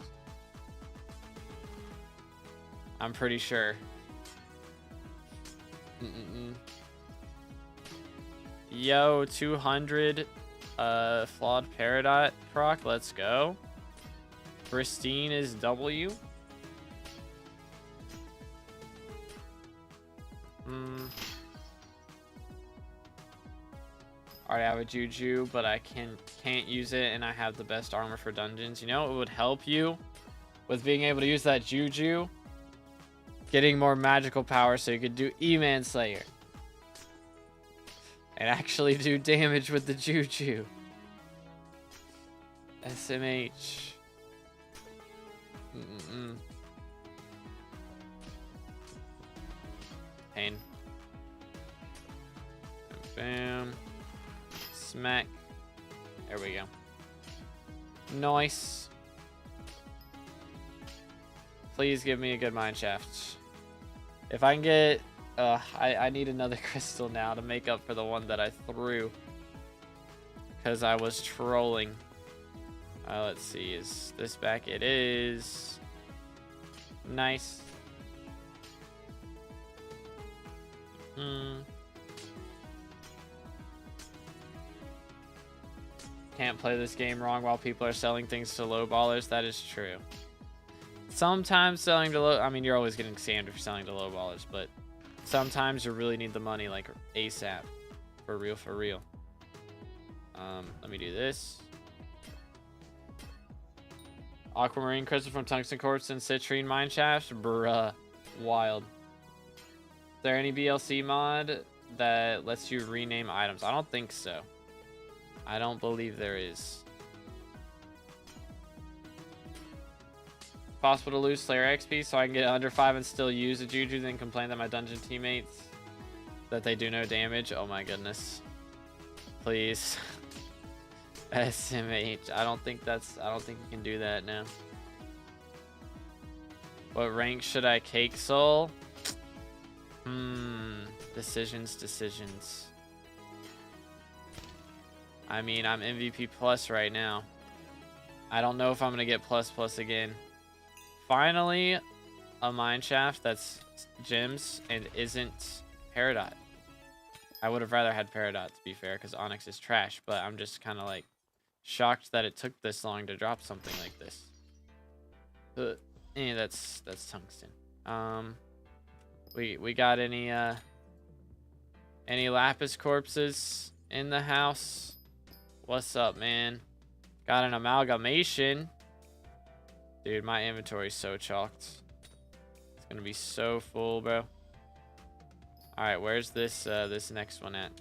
I'm pretty sure. Yo, 200 flawed Peridot proc. Let's go. Pristine is W. Alright, I have a Juju, but I can't use it, and I have the best armor for dungeons. You know, it would help you with being able to use that Juju, getting more magical power, so you could do E-Man Slayer and actually do damage with the Juju. SMH. Pain. Bam. Smack. There we go. Nice. Please give me a good mine shaft. If I can get... I need another crystal now to make up for the one that I threw. Because I was trolling. Let's see. Is this back? It is. Nice. Can't play this game wrong while people are selling things to low ballers. That is true. Sometimes selling to low... I mean, you're always getting scammed if you're selling to low ballers, but sometimes you really need the money, like, ASAP. For real, for real. Let me do this. Aquamarine crystal from tungsten quartz and citrine mine shafts. Bruh. Wild. Is there any BLC mod that lets you rename items? I don't think so. I don't believe there is. Possible to lose Slayer XP so I can get under 5 and still use a Juju, then complain that my dungeon teammates that they do no damage. Oh my goodness. Please. SMH. I don't think you can do that now. What rank should I cake soul? Decisions. I mean, I'm MVP plus right now. I don't know if I'm gonna get plus again. Finally, a mine shaft that's gems and isn't Peridot. I would have rather had Peridot, to be fair, because Onyx is trash, but I'm just kind of like shocked that it took this long to drop something like this. That's tungsten. We got any lapis corpses in the house? What's up, man? Got an amalgamation. Dude, my inventory is so chalked. It's gonna be so full, bro. All right, where's this this next one at?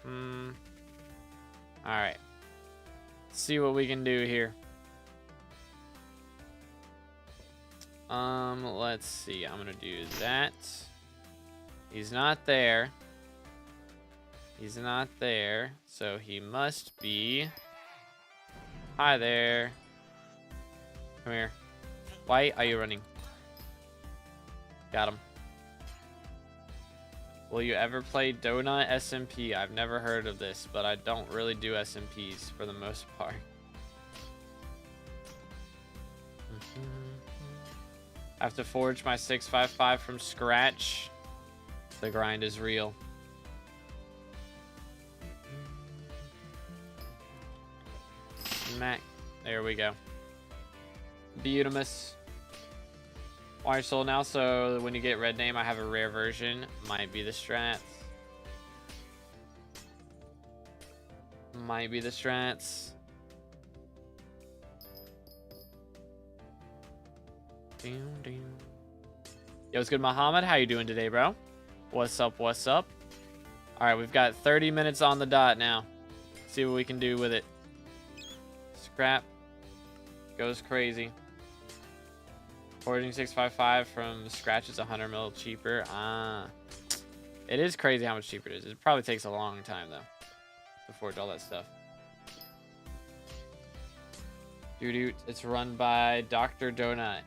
All right. Let's see what we can do here. Let's see. I'm gonna do that. He's not there. He's not there, so he must be... Hi there. Come here. Why are you running? Got him. Will you ever play Donut SMP? I've never heard of this, but I don't really do SMPs for the most part. I have to forge my 655 from scratch. The grind is real. Smack. There we go. Beautimus. Wire soul now, so when you get red name, I have a rare version. Might be the strats. Might be the strats. Yo, what's good, Muhammad? How you doing today, bro? What's up, what's up? Alright, we've got 30 minutes on the dot now. See what we can do with it. Scrap. Goes crazy. Forging 655 from scratch is 100 mil cheaper. It is crazy how much cheaper it is. It probably takes a long time, though, to forge all that stuff. Dude, it's run by Dr. Donut.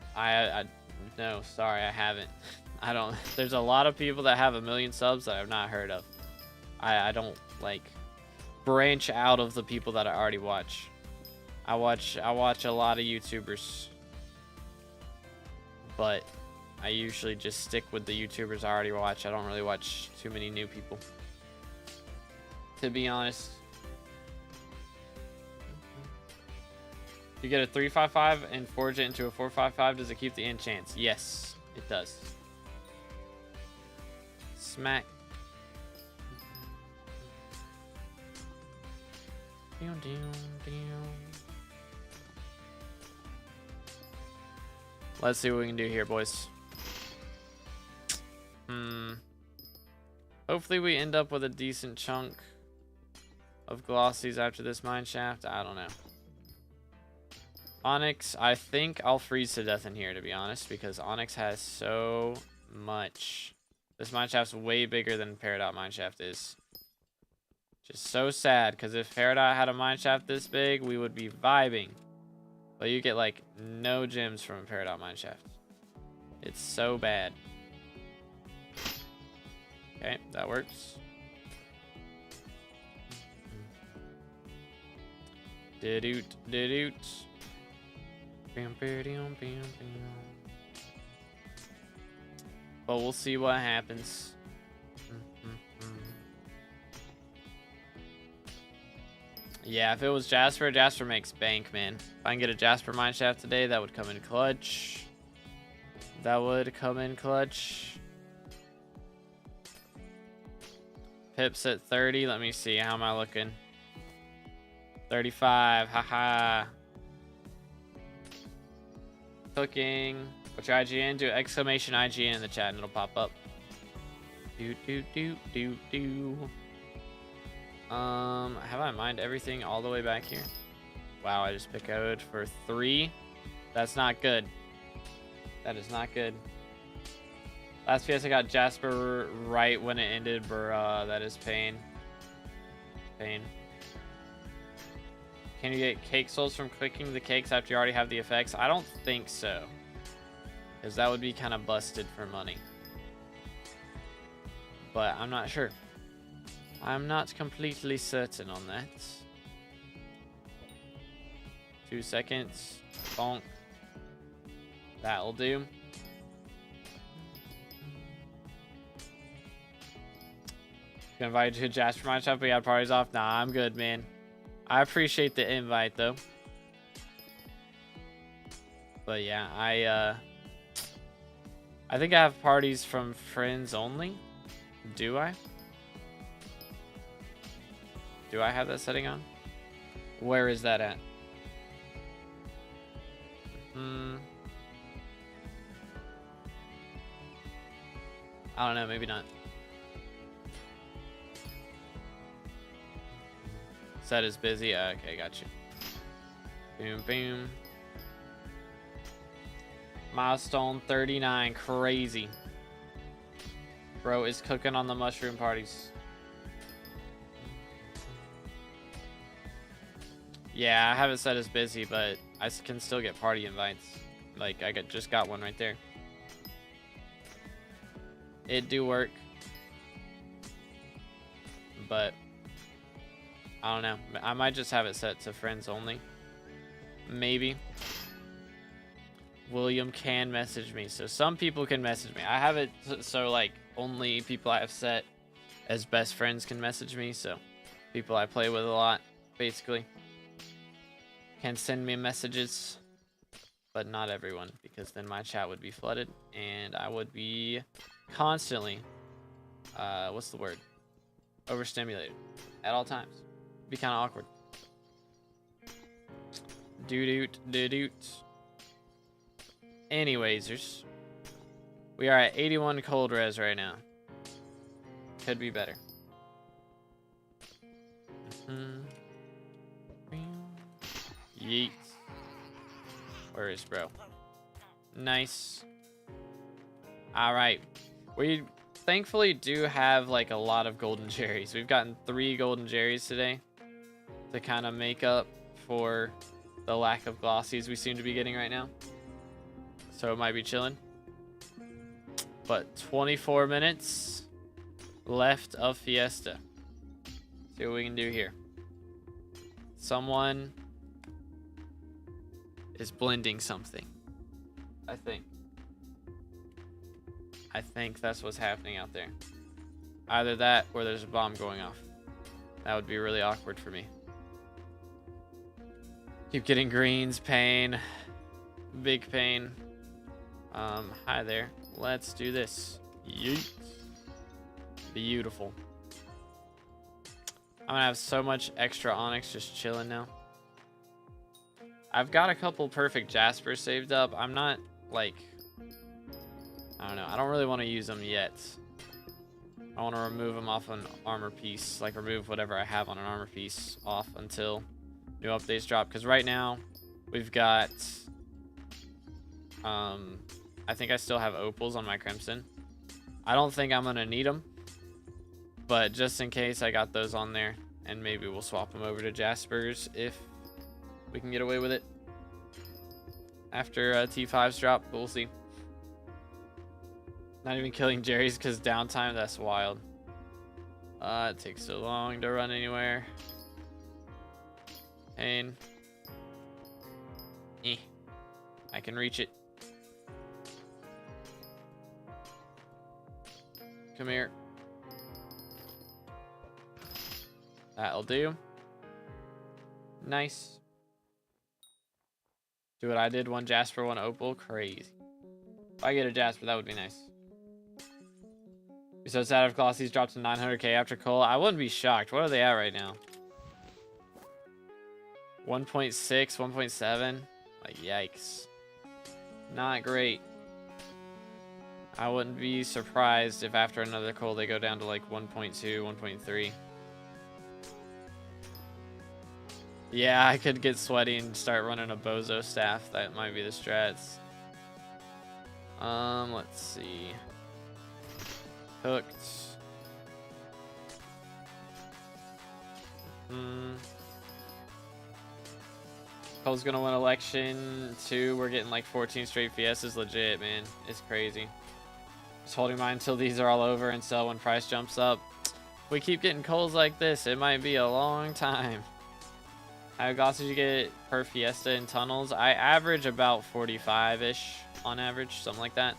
No, sorry, I haven't. I don't. There's a lot of people that have 1 million subs that I've not heard of. I don't like branch out of the people that I already watch. I watch a lot of YouTubers, but I usually just stick with the YouTubers I already watch. I don't really watch too many new people, to be honest. You get a 355 and forge it into a 455. Does it keep the enchants? Yes, it does. Smack. Let's see what we can do here, boys. Hopefully we end up with a decent chunk of glossies after this mine shaft. I don't know. Onyx, I think I'll freeze to death in here, to be honest, because Onyx has so much. This mineshaft's way bigger than Peridot mineshaft is. Just so sad, because if Peridot had a mineshaft this big, we would be vibing. But you get, like, no gems from a Peridot mineshaft. It's so bad. Okay, that works. Didoot, didoot. But we'll see what happens. Yeah, if it was Jasper, Jasper makes bank, man. If I can get a Jasper mineshaft today, that would come in clutch. That would come in clutch. Pips at 30. Let me see. How am I looking? 35. Haha. Cooking. What's your IGN? Do exclamation IGN in the chat and it'll pop up. Do. Have I mined everything all the way back here? Wow, I just picoed for 3. That's not good. That is not good. Last PS I got Jasper right when it ended, bruh. That is pain. Pain. Can you get cake souls from clicking the cakes after you already have the effects? I don't think so, because that would be kind of busted for money. But I'm not sure. I'm not completely certain on that. 2 seconds. Bonk. That'll do. Gonna invite you to a Jasper mineshaft, but you got parties off? Nah, I'm good, man. I appreciate the invite, though. But yeah, I think I have parties from friends only. Do I? Do I have that setting on? Where is that at? I don't know, maybe not. Set is busy. Okay, got you. Boom, boom. Milestone 39. Crazy. Bro is cooking on the mushroom parties. Yeah, I have it set as busy, but I can still get party invites. Like, I just got one right there. It do work. but I don't know. I might just have it set to friends only. Maybe. William can message me. So some people can message me. I have it so like only people I have set as best friends can message me. So people I play with a lot, basically, can send me messages. But not everyone, because then my chat would be flooded and I would be constantly, what's the word? Overstimulated at all times. It'd be kind of awkward. Doot. Anyways, we are at 81 cold res right now. Could be better. Yeet. Where is bro? Nice. Alright. We thankfully do have like a lot of golden cherries. We've gotten 3 golden cherries today to kind of make up for the lack of glossies we seem to be getting right now. So it might be chilling. But 24 minutes left of Fiesta. See what we can do here. Someone is blending something. I think that's what's happening out there. Either that or there's a bomb going off. That would be really awkward for me. Keep getting greens, pain. Big pain. Hi there. Let's do this. Yeet. Beautiful. I'm gonna have so much extra onyx just chilling now. I've got a couple perfect jaspers saved up. I'm not like, I don't know. I don't really want to use them yet. I want to remove them off an armor piece, like remove whatever I have on an armor piece off until new updates drop. Because right now we've got, I think I still have opals on my crimson. I don't think I'm gonna need them, but just in case, I got those on there, and maybe we'll swap them over to jaspers if we can get away with it after T5s drop, but we'll see. Not even killing Jerry's because downtime, that's wild. It takes so long to run anywhere. Pain. I can reach it. Come here. That'll do. Nice. Do what I did, 1 jasper, 1 opal. Crazy. If I get a jasper, that would be nice. So sad if glossies dropped to 900k after coal. I wouldn't be shocked. What are they at right now? 1.6, 1.7. Like, yikes. Not great. I wouldn't be surprised if after another coal they go down to like 1.2, 1.3. Yeah, I could get sweaty and start running a bozo staff. That might be the strats. Let's see. Hooked. Cole's gonna win election 2. We're getting like 14 straight Fiestas. Legit, man. It's crazy. Just holding mine until these are all over and sell when price jumps up. If we keep getting coals like this, it might be a long time. How many glosses you get per Fiesta in tunnels? I average about 45-ish on average, something like that.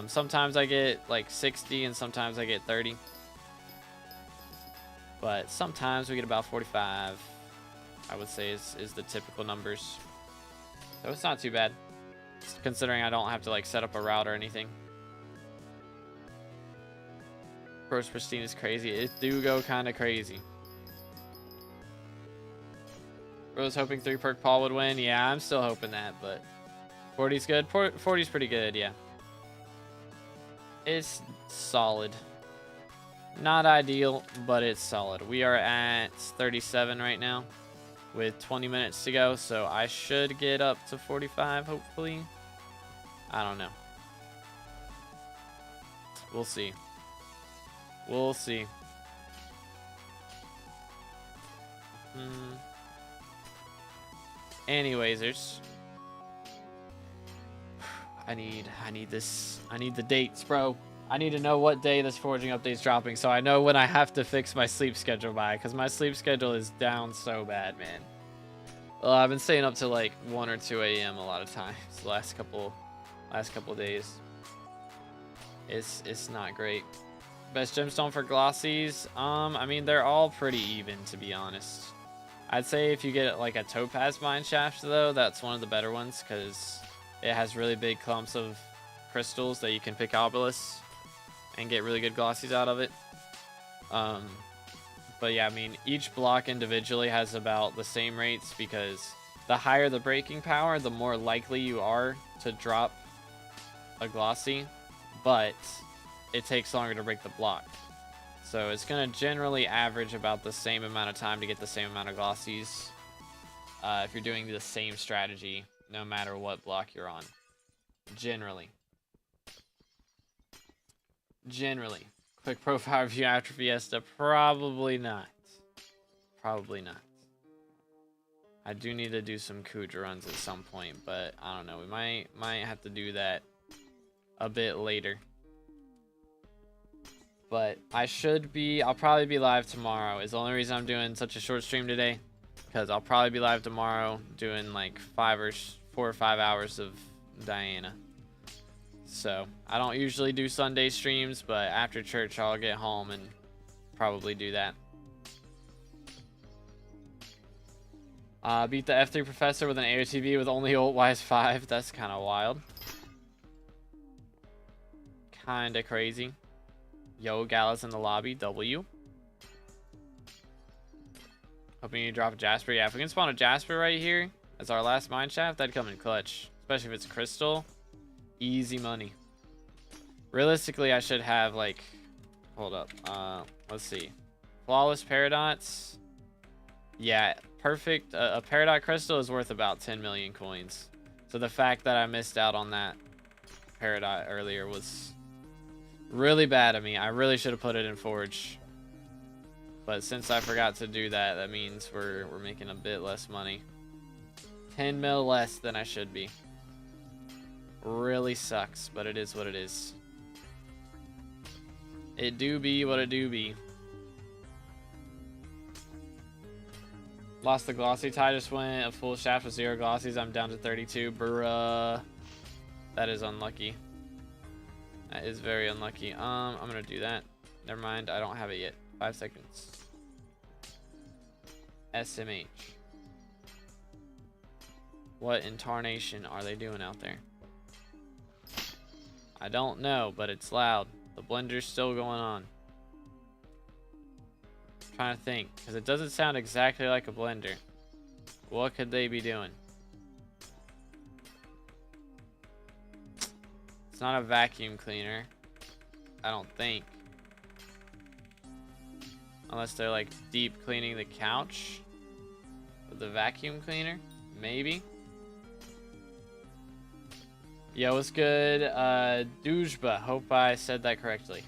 Sometimes I get like 60 and sometimes I get 30. But sometimes we get about 45, I would say is the typical numbers. So it's not too bad, considering I don't have to like set up a route or anything. Gross pristine is crazy. It do go kind of crazy. Rose hoping 3 perk Paul would win. Yeah, I'm still hoping that, but 40's good. 40's pretty good, yeah. It's solid. Not ideal, but it's solid. We are at 37 right now with 20 minutes to go, so I should get up to 45, hopefully. I don't know. We'll see. We'll see. Anyways, I need this. I need the dates, bro. I need to know what day this forging update's dropping so I know when I have to fix my sleep schedule by, because my sleep schedule is down so bad, man. Well, I've been staying up to like 1 or 2 a.m. a lot of times the last couple days. It's not great. Best gemstone for glossies? I mean, they're all pretty even, to be honest. I'd say if you get like a topaz mine shaft, though, that's one of the better ones, because it has really big clumps of crystals that you can pick obelisks and get really good glossies out of it. But yeah, I mean, each block individually has about the same rates, because the higher the breaking power, the more likely you are to drop a glossy, but it takes longer to break the block. So it's going to generally average about the same amount of time to get the same amount of glossies if you're doing the same strategy, no matter what block you're on. Generally. Quick profile review after Fiesta? Probably not. Probably not. I do need to do some Kuja runs at some point, but I don't know. We might have to do that a bit later. But I'll probably be live tomorrow. Is the only reason I'm doing such a short stream today, because I'll probably be live tomorrow doing like 4 or 5 hours of Diana. So I don't usually do Sunday streams, but after church I'll get home and probably do that. Beat the F3 professor with an AOTV with only ult wise 5. That's kind of wild. Kind of crazy. Yo, Gala's in the lobby. W. Hoping you drop a Jasper. Yeah, if we can spawn a Jasper right here as our last mine shaft, that'd come in clutch. Especially if it's crystal. Easy money. Realistically, I should have like... Hold up. Let's see. Flawless Paradox. Yeah, perfect. A Peridot crystal is worth about 10 million coins. So the fact that I missed out on that Peridot earlier was really bad of me. I really should have put it in Forge. But since I forgot to do that, that means we're making a bit less money. 10 mil less than I should be. Really sucks, but it is what it is. It do be what it do be. Lost the glossy tie, just went a full shaft with 0 glossies. I'm down to 32. Bruh. That is unlucky. That is very unlucky. I'm gonna do that. Never mind, I don't have it yet. 5 seconds. SMH. What in tarnation are they doing out there? I don't know, but it's loud. The blender's still going on. I'm trying to think, because it doesn't sound exactly like a blender. What could they be doing? It's not a vacuum cleaner, I don't think. Unless they're like deep cleaning the couch with the vacuum cleaner, maybe. Yo, what's good? Dujba, hope I said that correctly.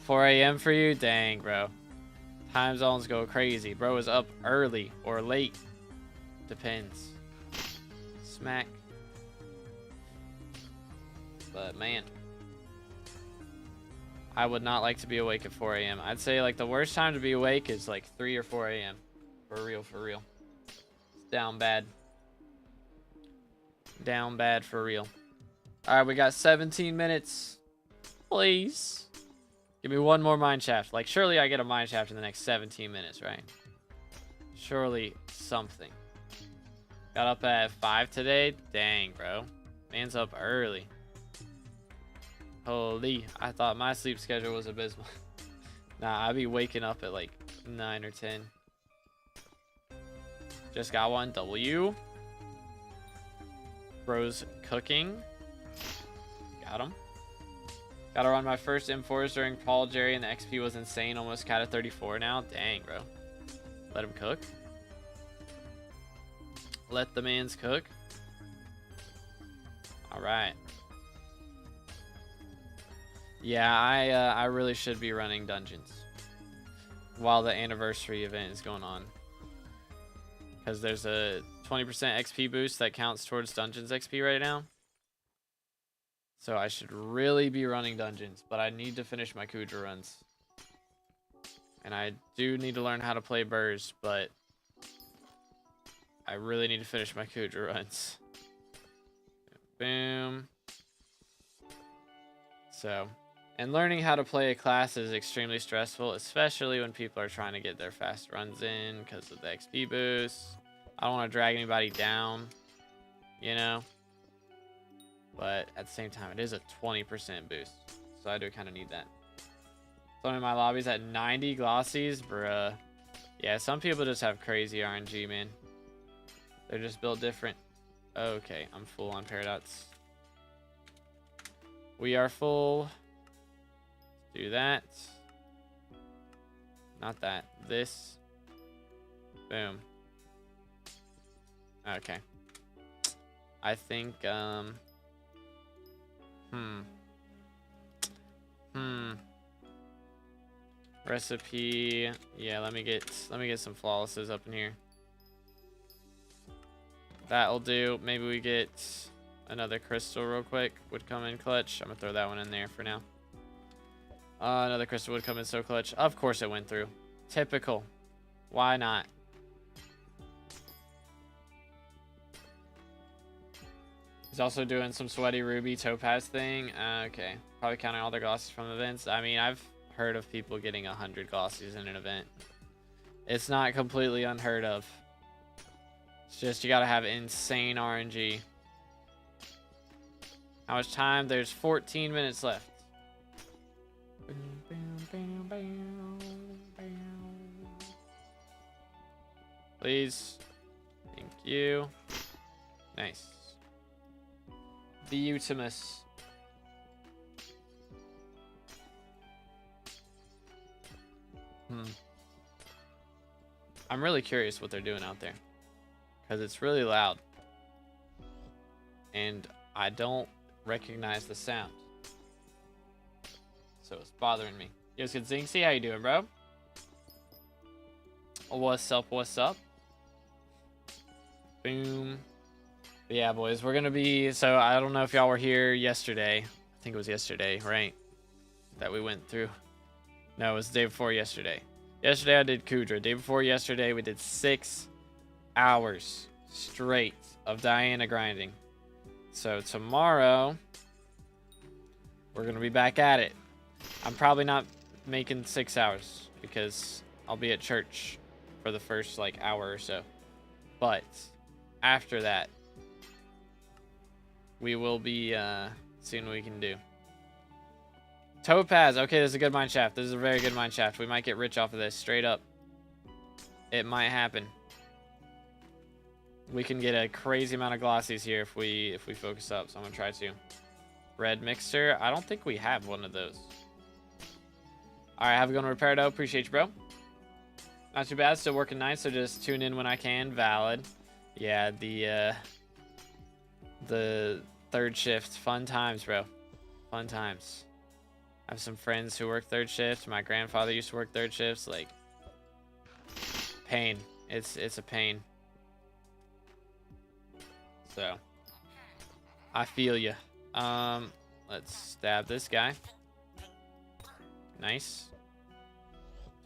4 a.m. for you? Dang, bro. Time zones go crazy. Bro is up early or late. Depends. Smack. But man, I would not like to be awake at 4 a.m. I'd say like the worst time to be awake is like 3 or 4 a.m. For real, for real. It's down bad. Down bad for real. Alright, we got 17 minutes. Please. Give me one more mine shaft. Like, surely I get a mine shaft in the next 17 minutes, right? Surely something. Got up at 5 today? Dang, bro. Man's up early. Holy, I thought my sleep schedule was abysmal. Nah, I'd be waking up at like 9 or 10. Just got one. W. Bro's cooking. Got him. Gotta run my first M4s during Paul Jerry, and the XP was insane. Almost cat at 34 now. Dang, bro. Let him cook. Let the mans cook. Alright. Yeah, I really should be running dungeons while the anniversary event is going on, because there's a 20% XP boost that counts towards dungeons XP right now. So I should really be running dungeons, but I need to finish my Kudra runs. And I do need to learn how to play Burrs, but I really need to finish my Kudra runs. Boom. So, and learning how to play a class is extremely stressful, especially when people are trying to get their fast runs in because of the XP boost. I don't want to drag anybody down, you know? But at the same time, it is a 20% boost. So I do kind of need that. Some of my lobbies at 90 glossies, bruh. Yeah, some people just have crazy RNG, man. They're just built different. Okay, I'm full on Paradox. We are full. Do that. Not that. This. Boom. Okay. I think, Recipe. Yeah, let me get some flawlesses up in here. That'll do. Maybe we get another crystal real quick. Would come in clutch. I'm gonna throw that one in there for now. Another crystal would come in so clutch. Of course it went through. Typical. Why not? He's also doing some sweaty ruby topaz thing. Okay. Probably counting all their glosses from events. I mean, I've heard of people getting 100 glossies in an event. It's not completely unheard of. It's just you gotta have insane RNG. How much time? There's 14 minutes left. Please. Thank you. Nice. The Utimus. I'm really curious what they're doing out there. Because it's really loud. And I don't recognize the sound. So it's bothering me. Yo, good Zinxie, how you doing, bro? What's up, what's up? Boom. But yeah, boys, we're gonna be, so I don't know if y'all were here yesterday. I think it was yesterday, right? That we went through. No, it was the day before yesterday. Yesterday I did Kudra. Day before yesterday we did 6 hours straight of Diana grinding. So tomorrow we're gonna be back at it. I'm probably not making 6 hours because I'll be at church for the first like hour or so. But after that, we will be seeing what we can do. Topaz. Okay, this is a good mine shaft. This is a very good mine shaft. We might get rich off of this. Straight up. It might happen. We can get a crazy amount of glossies here if we focus up. So I'm gonna try to. Red mixer. I don't think we have one of those. Alright, have a good one, Repairdo. Appreciate you, bro. Not too bad. Still working nights, so just tune in when I can. Valid. Yeah, the third shift. Fun times, bro. Fun times. I have some friends who work third shift. My grandfather used to work third shifts. Like, pain. It's a pain. So, I feel you. Let's stab this guy. Nice.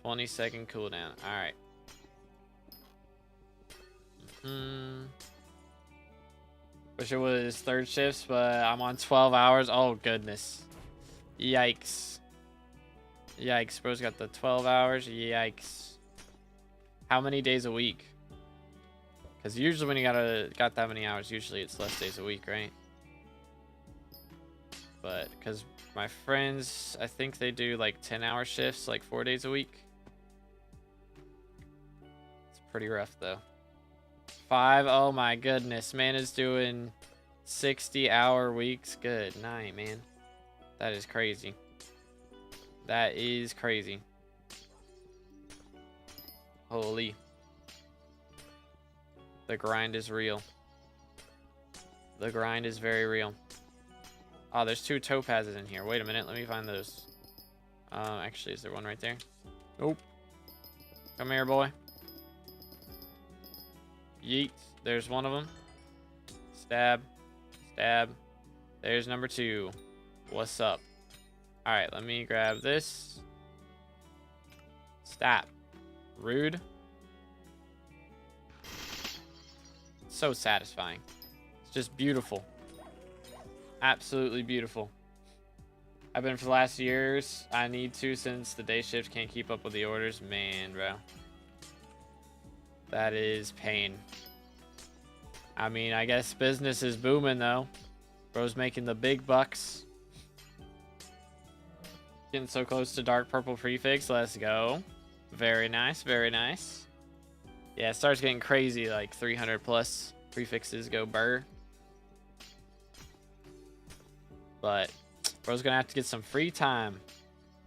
20-second cooldown. All right. Wish it was third shifts, but I'm on 12 hours. Oh, goodness. Yikes. Yikes. Bro's got the 12 hours. Yikes. How many days a week? Because usually when you got that many hours, usually it's less days a week, right? But because my friends, I think they do like 10-hour shifts, like 4 days a week. It's pretty rough, though. 5. Oh, my goodness. Man is doing 60-hour weeks. Good night, man. That is crazy. That is crazy. Holy. The grind is real. The grind is very real. Oh, there's 2 topazes in here. Wait a minute. Let me find those. Actually, is there one right there? Nope. Come here, boy. Yeet. There's one of them. Stab. Stab. There's number 2. What's up? All right, let me grab this. Stop. Rude. So satisfying. It's just beautiful. Absolutely beautiful. I've been for the last years. I need to since the day shift can't keep up with the orders. Man, bro. That is pain. I mean, I guess business is booming though. Bro's making the big bucks. Getting so close to dark purple prefix. Let's go. Very nice, very nice. Yeah, it starts getting crazy, like 300 plus prefixes go burr. But bro's gonna have to get some free time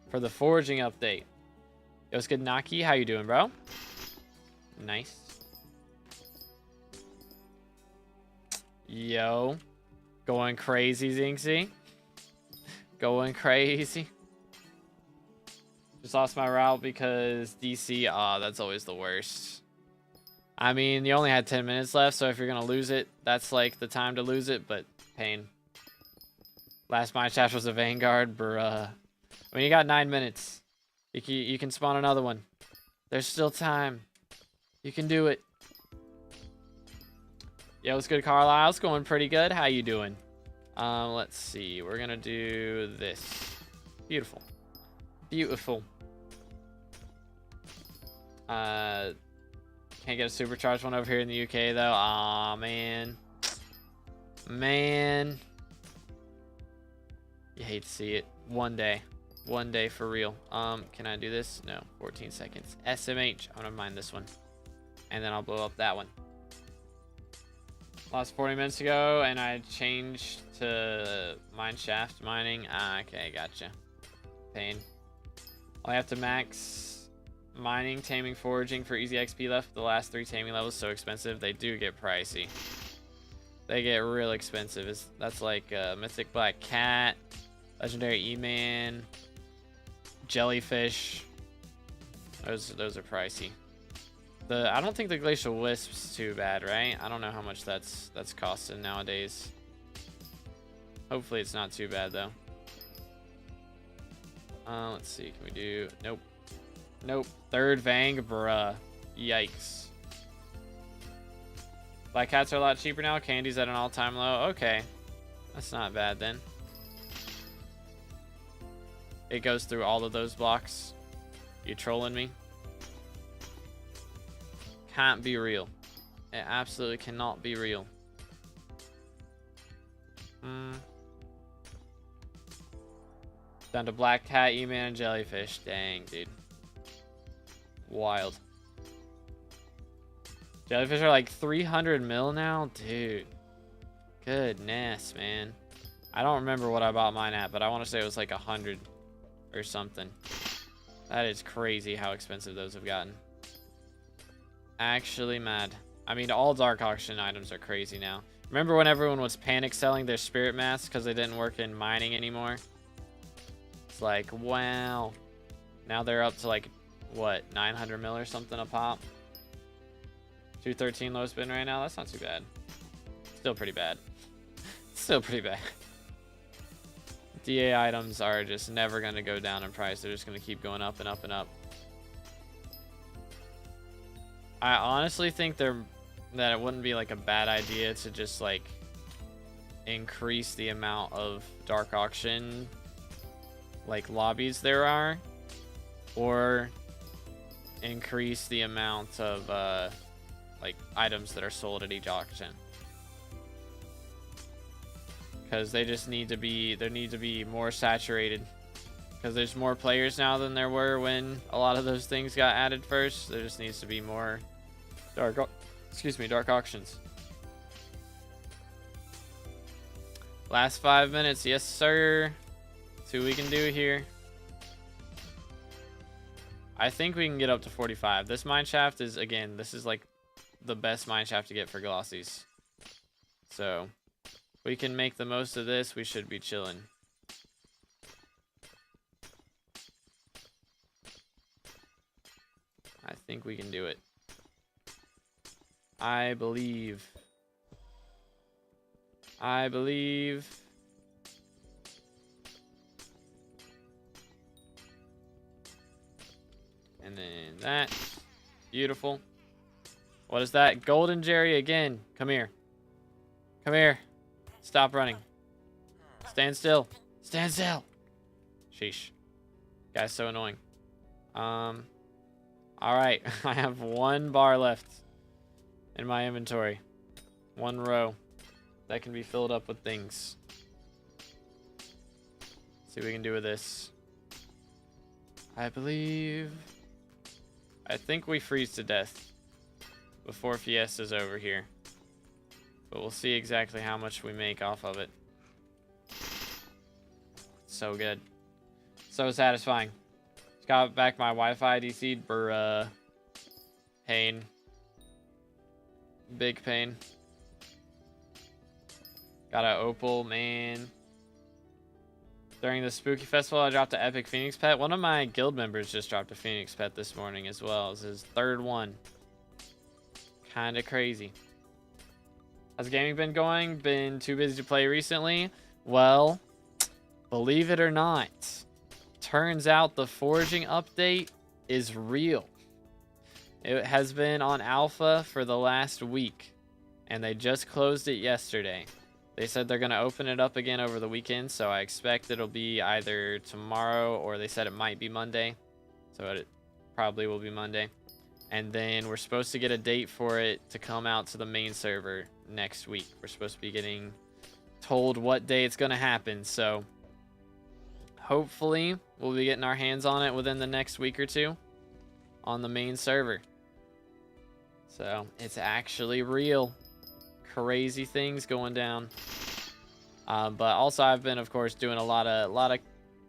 for the foraging update. Yo, what's good, Naki? How you doing, bro? Nice. Yo, going crazy, Zinxie. Going crazy. Just lost my route because DC. Ah, that's always the worst. I mean, you only had 10 minutes left, so if you're gonna lose it, that's like the time to lose it, but pain. Last mine shaft was a Vanguard, bruh. I mean, you got 9 minutes. You can spawn another one. There's still time. You can do it. Yo, what's good, Carlisle? It's going pretty good. How you doing? Let's see. We're gonna do this. Beautiful. Beautiful. Can't get a supercharged one over here in the UK though. Aw, man. Man. You hate to see it. One day. One day for real. Can I do this? No. 14 seconds. SMH. I'm gonna mine this one. And then I'll blow up that one. Lost 40 minutes ago, and I changed to mine shaft mining. Ah, okay, gotcha. Pain. I have to max mining, taming, foraging for easy XP left. The last 3 taming levels so expensive. They do get pricey. They get real expensive. That's like Mythic Black Cat, Legendary E-Man, Jellyfish. Those are pricey. I don't think the Glacial Wisp's too bad, right? I don't know how much that's costing nowadays. Hopefully it's not too bad though. Let's see. Can we do? Nope. Nope. Third Vang, bruh. Yikes. Black Cats are a lot cheaper now. Candy's at an all-time low. Okay. That's not bad then. It goes through all of those blocks. You trolling me? Can't be real. It absolutely cannot be real. Down to Black Cat, E-Man, and Jellyfish. Dang, dude. Wild. Jellyfish are like 300 mil now? Dude. Goodness, man. I don't remember what I bought mine at, but I want to say it was like 100 or something. That is crazy how expensive those have gotten. Actually mad. I mean, all dark auction items are crazy now. Remember when everyone was panic selling their spirit masks because they didn't work in mining anymore? It's like, wow. Now they're up to like, what, 900 mil or something a pop? 213 low spin right now. That's not too bad. Still pretty bad. Still pretty bad. DA items are just never going to go down in price. They're just going to keep going up and up and up. I honestly think that it wouldn't be like a bad idea to just like increase the amount of dark auction like lobbies there are, or increase the amount of like items that are sold at each auction, because they just need to be more saturated, because there's more players now than there were when a lot of those things got added first. There just needs to be more dark auctions. Last 5 minutes, yes sir. See what we can do here. I think we can get up to 45. This mine shaft is, again, this is like the best mine shaft to get for glossies. So if we can make the most of this, we should be chilling. I think we can do it. I believe. that. Beautiful. What is that? Golden Jerry again. Come here. Come here. Stop running. Stand still. Stand still. Sheesh. Guy's so annoying. Alright. I have 1 bar left in my inventory. 1 row that can be filled up with things. See what we can do with this. I think we freeze to death before Fiesta's over here. But we'll see exactly how much we make off of it. So good. So satisfying. Just got back my Wi-Fi DC'd. Bruh. Pain. Big pain. Got an opal, man. During the spooky festival, I dropped an epic Phoenix pet. One of my guild members just dropped a Phoenix pet this morning as well. It's his 3rd one. Kind of crazy. How's gaming been going? Been too busy to play recently? Well, believe it or not, turns out the forging update is real. It has been on alpha for the last week, and they just closed it yesterday. They said they're going to open it up again over the weekend, so I expect it'll be either tomorrow or they said it might be Monday. So it probably will be Monday. And then we're supposed to get a date for it to come out to the main server next week. We're supposed to be getting told what day it's going to happen. So hopefully we'll be getting our hands on it within the next week or two on the main server. So it's actually real. Crazy things going down. But also I've been, of course, doing a lot of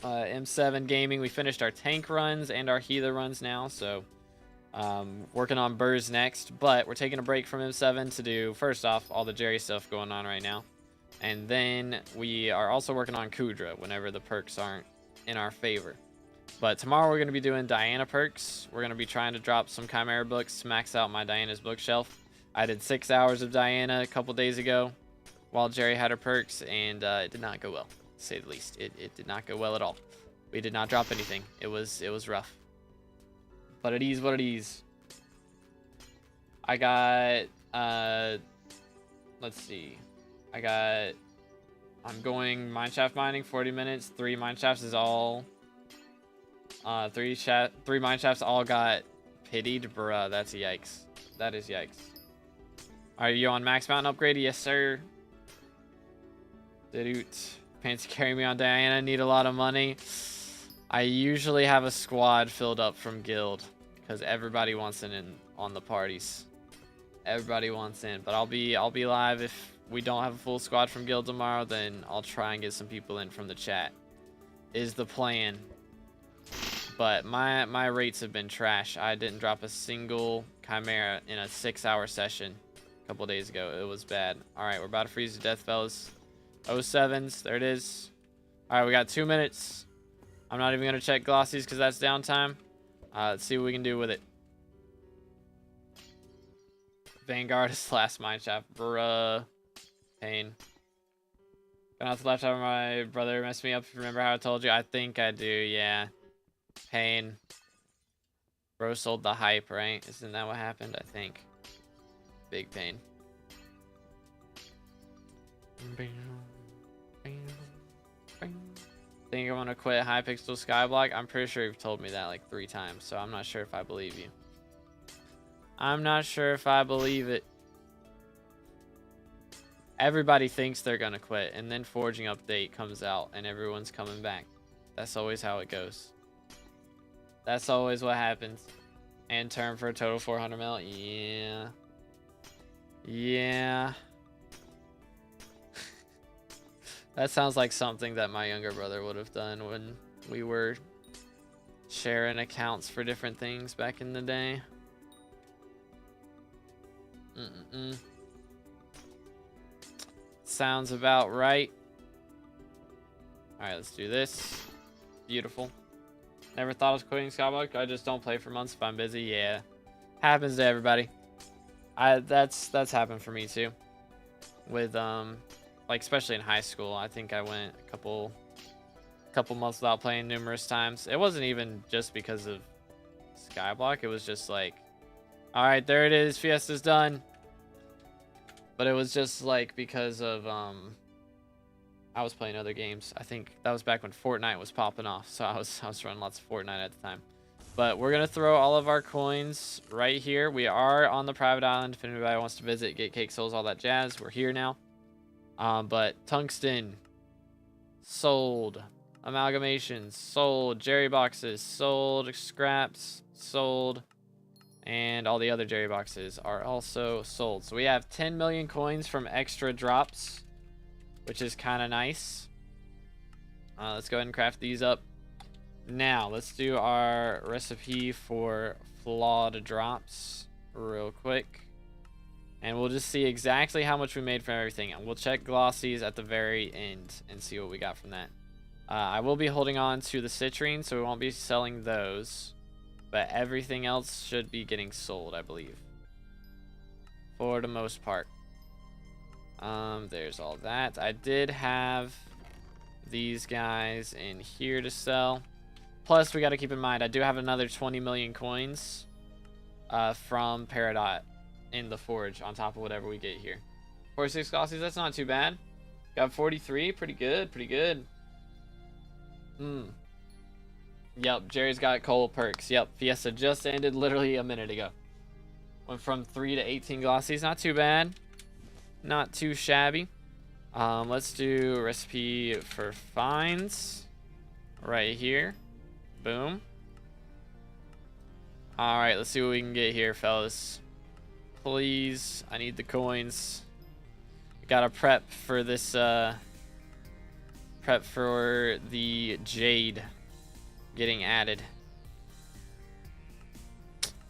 M7 gaming. We finished our tank runs and our healer runs now, so working on Burrs next. But we're taking a break from M7 to do, first off, all the Jerry stuff going on right now, and then we are also working on Kudra whenever the perks aren't in our favor. But tomorrow we're going to be doing Diana perks. We're going to be trying to drop some Chimera books to max out my Diana's bookshelf. I did 6 hours of Diana a couple days ago while Jerry had her perks, and it did not go well, to say the least. It did not go well at all. We did not drop anything. It was rough. But it is what it is. I got, let's see. I'm going mineshaft mining, 40 minutes. 3 mineshafts is all, 3 mineshafts all got pitied. Bruh, that's yikes. That is yikes. Are you on Max Mountain upgrade? Yes, sir. Fancy carry me on Diana. Need a lot of money. I usually have a squad filled up from guild because everybody wants in on the parties. Everybody wants in, but I'll be live. If we don't have a full squad from guild tomorrow, then I'll try and get some people in from the chat. Is the plan. But my rates have been trash. I didn't drop a single Chimera in a 6-hour session a couple days ago. It was bad. All right, we're about to freeze to death, fellas. 07s, there it is. All right, we got 2 minutes. I'm not even gonna check glossies because that's downtime. Let's see what we can do with it. Vanguard is last mineshaft. Bruh. Pain. Gonna have to left over my brother messed me up. Remember how I told you? I think I do, yeah. Pain. Bro sold the hype, right? Isn't that what happened? I think. Big pain. Think I'm gonna quit Hypixel SkyBlock? I'm pretty sure you've told me that like 3 times, so I'm not sure if I believe you. I'm not sure if I believe it. Everybody thinks they're gonna quit, and then forging update comes out, and everyone's coming back. That's always how it goes. That's always what happens. And turn for a total 400 mil. Yeah. Yeah. That sounds like something that my younger brother would have done when we were sharing accounts for different things back in the day. Sounds about right. Alright, let's do this. Beautiful. Never thought I was quitting Skyblock. I just don't play for months if I'm busy. Yeah. Happens to everybody. That's happened for me too. With like especially in high school, I think I went a couple months without playing numerous times. It wasn't even just because of SkyBlock. It was just like, all right, there it is. Fiesta's done. But it was just like because of I was playing other games. I think that was back when Fortnite was popping off. So I was running lots of Fortnite at the time. But we're going to throw all of our coins right here. We are on the private island. If anybody wants to visit, get cake souls, all that jazz. We're here now. But tungsten, sold. Amalgamations, sold. Jerry boxes, sold. Scraps, sold. And all the other Jerry boxes are also sold. So we have 10 million coins from extra drops, which is kind of nice. Let's go ahead and craft these up. Now, let's do our recipe for flawed drops real quick. And we'll just see exactly how much we made from everything. And we'll check glossies at the very end and see what we got from that. I will be holding on to the citrine, so we won't be selling those. But everything else should be getting sold, I believe. For the most part. There's all that. I did have these guys in here to sell. Plus, we got to keep in mind, I do have another 20 million coins from Peridot in the forge on top of whatever we get here. 46 glossies, that's not too bad. Got 43, pretty good, pretty good. Yep, Jerry's got coal perks. Yep, Fiesta just ended literally a minute ago. Went from 3 to 18 glossies, not too bad. Not too shabby. Let's do recipe for finds right here. Boom. All right, let's see what we can get here, fellas. Please, I need the coins. Gotta prep for this, prep for the jade getting added.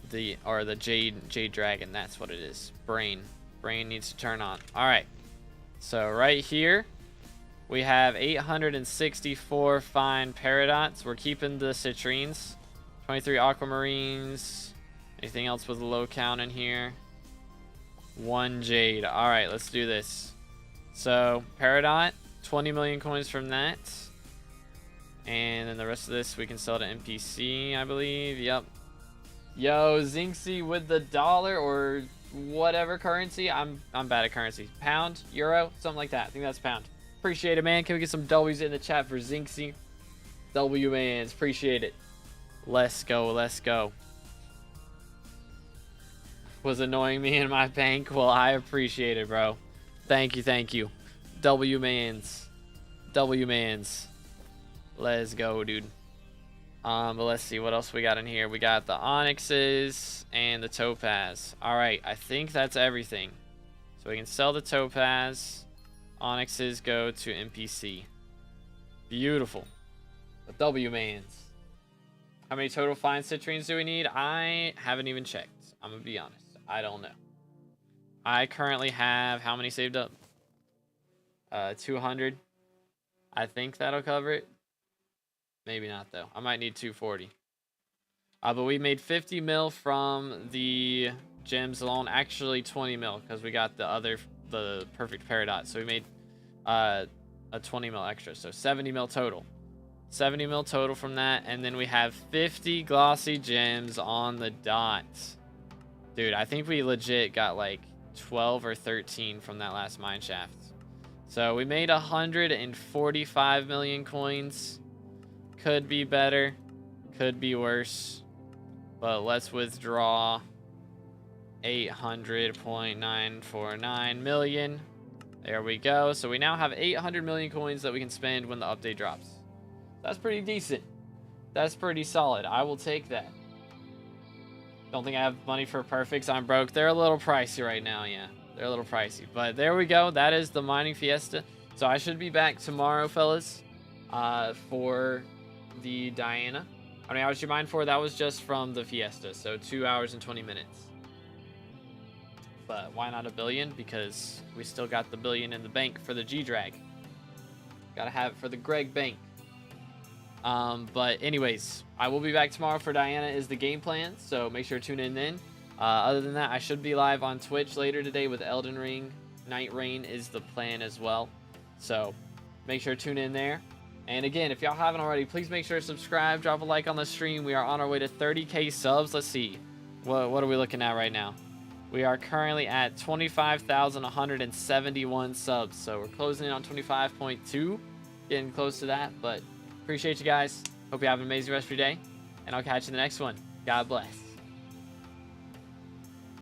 The jade dragon, that's what it is. Brain needs to turn on. All right, so right here we have 864 fine peridots. We're keeping the citrines. 23 aquamarines. Anything else with a low count in here? 1 jade. All right, let's do this. So peridot, 20 million coins from that. And then the rest of this we can sell to NPC, I believe. Yep. Yo, Zinxie with the dollar or whatever currency. I'm bad at currency. Pound, euro, something like that. I think that's pound. Appreciate it, man. Can we get some W's in the chat for Zinxie? W-mans, appreciate it. Let's go, let's go. Was annoying me in my bank. Well, I appreciate it, bro. Thank you, thank you. W-mans. W-mans. Let's go, dude. But let's see what else we got in here. We got the onyxes and the topaz. All right, I think that's everything. So we can sell the topaz. Onyxes go to NPC. Beautiful. The W-mans. How many total fine citrines do we need? I haven't even checked. I'm gonna be honest. I don't know. I currently have how many saved up? 200. I think that'll cover it. Maybe not though. I might need 240. But we made 50 mil from the gems alone. Actually 20 mil because we got the perfect peridot. So we made a 20 mil extra. So 70 mil total. 70 mil total from that. And then we have 50 glossy gems on the dot. Dude, I think we legit got like 12 or 13 from that last mine shaft. So we made 145 million coins. Could be better, could be worse, but let's withdraw 800.949 million. There we go. So we now have 800 million coins that we can spend when the update drops. That's pretty decent. That's pretty solid. I will take that. Don't think I have money for perfects. I'm broke. They're a little pricey right now, yeah. They're a little pricey. But there we go. That is the mining fiesta. So I should be back tomorrow, fellas, for the Diana. How many hours did you mine for? That was just from the fiesta. So 2 hours and 20 minutes. But why not a billion? Because we still got the billion in the bank for the G-Drag. Gotta have it for the Greg Bank. But anyways, I will be back tomorrow for Diana is the game plan. So make sure to tune in then. Other than that, I should be live on Twitch later today with Elden Ring. Night Rain is the plan as well. So make sure to tune in there. And again, if y'all haven't already, please make sure to subscribe, drop a like on the stream. We are on our way to 30K subs. Let's see. What are we looking at right now? We are currently at 25,171 subs. So we're closing in on 25.2. Getting close to that. But appreciate you guys. Hope you have an amazing rest of your day. And I'll catch you in the next one. God bless.